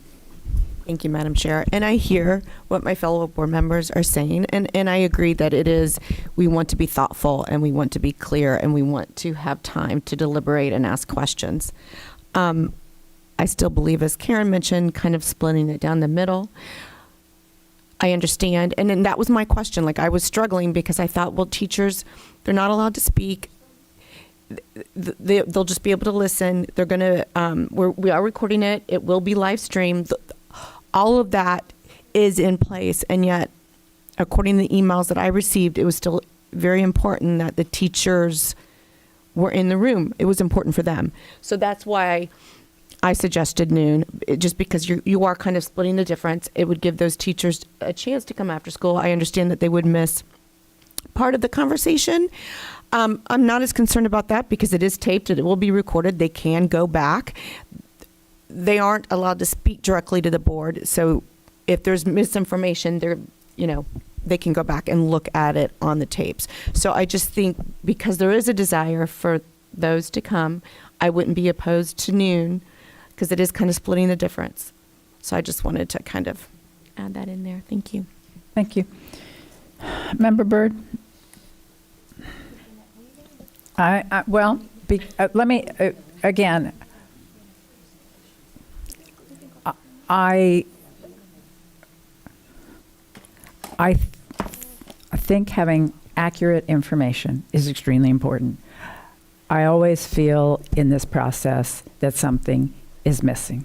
Thank you, Madam Chair. And I hear what my fellow board members are saying, and I agree that we want to be thoughtful and we want to be clear and we want to have time to deliberate and ask questions. I still believe, as Karen mentioned, kind of splitting it down the middle. I understand, and then that was my question. I was struggling because I thought, well, teachers, they're not allowed to speak. They'll just be able to listen. They're going to, we are recording it. It will be live streamed. All of that is in place, and yet, according to the emails that I received, it was still very important that the teachers were in the room. It was important for them. So that's why I suggested noon, just because you are kind of splitting the difference. It would give those teachers a chance to come after school. I understand that they would miss part of the conversation. I'm not as concerned about that because it is taped and it will be recorded. They can go back. They aren't allowed to speak directly to the board. So if there's misinformation, they can go back and look at it on the tapes. So I just think because there is a desire for those to come, I wouldn't be opposed to noon because it is kind of splitting the difference. So I just wanted to kind of add that in there. Thank you. Thank you. Member Byrd? Let me, again, I think having accurate information is extremely important. I always feel in this process that something is missing.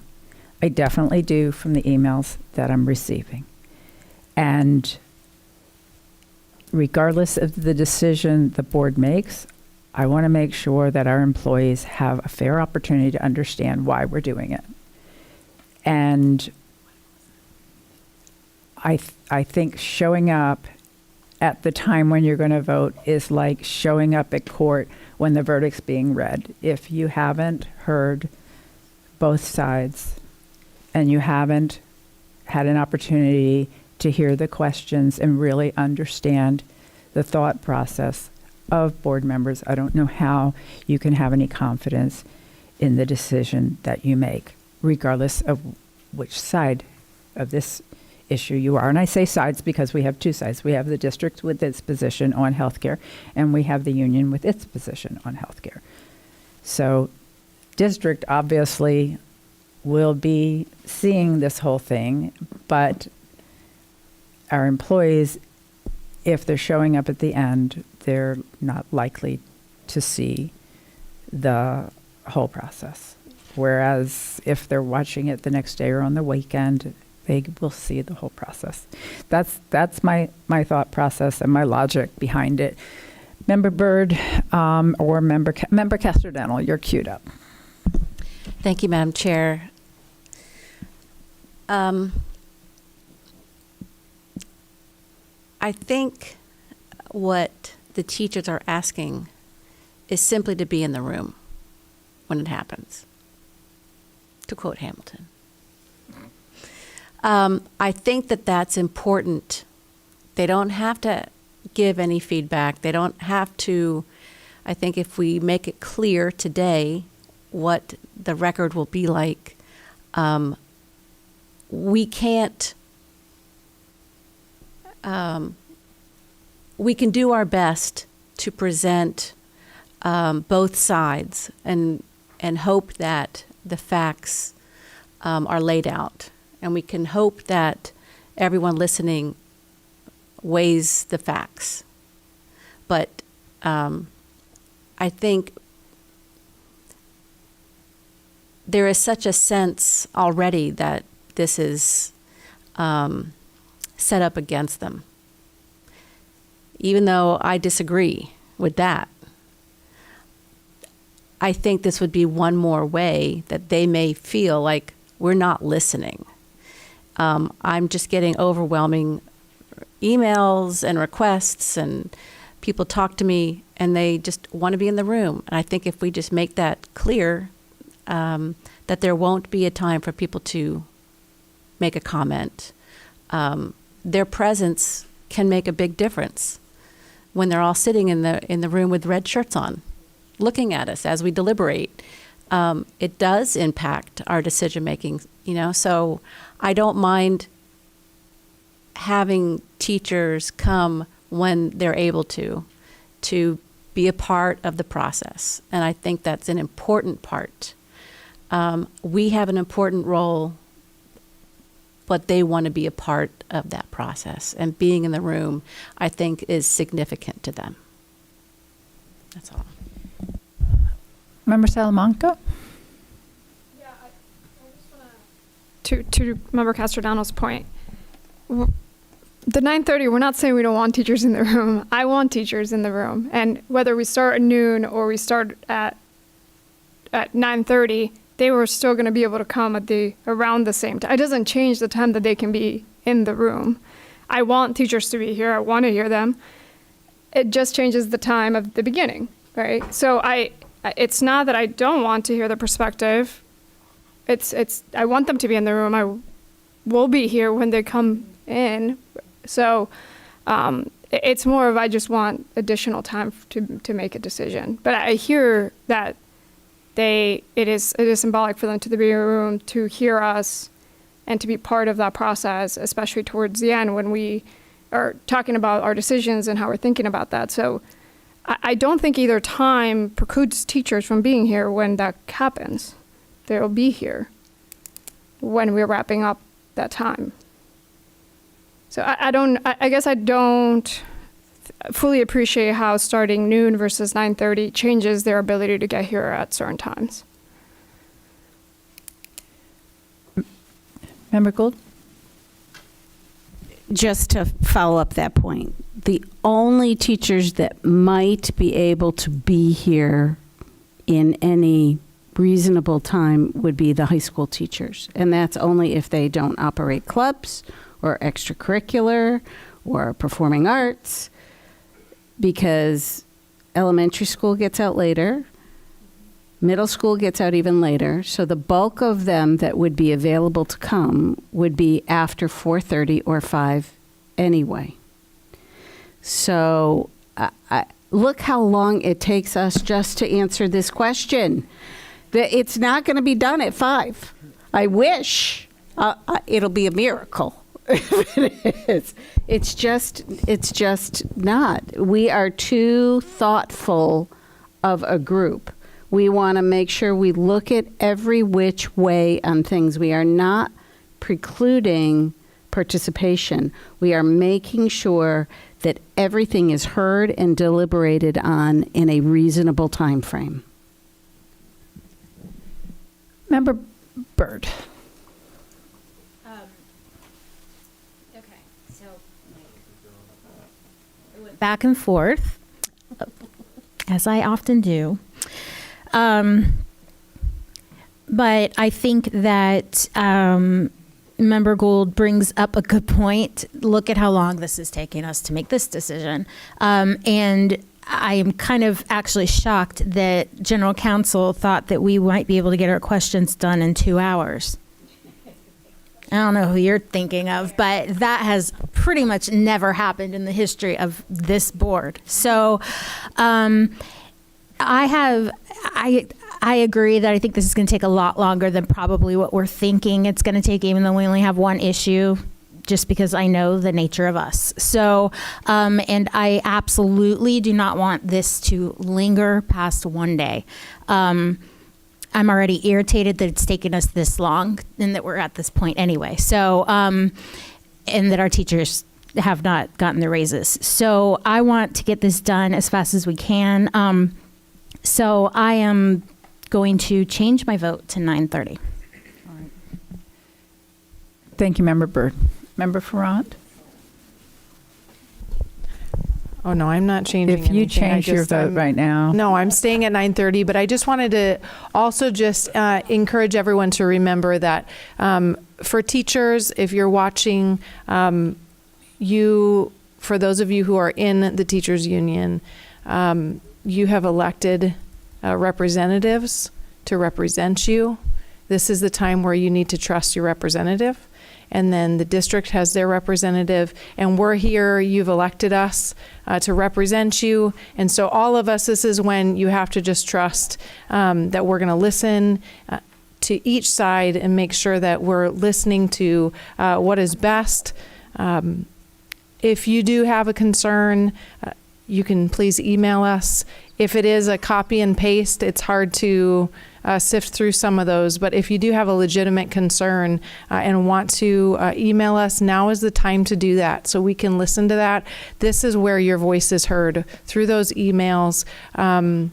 I definitely do from the emails that I'm receiving. And regardless of the decision the board makes, I want to make sure that our employees have a fair opportunity to understand why we're doing it. And I think showing up at the time when you're going to vote is like showing up at court when the verdict's being read. If you haven't heard both sides and you haven't had an opportunity to hear the questions and really understand the thought process of board members, I don't know how you can have any confidence in the decision that you make, regardless of which side of this issue you are. And I say sides because we have two sides. We have the district with its position on healthcare, and we have the union with its position on healthcare. So district obviously will be seeing this whole thing, but our employees, if they're showing up at the end, they're not likely to see the whole process. Whereas if they're watching it the next day or on the weekend, they will see the whole process. That's my thought process and my logic behind it. Member Byrd or Member Castor-Dental, you're queued up. Thank you, Madam Chair. I think what the teachers are asking is simply to be in the room when it happens, to quote Hamilton. I think that that's important. They don't have to give any feedback. They don't have to. I think if we make it clear today what the record will be like, we can't, we can do our best to present both sides and hope that the facts are laid out. And we can hope that everyone listening weighs the facts. But I think there is such a sense already that this is set up against them. Even though I disagree with that, I think this would be one more way that they may feel like we're not listening. I'm just getting overwhelming emails and requests, and people talk to me and they just want to be in the room. And I think if we just make that clear, that there won't be a time for people to make a comment. Their presence can make a big difference when they're all sitting in the room with red shirts on, looking at us as we deliberate. It does impact our decision making, so I don't mind having teachers come when they're able to be a part of the process. And I think that's an important part. We have an important role, but they want to be a part of that process. And being in the room, I think, is significant to them. That's all. Member Salamanca? To Member Castor-Donald's point, the 9:30, we're not saying we don't want teachers in the room. I want teachers in the room. And whether we start at noon or we start at 9:30, they were still going to be able to come at around the same time. It doesn't change the time that they can be in the room. I want teachers to be here. I want to hear them. It just changes the time of the beginning, right? So it's not that I don't want to hear the perspective. I want them to be in the room. I will be here when they come in. So it's more of I just want additional time to make a decision. But I hear that it is symbolic for them to be in the room to hear us and to be part of that process, especially towards the end when we are talking about our decisions and how we're thinking about that. So I don't think either time precludes teachers from being here when that happens. They'll be here when we're wrapping up that time. So I guess I don't fully appreciate how starting noon versus 9:30 changes their ability to get here at certain times. Member Gould? Just to follow up that point, the only teachers that might be able to be here in any reasonable time would be the high school teachers. And that's only if they don't operate clubs or extracurricular or performing arts, because elementary school gets out later, middle school gets out even later. So the bulk of them that would be available to come would be after 4:30 or 5 anyway. So look how long it takes us just to answer this question. It's not going to be done at 5. I wish. It'll be a miracle. It's just not. We are too thoughtful of a group. We want to make sure we look at every which way on things. We are not precluding participation. We are making sure that everything is heard and deliberated on in a reasonable time frame. Member Byrd. Okay, so I went back and forth, as I often do. But I think that Member Gould brings up a good point. Look at how long this is taking us to make this decision. And I am kind of actually shocked that General Counsel thought that we might be able to get our questions done in 2 hours. I don't know who you're thinking of, but that has pretty much never happened in the history of this board. So I agree that I think this is going to take a lot longer than probably what we're thinking it's going to take, even though we only have one issue, just because I know the nature of us. So, and I absolutely do not want this to linger past one day. I'm already irritated that it's taken us this long and that we're at this point anyway. So, and that our teachers have not gotten their raises. So I want to get this done as fast as we can. So I am going to change my vote to 9:30. All right. Thank you, Member Byrd. Member Ferrand? Oh, no, I'm not changing If you anything. change your vote right now. No, I'm staying at 9:30, but I just wanted to also just encourage everyone to remember that for teachers, if you're watching, for those of you who are in the teachers union, you have elected representatives to represent you. This is the time where you need to trust your representative. And then the district has their representative, and we're here, you've elected us to represent you. And so all of us, this is when you have to just trust that we're going to listen to each side and make sure that we're listening to what is best. If you do have a concern, you can please email us. If it is a copy and paste, it's hard to sift through some of those. But if you do have a legitimate concern and want to email us, now is the time to do that so we can listen to that. This is where your voice is heard, through those emails. And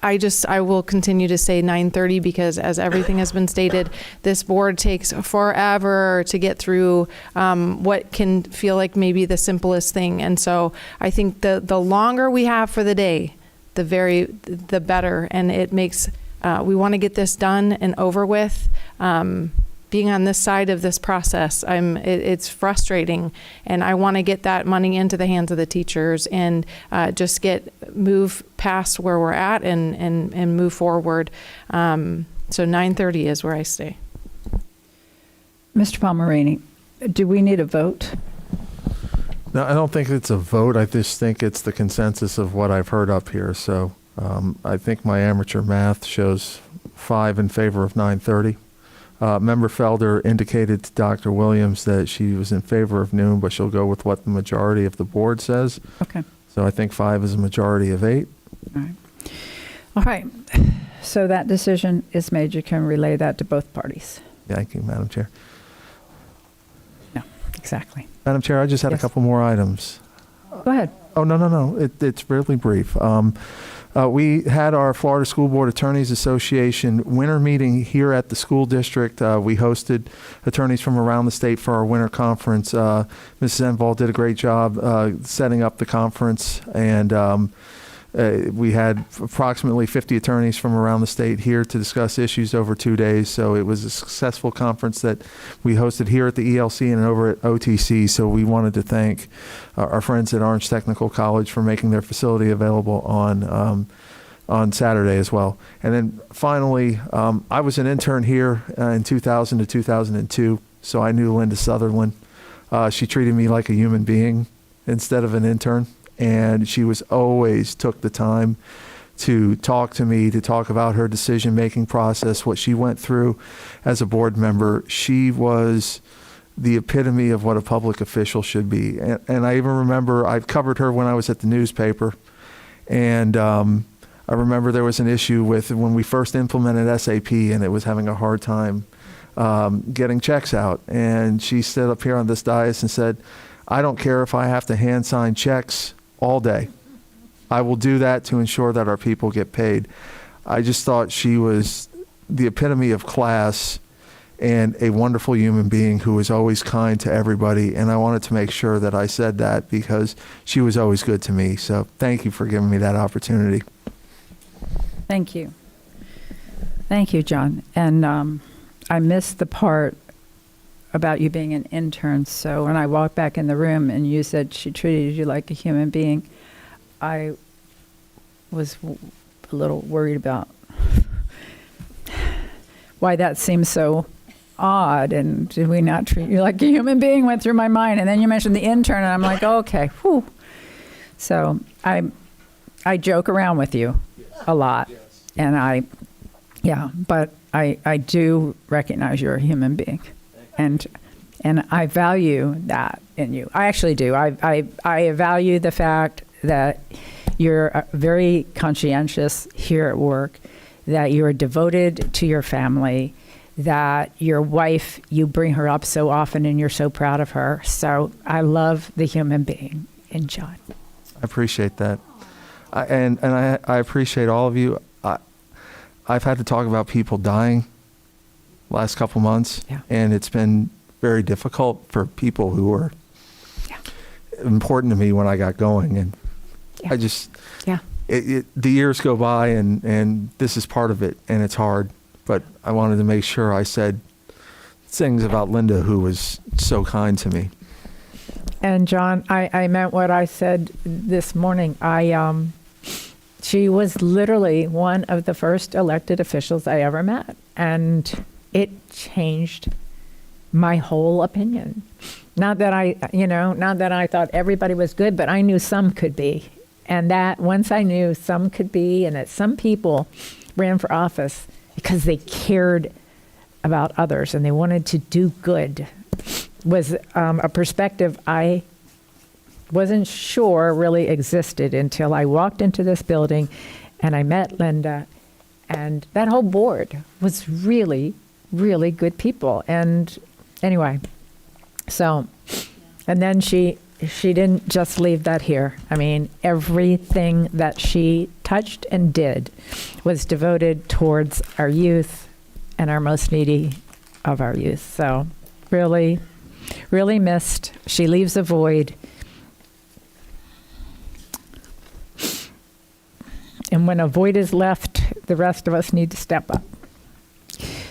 I will continue to say 9:30 because, as everything has been stated, this board takes forever to get through what can feel like maybe the simplest thing. And so I think the longer we have for the day, the better. And it makes, we want to get this done and over with. Being on this side of this process, it's frustrating, and I want to get that money into the hands of the teachers and just move past where we're at and move forward. So 9:30 is where I stay. Mr. Palmerini, do we need a vote? No, I don't think it's a vote. I just think it's the consensus of what I've heard up here. So I think my amateur math shows 5 in favor of 9:30. Member Felder indicated to Dr. Williams that she was in favor of noon, but she'll go with what the majority of the board says. Okay. So I think 5 is a majority of 8. All right. All right. So that decision is made. You can relay that to both parties. Thank you, Madam Chair. No, exactly. Madam Chair, I just had a Yes. couple more items. Go ahead. Oh, no. It's really brief. We had our Florida School Board Attorneys Association winter meeting here at the school district. We hosted attorneys from around the state for our winter conference. Mrs. Enval did a great job setting up the conference, and we had approximately 50 attorneys from around the state here to discuss issues over 2 days. So it was a successful conference that we hosted here at the ELC and over at OTC. So we wanted to thank our friends at Orange Technical College for making their facility available on Saturday as well. And then finally, I was an intern here in 2000 to 2002, so I knew Linda Sutherland. She treated me like a human being instead of an intern. And she always took the time to talk to me, to talk about her decision-making process, what she went through as a board member. She was the epitome of what a public official should be. And I even remember I covered her when I was at the newspaper. And I remember there was an issue with when we first implemented SAP, and it was having a hard time getting checks out. And she stood up here on this dais and said, "I don't care if I have to hand sign checks all day. I will do that to ensure that our people get paid." I just thought she was the epitome of class and a wonderful human being who was always kind to everybody. And I wanted to make sure that I said that because she was always good to me. So thank you for giving me that opportunity. Thank you. Thank you, John. And I missed the part about you being an intern. So when I walked back in the room and you said she treated you like a human being, I was a little worried about why that seems so odd. And did we not treat you like a human being? Went through my mind. And then you mentioned the intern, and I'm like, okay, whew. So I joke around with you a lot. And but I do recognize you're a human being. And I value that in you. I actually do. I value the fact that you're very conscientious here at work, that you're devoted to your family, that your wife, you bring her up so often and you're so proud of her. So I love the human being in John. I appreciate that. I appreciate all of you. I've had to talk about people dying last couple months, and it's been very difficult for people who were important to me when I got going. And I just, the years go by, and this is part of it, and it's hard. But I wanted to make sure I said things about Linda, who was so kind to me. And John, I meant what I said this morning. She was literally one of the first elected officials I ever met, and it changed my whole opinion. Not that I thought everybody was good, but I knew some could be. And that once I knew some could be, and that some people ran for office because they cared about others and they wanted to do good, was a perspective I wasn't sure really existed until I walked into this building and I met Linda, and that whole board was really, really good people. And anyway, so, and then she she didn't just leave that here. I mean, everything that she touched and did was devoted towards our youth and our most needy of our youth. So really, really missed. She leaves a void. And when a void is left, the rest of us need to step up.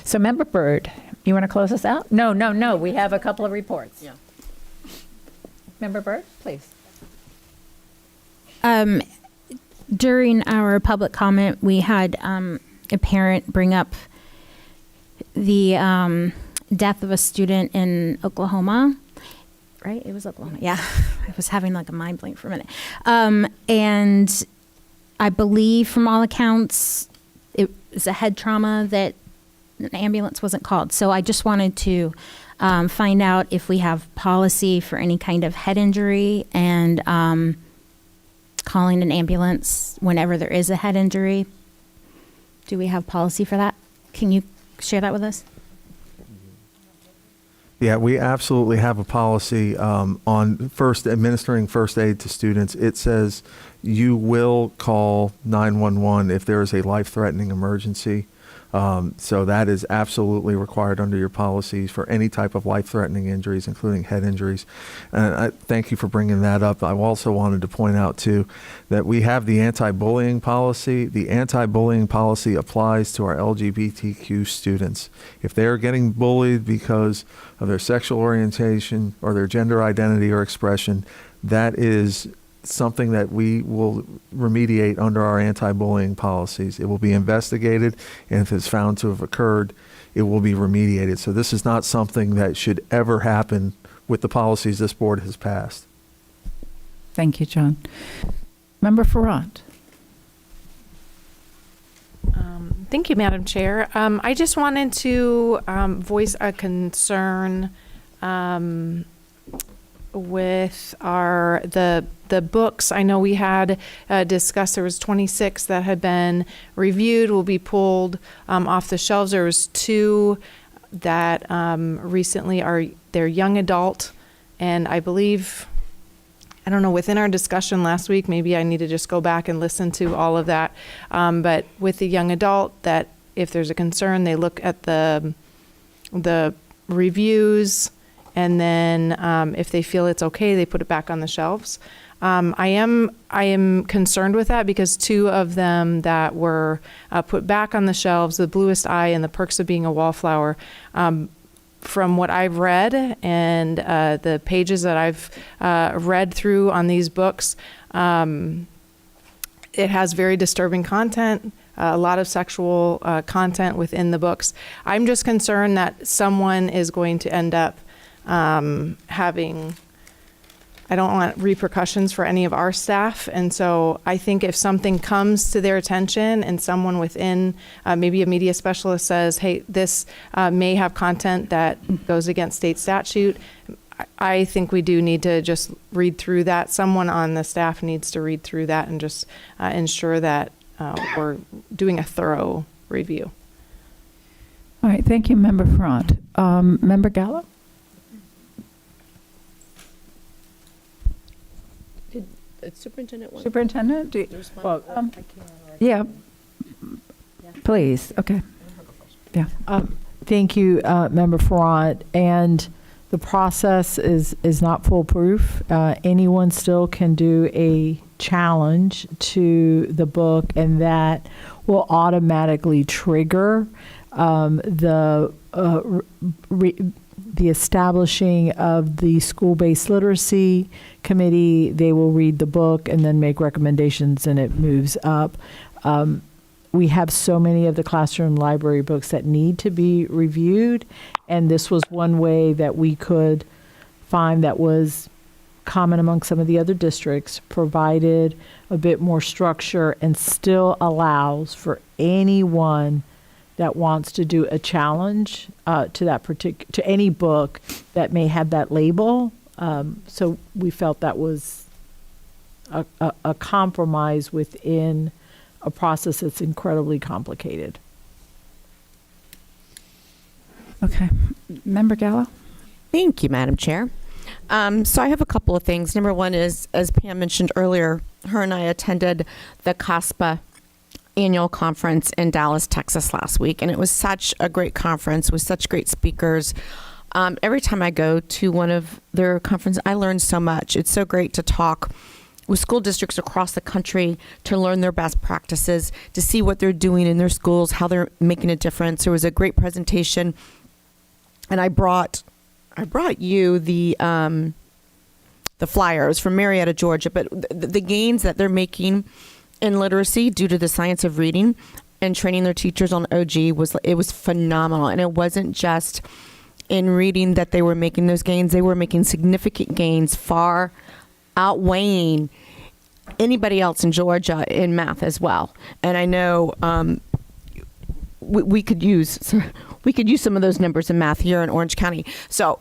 So Member Byrd, you want to close us out? No. We have a couple of reports. Yeah. Member Byrd, please. During our public comment, we had a parent bring up the death of a student in Oklahoma. Right? It was Oklahoma. Yeah. I was having like a mind blank for a minute. And I believe from all accounts, it was a head trauma that an ambulance wasn't called. So I just wanted to find out if we have policy for any kind of head injury and calling an ambulance whenever there is a head injury. Do we have policy for that? Can you share that with us? Yeah, we absolutely have a policy on administering first aid to students. It says you will call 911 if there is a life-threatening emergency. So that is absolutely required under your policies for any type of life-threatening injuries, including head injuries. And I thank you for bringing that up. I also wanted to point out, too, that we have the anti-bullying policy. The anti-bullying policy applies to our LGBTQ students. If they are getting bullied because of their sexual orientation or their gender identity or expression, that is something that we will remediate under our anti-bullying policies. It will be investigated, and if it's found to have occurred, it will be remediated. So this is not something that should ever happen with the policies this board has passed. Thank you, John. Member Farrant. Thank you, Madam Chair. I just wanted to voice a concern with the books. I know we had discussed there was 26 that had been reviewed, will be pulled off the shelves. There was 2 that recently they're young adult, and I believe, I don't know, within our discussion last week, maybe I need to just go back and listen to all of that. But with the young adult, that if there's a concern, they look at the reviews, and then if they feel it's okay, they put it back on the shelves. I am concerned with that because 2 of them that were put back on the shelves, The Bluest Eye and The Perks of Being a Wallflower, from what I've read and the pages that I've read through on these books, it has very disturbing content, a lot of sexual content within the books. I'm just concerned that someone is going to end up having, I don't want repercussions for any of our staff. And so I think if something comes to their attention and someone within, maybe a media specialist says, hey, this may have content that goes against state statute, I think we do need to just read through that. Someone on the staff needs to read through that and just ensure that we're doing a thorough review. All right, thank you, Member Farrant. Member Gallo? Superintendent? Yeah. Please. Okay. Yeah. Thank you, Member Farrant. And the process is not foolproof. Anyone still can do a challenge to the book, and that will automatically trigger the establishing of the school-based literacy committee. They will read the book and then make recommendations, and it moves up. We have so many of the classroom library books that need to be reviewed, and this was one way that we could find that was common among some of the other districts, provided a bit more structure, and still allows for anyone that wants to do a challenge to that to any book that may have that label. So we felt that was a compromise within a process that's incredibly complicated. Okay. Member Gallo? Thank you, Madam Chair. So I have a couple of things. Number one is, as Pam mentioned earlier, her and I attended the CASPA annual conference in Dallas, Texas last week, and it was such a great conference with such great speakers. Every time I go to one of their conferences, I learn so much. It's so great to talk with school districts across the country to learn their best practices, to see what they're doing in their schools, how they're making a difference. There was a great presentation, and I brought you the flyers from Marietta, Georgia, but the gains that they're making in literacy due to the science of reading and training their teachers on OG was phenomenal. And it wasn't just in reading that they were making those gains. They were making significant gains, far outweighing anybody else in Georgia in math as well. And I know we could use some of those numbers in math here in Orange County. So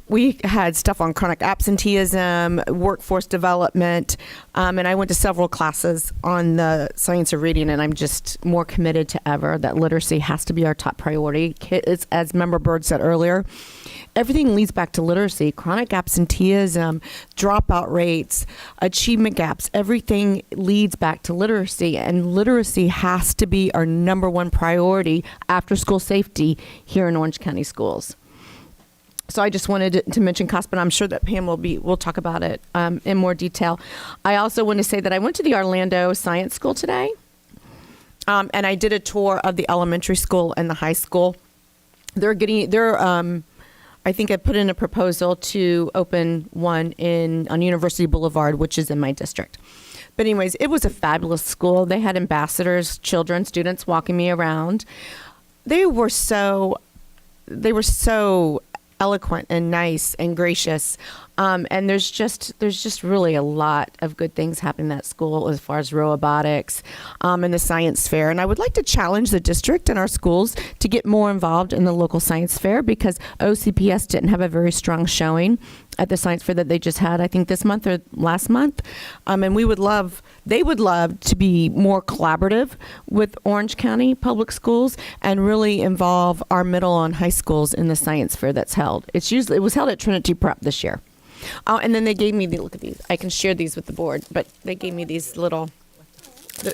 we had stuff on chronic absenteeism, workforce development, and I went to several classes on the science of reading, and I'm just more committed to ever that literacy has to be our top priority. As Member Byrd said earlier, everything leads back to literacy. Chronic absenteeism, dropout rates, achievement gaps, everything leads back to literacy, and literacy has to be our number one priority after school safety here in Orange County schools. So I just wanted to mention CASPA, and I'm sure that Pam will talk about it in more detail. I also want to say that I went to the Orlando Science School today, and I did a tour of the elementary school and the high school. I think I put in a proposal to open one on University Boulevard, which is in my district. But anyways, it was a fabulous school. They had ambassadors, children, students walking me around. They were so eloquent and nice and gracious. And there's just really a lot of good things happening in that school as far as robotics and the science fair. And I would like to challenge the district and our schools to get more involved in the local science fair, because OCPS didn't have a very strong showing at the science fair that they just had, I think this month or last month. And they would love to be more collaborative with Orange County Public Schools and really involve our middle and high schools in the science fair that's held. It was held at Trinity Prep this year. And then they gave me look at these. I can share these with the board, but they gave me these the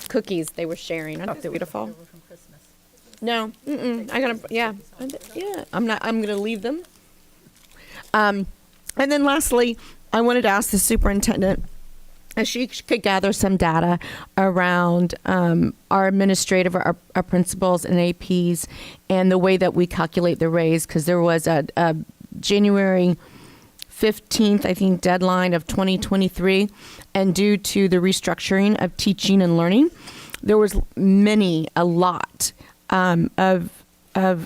cookies they were sharing. I thought they were beautiful. No, I'm gonna leave them. And then lastly, I wanted to ask the superintendent if she could gather some data around our administrative, our principals and APs, and the way that we calculate the raise, because there was a January 15th, I think, deadline of 2023, and due to the restructuring of teaching and learning, there was a lot of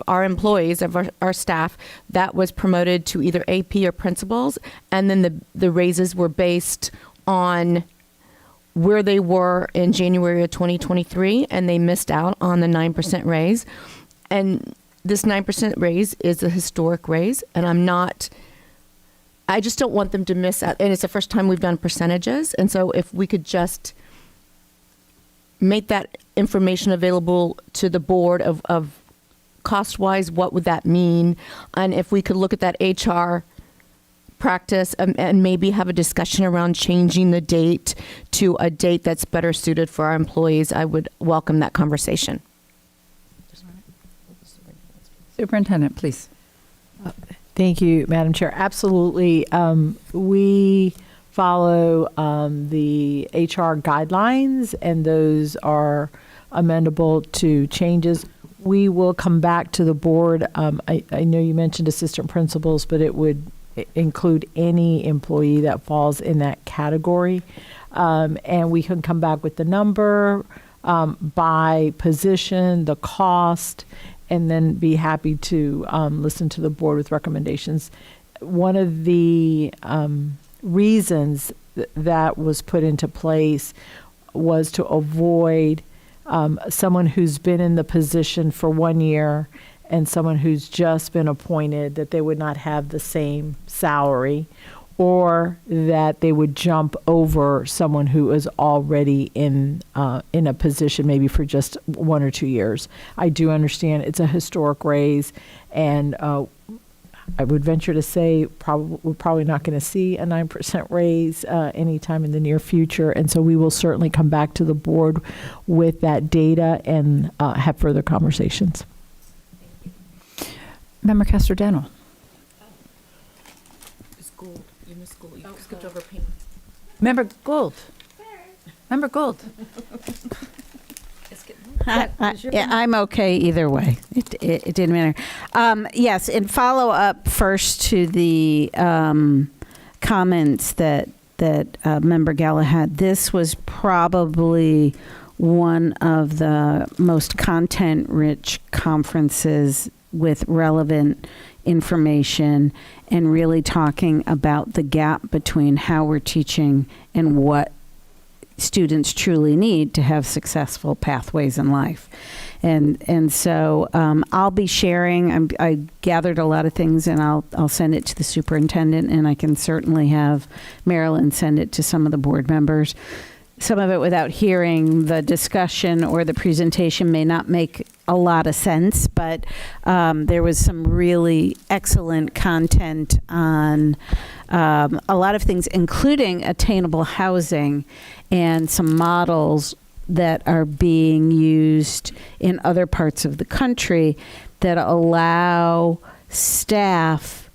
our employees, of our staff, that was promoted to either AP or principals, and then the raises were based on where they were in January of 2023, and they missed out on the 9% raise. And this 9% raise is a historic raise, and I just don't want them to miss out. And it's the first time we've done percentages. And so if we could just make that information available to the board of cost-wise, what would that mean? And if we could look at that HR practice and maybe have a discussion around changing the date to a date that's better suited for our employees, I would welcome that conversation. Superintendent, please. Thank you, Madam Chair. Absolutely. We follow the HR guidelines, and those are amendable to changes. We will come back to the board. I know you mentioned assistant principals, but it would include any employee that falls in that category. And we can come back with the number by position, the cost, and then be happy to listen to the board with recommendations. One of the reasons that was put into place was to avoid someone who's been in the position for 1 year and someone who's just been appointed, that they would not have the same salary, or that they would jump over someone who is already in a position maybe for just 1 or 2 years. I do understand it's a historic raise, and I would venture to say we're probably not going to see a 9% raise anytime in the near future. And so we will certainly come back to the board with that data and have further conversations. Member Castro-Dental. Gould. You missed Gould. You skipped over payment. Member Gould. Member Gould. I'm okay either way. It didn't matter. Yes, in follow up first to the comments that Member Gala had, this was probably one of the most content-rich conferences with relevant information and really talking about the gap between how we're teaching and what students truly need to have successful pathways in life. And so I'll be sharing, I gathered a lot of things, and I'll send it to the superintendent, and I can certainly have Marilyn send it to some of the board members. Some of it, without hearing the discussion or the presentation, may not make a lot of sense, but there was some really excellent content on a lot of things, including attainable housing and some models that are being used in other parts of the country that allow staff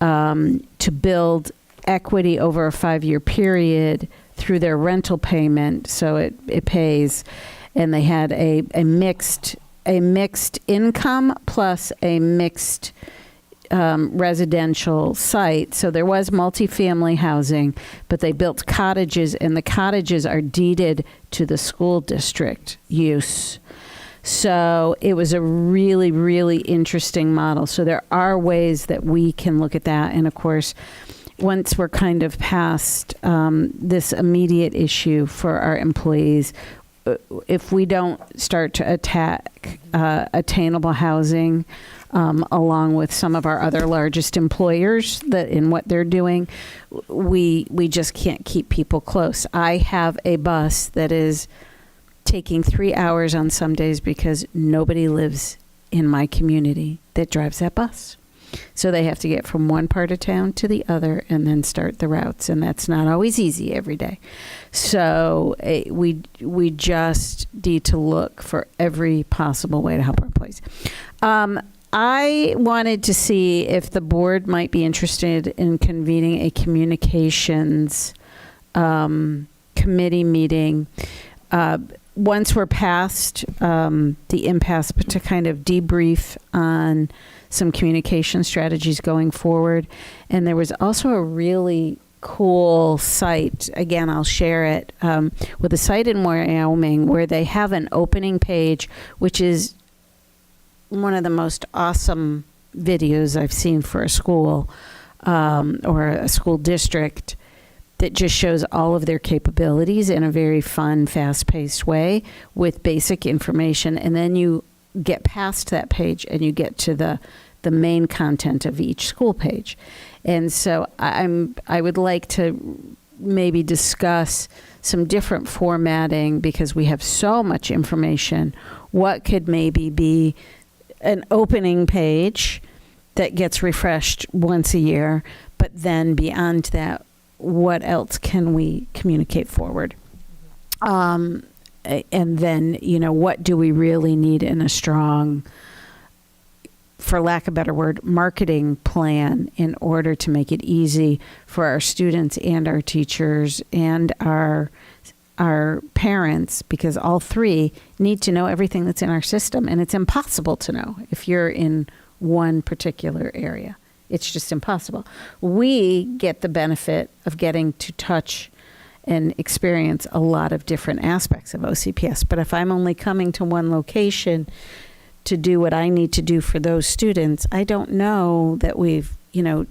to build equity over a 5-year period through their rental payment, so it pays. And they had a mixed income plus a mixed residential site. So there was multifamily housing, but they built cottages, and the cottages are deeded to the school district use. So it was a really, really interesting model. So there are ways that we can look at that. And of course, once we're kind of past this immediate issue for our employees, if we don't start to attack attainable housing along with some of our other largest employers that in what they're doing, we just can't keep people close. I have a bus that is taking 3 hours on some days because nobody lives in my community that drives that bus. So they have to get from one part of town to the other and then start the routes, and that's not always easy every day. So we just need to look for every possible way to help our employees. I wanted to see if the board might be interested in convening a communications committee meeting once we're past the impasse, but to kind of debrief on some communication strategies going forward. And there was also a really cool site, again, I'll share it, with a site in Wyoming where they have an opening page, which is one of the most awesome videos I've seen for a school or a school district that just shows all of their capabilities in a very fun, fast-paced way with basic information. And then you get past that page and you get to the main content of each school page. And so I would like to maybe discuss some different formatting because we have so much information. What could maybe be an opening page that gets refreshed once a year, but then beyond that, what else can we communicate forward? And then, what do we really need in a strong, for lack of a better word, marketing plan in order to make it easy for our students and our teachers and our parents, because all three need to know everything that's in our system, and it's impossible to know if you're in one particular area. It's just impossible. We get the benefit of getting to touch and experience a lot of different aspects of OCPS, but if I'm only coming to one location to do what I need to do for those students, I don't know that we've,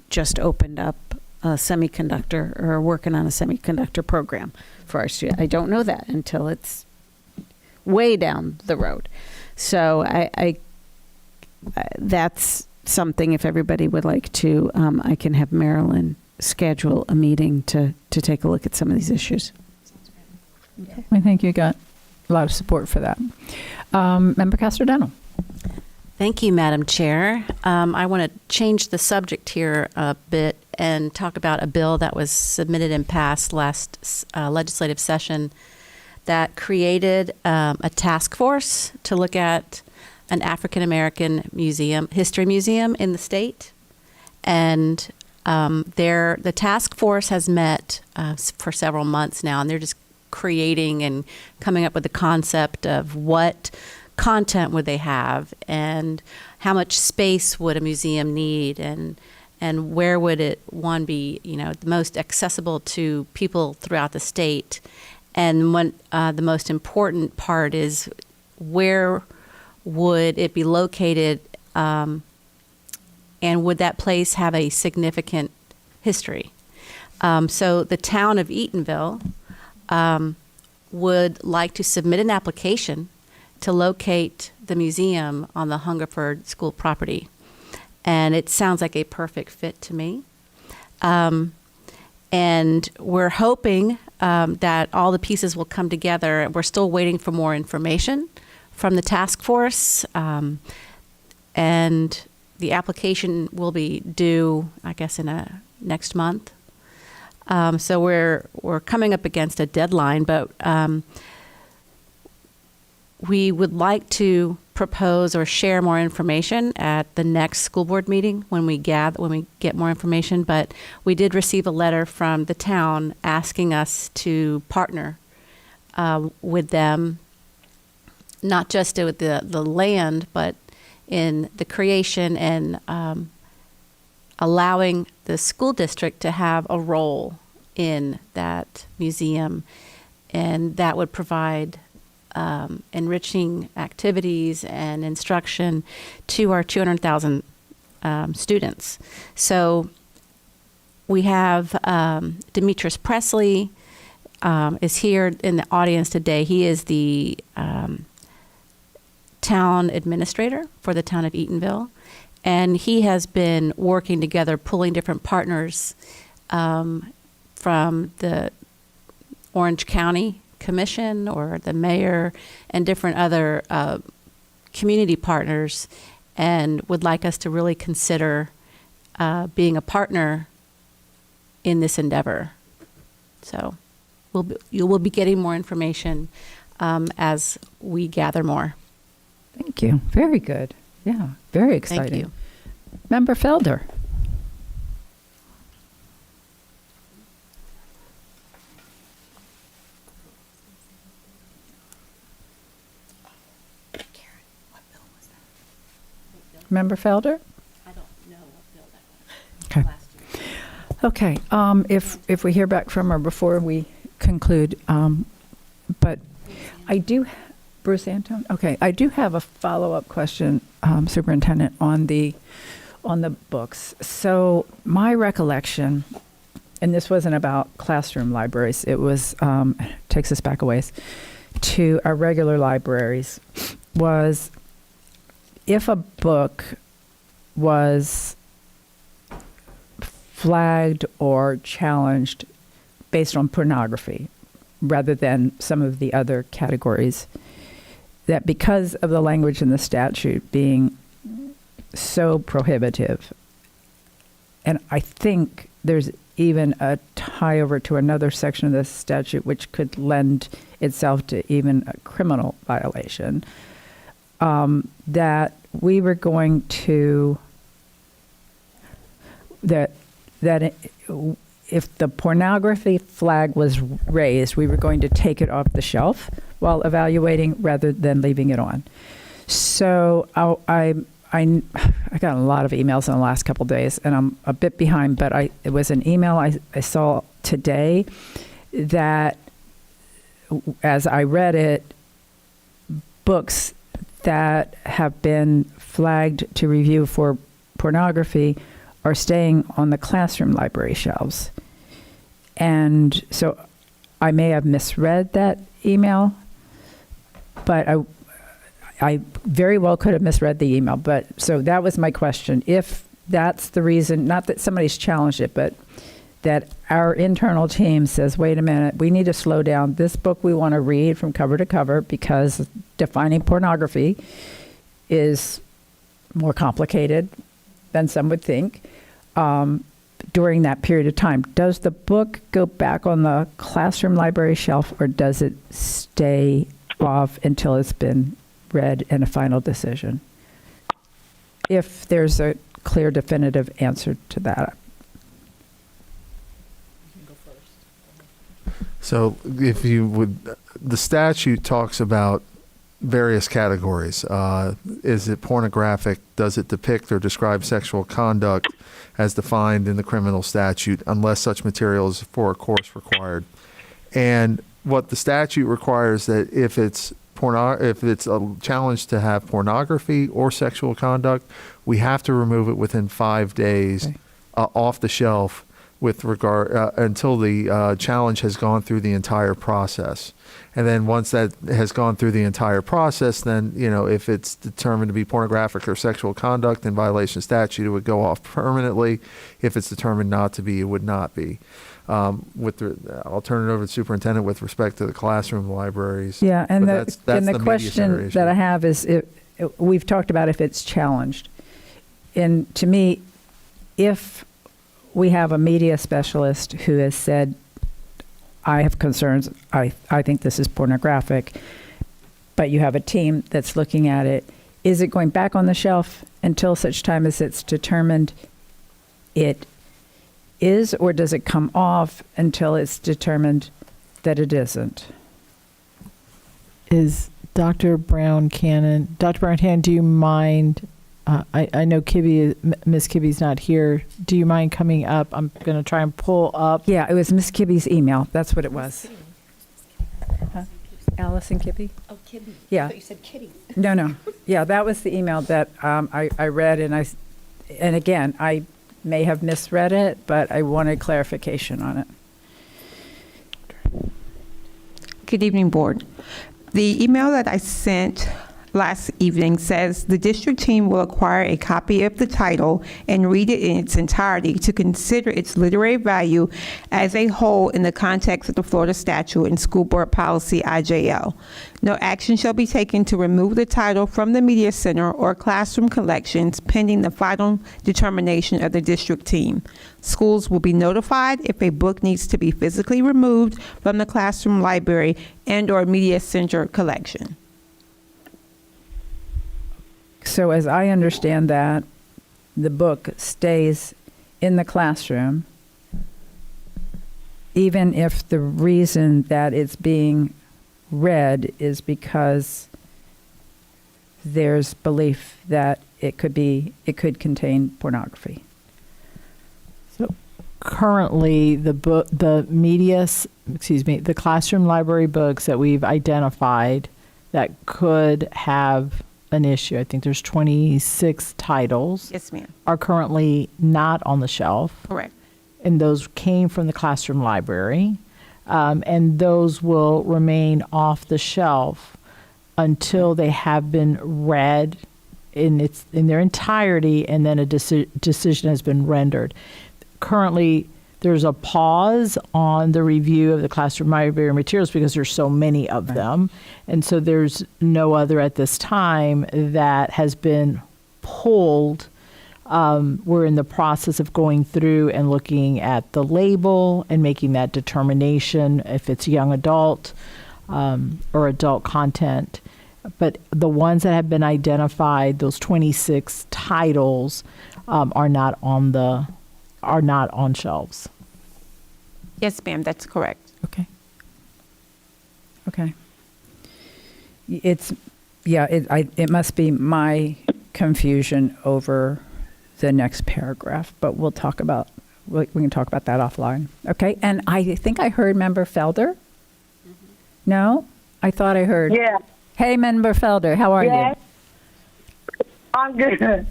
just opened up a semiconductor or are working on a semiconductor program for our students. I don't know that until it's way down the road. So I that's something, if everybody would like to, I can have Marilyn schedule a meeting to take a look at some of these issues. Okay. I think you got a lot of support for that. Member Castro-Dental. Thank you, Madam Chair. I want to change the subject here a bit and talk about a bill that was submitted and passed last legislative session that created a task force to look at an African American history museum in the state. And the task force has met for several months now, and they're just creating and coming up with the concept of what content would they have and how much space would a museum need and where would it be the most accessible to people throughout the state. And the most important part is where would it be located, and would that place have a significant history? So the town of Eatonville would like to submit an application to locate the museum on the Hungerford School property. And it sounds like a perfect fit to me. And we're hoping that all the pieces will come together. We're still waiting for more information from the task force. And the application will be due, I guess, next month. So we're coming up against a deadline, but we would like to propose or share more information at the next school board meeting when we get more information. But we did receive a letter from the town asking us to partner with them, not just with the land, but in the creation and allowing the school district to have a role in that museum. And that would provide enriching activities and instruction to our 200,000 students. So we have Demetrius Presley is here in the audience today. He is the town administrator for the town of Eatonville, and he has been working together, pulling different partners from the Orange County Commission or the mayor and different other community partners, and would like us to really consider being a partner in this endeavor. So you will be getting more information as we gather more. Thank you. Very good. Yeah, very exciting. Thank you. Member Felder. Member Felder? I don't know what bill that was. Okay. If we hear back from her before we conclude, but I do, Bruce Antone? Okay, I do have a follow-up question, Superintendent, on the books. So my recollection, and this wasn't about classroom libraries, it was, takes us back a ways, to our regular libraries, was if a book was flagged or challenged based on pornography rather than some of the other categories, that because of the language in the statute being so prohibitive, and I think there's even a tie over to another section of the statute which could lend itself to even a criminal violation, that we were going to, that if the pornography flag was raised, we were going to take it off the shelf while evaluating rather than leaving it on. So I got a lot of emails in the last couple of days, and I'm a bit behind, but it was an email I saw today that, as I read it, books that have been flagged to review for pornography are staying on the classroom library shelves. And so I may have misread that email, but I very well could have misread the email. But so that was my question. If that's the reason, not that somebody's challenged it, but that our internal team says, wait a minute, we need to slow down. This book we want to read from cover to cover because defining pornography is more complicated than some would think during that period of time. Does the book go back on the classroom library shelf, or does it stay off until it's been read and a final decision? If there's a clear, definitive answer to that. So if you would, the statute talks about various categories. Is it pornographic? Does it depict or describe sexual conduct as defined in the criminal statute, unless such material is for a course required? And what the statute requires, that if it's a challenge to have pornography or sexual conduct, we have to remove it within 5 days off the shelf with regard until the challenge has gone through the entire process. And then once that has gone through the entire process, then, if it's determined to be pornographic or sexual conduct in violation of statute, it would go off permanently. If it's determined not to be, it would not be. I'll turn it over to the superintendent with respect to the classroom libraries. Yeah, and But the question that I have is, we've talked about if it's challenged. And to me, if we have a media specialist who has said, I have concerns, I think this is pornographic, but you have a team that's looking at it, is it going back on the shelf until such time as it's determined it is, or does it come off until it's determined that it isn't? Is Dr. Brown-Cannon, do you mind, I know Miss Kibbe's not here. Do you mind coming up? I'm going to try and pull up. Yeah, it was Miss Kibbe's email. That's what it was. Huh? Allison Kibbe? Oh, Kibbe. Yeah. I thought you said Kitty. No. Yeah, that was the email that I read, and again, I may have misread it, but I wanted clarification on it. Good evening, board. The email that I sent last evening says the district team will acquire a copy of the title and read it in its entirety to consider its literary value as a whole in the context of the Florida statute and school board policy IJL. No action shall be taken to remove the title from the media center or classroom collections pending the final determination of the district team. Schools will be notified if a book needs to be physically removed from the classroom library and/or media center collection. So as I understand that, the book stays in the classroom, even if the reason that it's being read is because there's belief that it could contain pornography. So currently, the classroom library books that we've identified that could have an issue, I think there's 26 titles. Yes, ma'am. Are currently not on the shelf. Correct. And those came from the classroom library. And those will remain off the shelf until they have been read in their entirety, and then a decision has been rendered. Currently, there's a pause on the review of the classroom library materials because there's so many of them. And so there's no other at this time that has been pulled. We're in the process of going through and looking at the label and making that determination if it's young adult or adult content. But the ones that have been identified, those 26 titles, are not on shelves. Yes, ma'am, that's correct. Okay. It must be my confusion over the next paragraph, but we can talk about that offline. Okay. And I think I heard Member Felder. No, I thought I heard. Yeah. Hey, Member Felder, how are you? I'm good.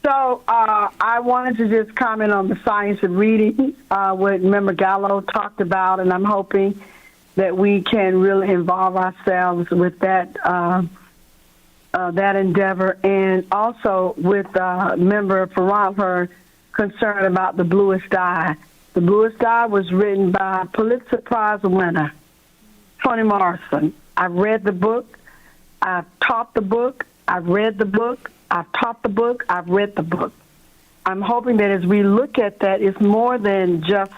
So I wanted to just comment on the science of reading, what Member Gallo talked about, and I'm hoping that we can really involve ourselves with that endeavor, and also with Member Farran, her concern about the Bluest Eye. The Bluest Eye was written by Pulitzer Prize winner Toni Morrison. I've read the book. I've taught the book. I've read the book. I've taught the book. I've read the book. I'm hoping that as we look at that, it's more than just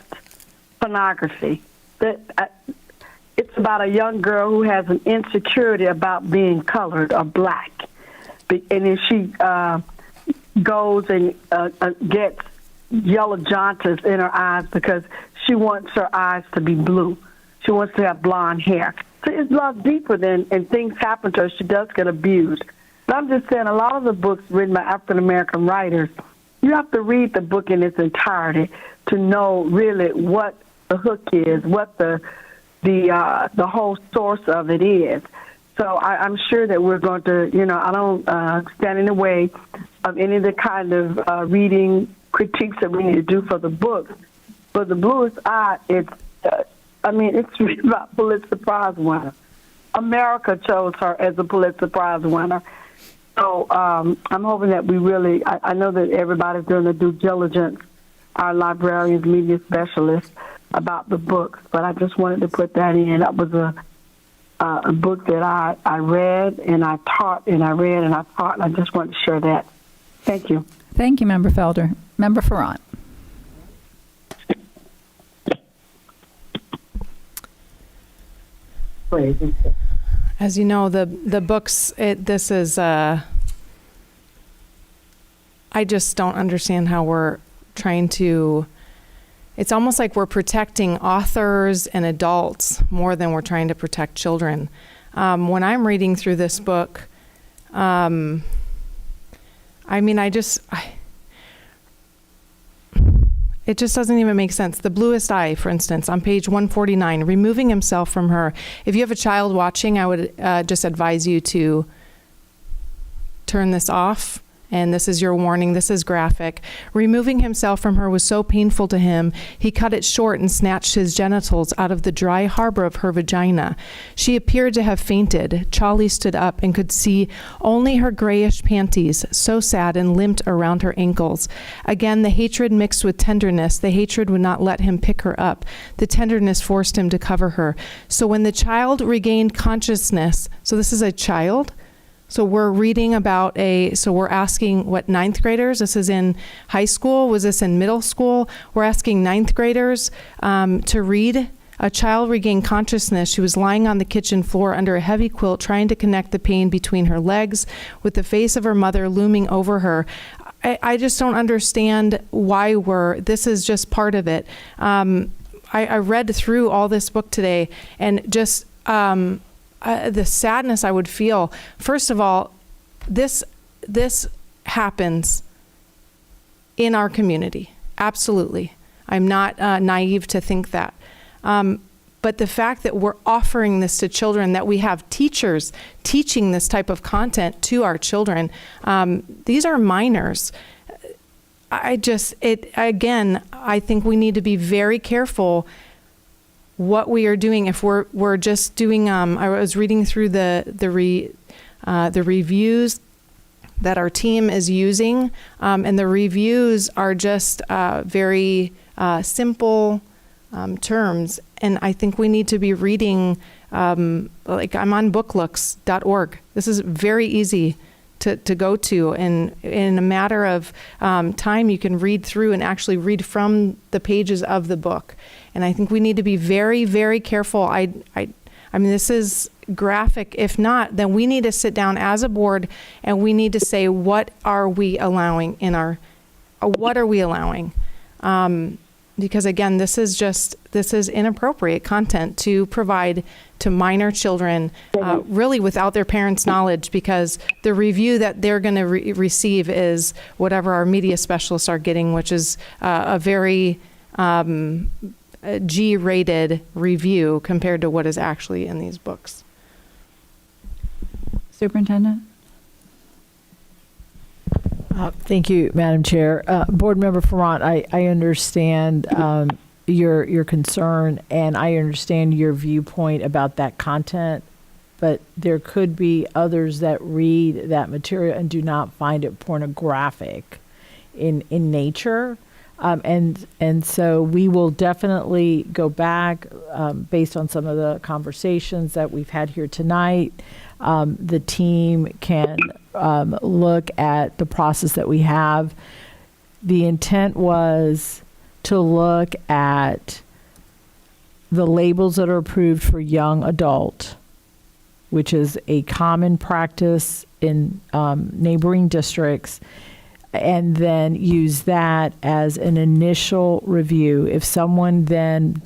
pornography. It's about a young girl who has an insecurity about being colored or black. And if she goes and gets yellow jaundice in her eyes because she wants her eyes to be blue. She wants to have blonde hair. So it's a lot deeper than, and things happen to her. She does get abused. But I'm just saying, a lot of the books written by African-American writers, you have to read the book in its entirety to know really what the hook is, what the whole source of it is. So I'm sure that we're going to, I don't stand in the way of any of the kind of reading critiques that we need to do for the book. But The Bluest Eye, it's really about Pulitzer Prize winner. America chose her as a Pulitzer Prize winner. So I'm hoping that we really, I know that everybody's doing the due diligence, our librarians, media specialists, about the books, but I just wanted to put that in. That was a book that I read and I taught, and I read and I taught, and I just wanted to share that. Thank you. Thank you, Member Felder. Member Farrant. As you know, the books, this is, I just don't understand how we're trying to, it's almost like we're protecting authors and adults more than we're trying to protect children. When I'm reading through this book, it just doesn't even make sense. The Bluest Eye, for instance, on page 149, removing himself from her. If you have a child watching, I would just advise you to turn this off. And this is your warning. This is graphic. Removing himself from her was so painful to him, he cut it short and snatched his genitals out of the dry harbor of her vagina. She appeared to have fainted. Charlie stood up and could see only her grayish panties, so sad and limped around her ankles. Again, the hatred mixed with tenderness. The hatred would not let him pick her up. The tenderness forced him to cover her. So when the child regained consciousness, so this is a child? So we're reading about so we're asking, what, ninth graders? This is in high school? Was this in middle school? We're asking ninth graders to read. A child regained consciousness. She was lying on the kitchen floor under a heavy quilt, trying to connect the pain between her legs with the face of her mother looming over her. I just don't understand why this is just part of it. I read through all this book today and just, the sadness I would feel. First of all, this happens in our community. Absolutely. I'm not naive to think that. But the fact that we're offering this to children, that we have teachers teaching this type of content to our children, these are minors. I think we need to be very careful what we are doing. If we're just doing, I was reading through the reviews that our team is using, and the reviews are just very simple terms. And I think we need to be reading, like I'm on booklooks.org. This is very easy to go to, and in a matter of time you can read through and actually read from the pages of the book. And I think we need to be very, very careful. I mean, this is graphic. If not, then we need to sit down as a board and we need to say, what are we allowing in our, what are we allowing? Because again, this is inappropriate content to provide to minor children, really without their parents' knowledge, because the review that they're going to receive is whatever our media specialists are getting, which is a very G-rated review compared to what is actually in these books. Superintendent? Thank you, Madam Chair. Board Member Farrant, I understand your concern, and I understand your viewpoint about that content, but there could be others that read that material and do not find it pornographic in nature. And so we will definitely go back based on some of the conversations that we've had here tonight. The team can look at the process that we have. The intent was to look at the labels that are approved for young adult, which is a common practice in neighboring districts, and then use that as an initial review. If someone then,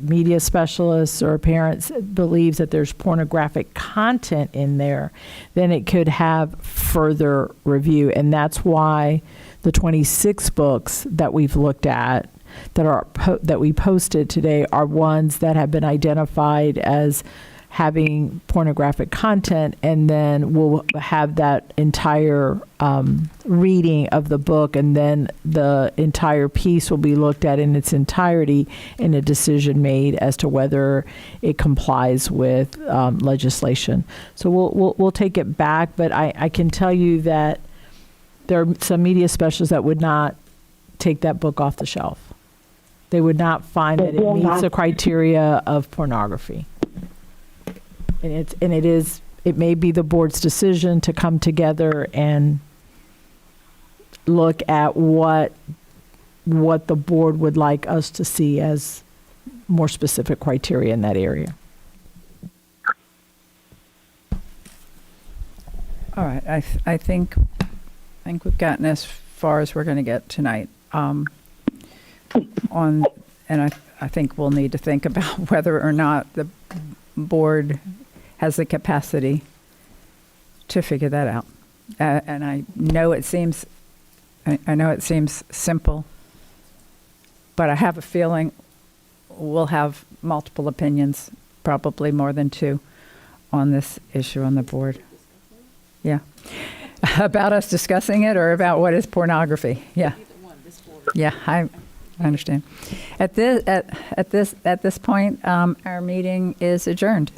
media specialists or parents, believes that there's pornographic content in there, then it could have further review. And that's why the 26 books that we've looked at that we posted today are ones that have been identified as having pornographic content, and then we'll have that entire reading of the book, and then the entire piece will be looked at in its entirety and a decision made as to whether it complies with legislation. So we'll take it back, but I can tell you that there are some media specialists that would not take that book off the shelf. They would not find that it meets the criteria of pornography. And it may be the board's decision to come together and look at what the board would like us to see as more specific criteria in that area. All right, I think we've gotten as far as we're going to get tonight. And I think we'll need to think about whether or not the board has the capacity to figure that out. And I know it seems simple, but I have a feeling we'll have multiple opinions, probably more than two, on this issue on the board. Yeah. About us discussing it, or about what is pornography? Yeah. Yeah, I understand. At this point, our meeting is adjourned.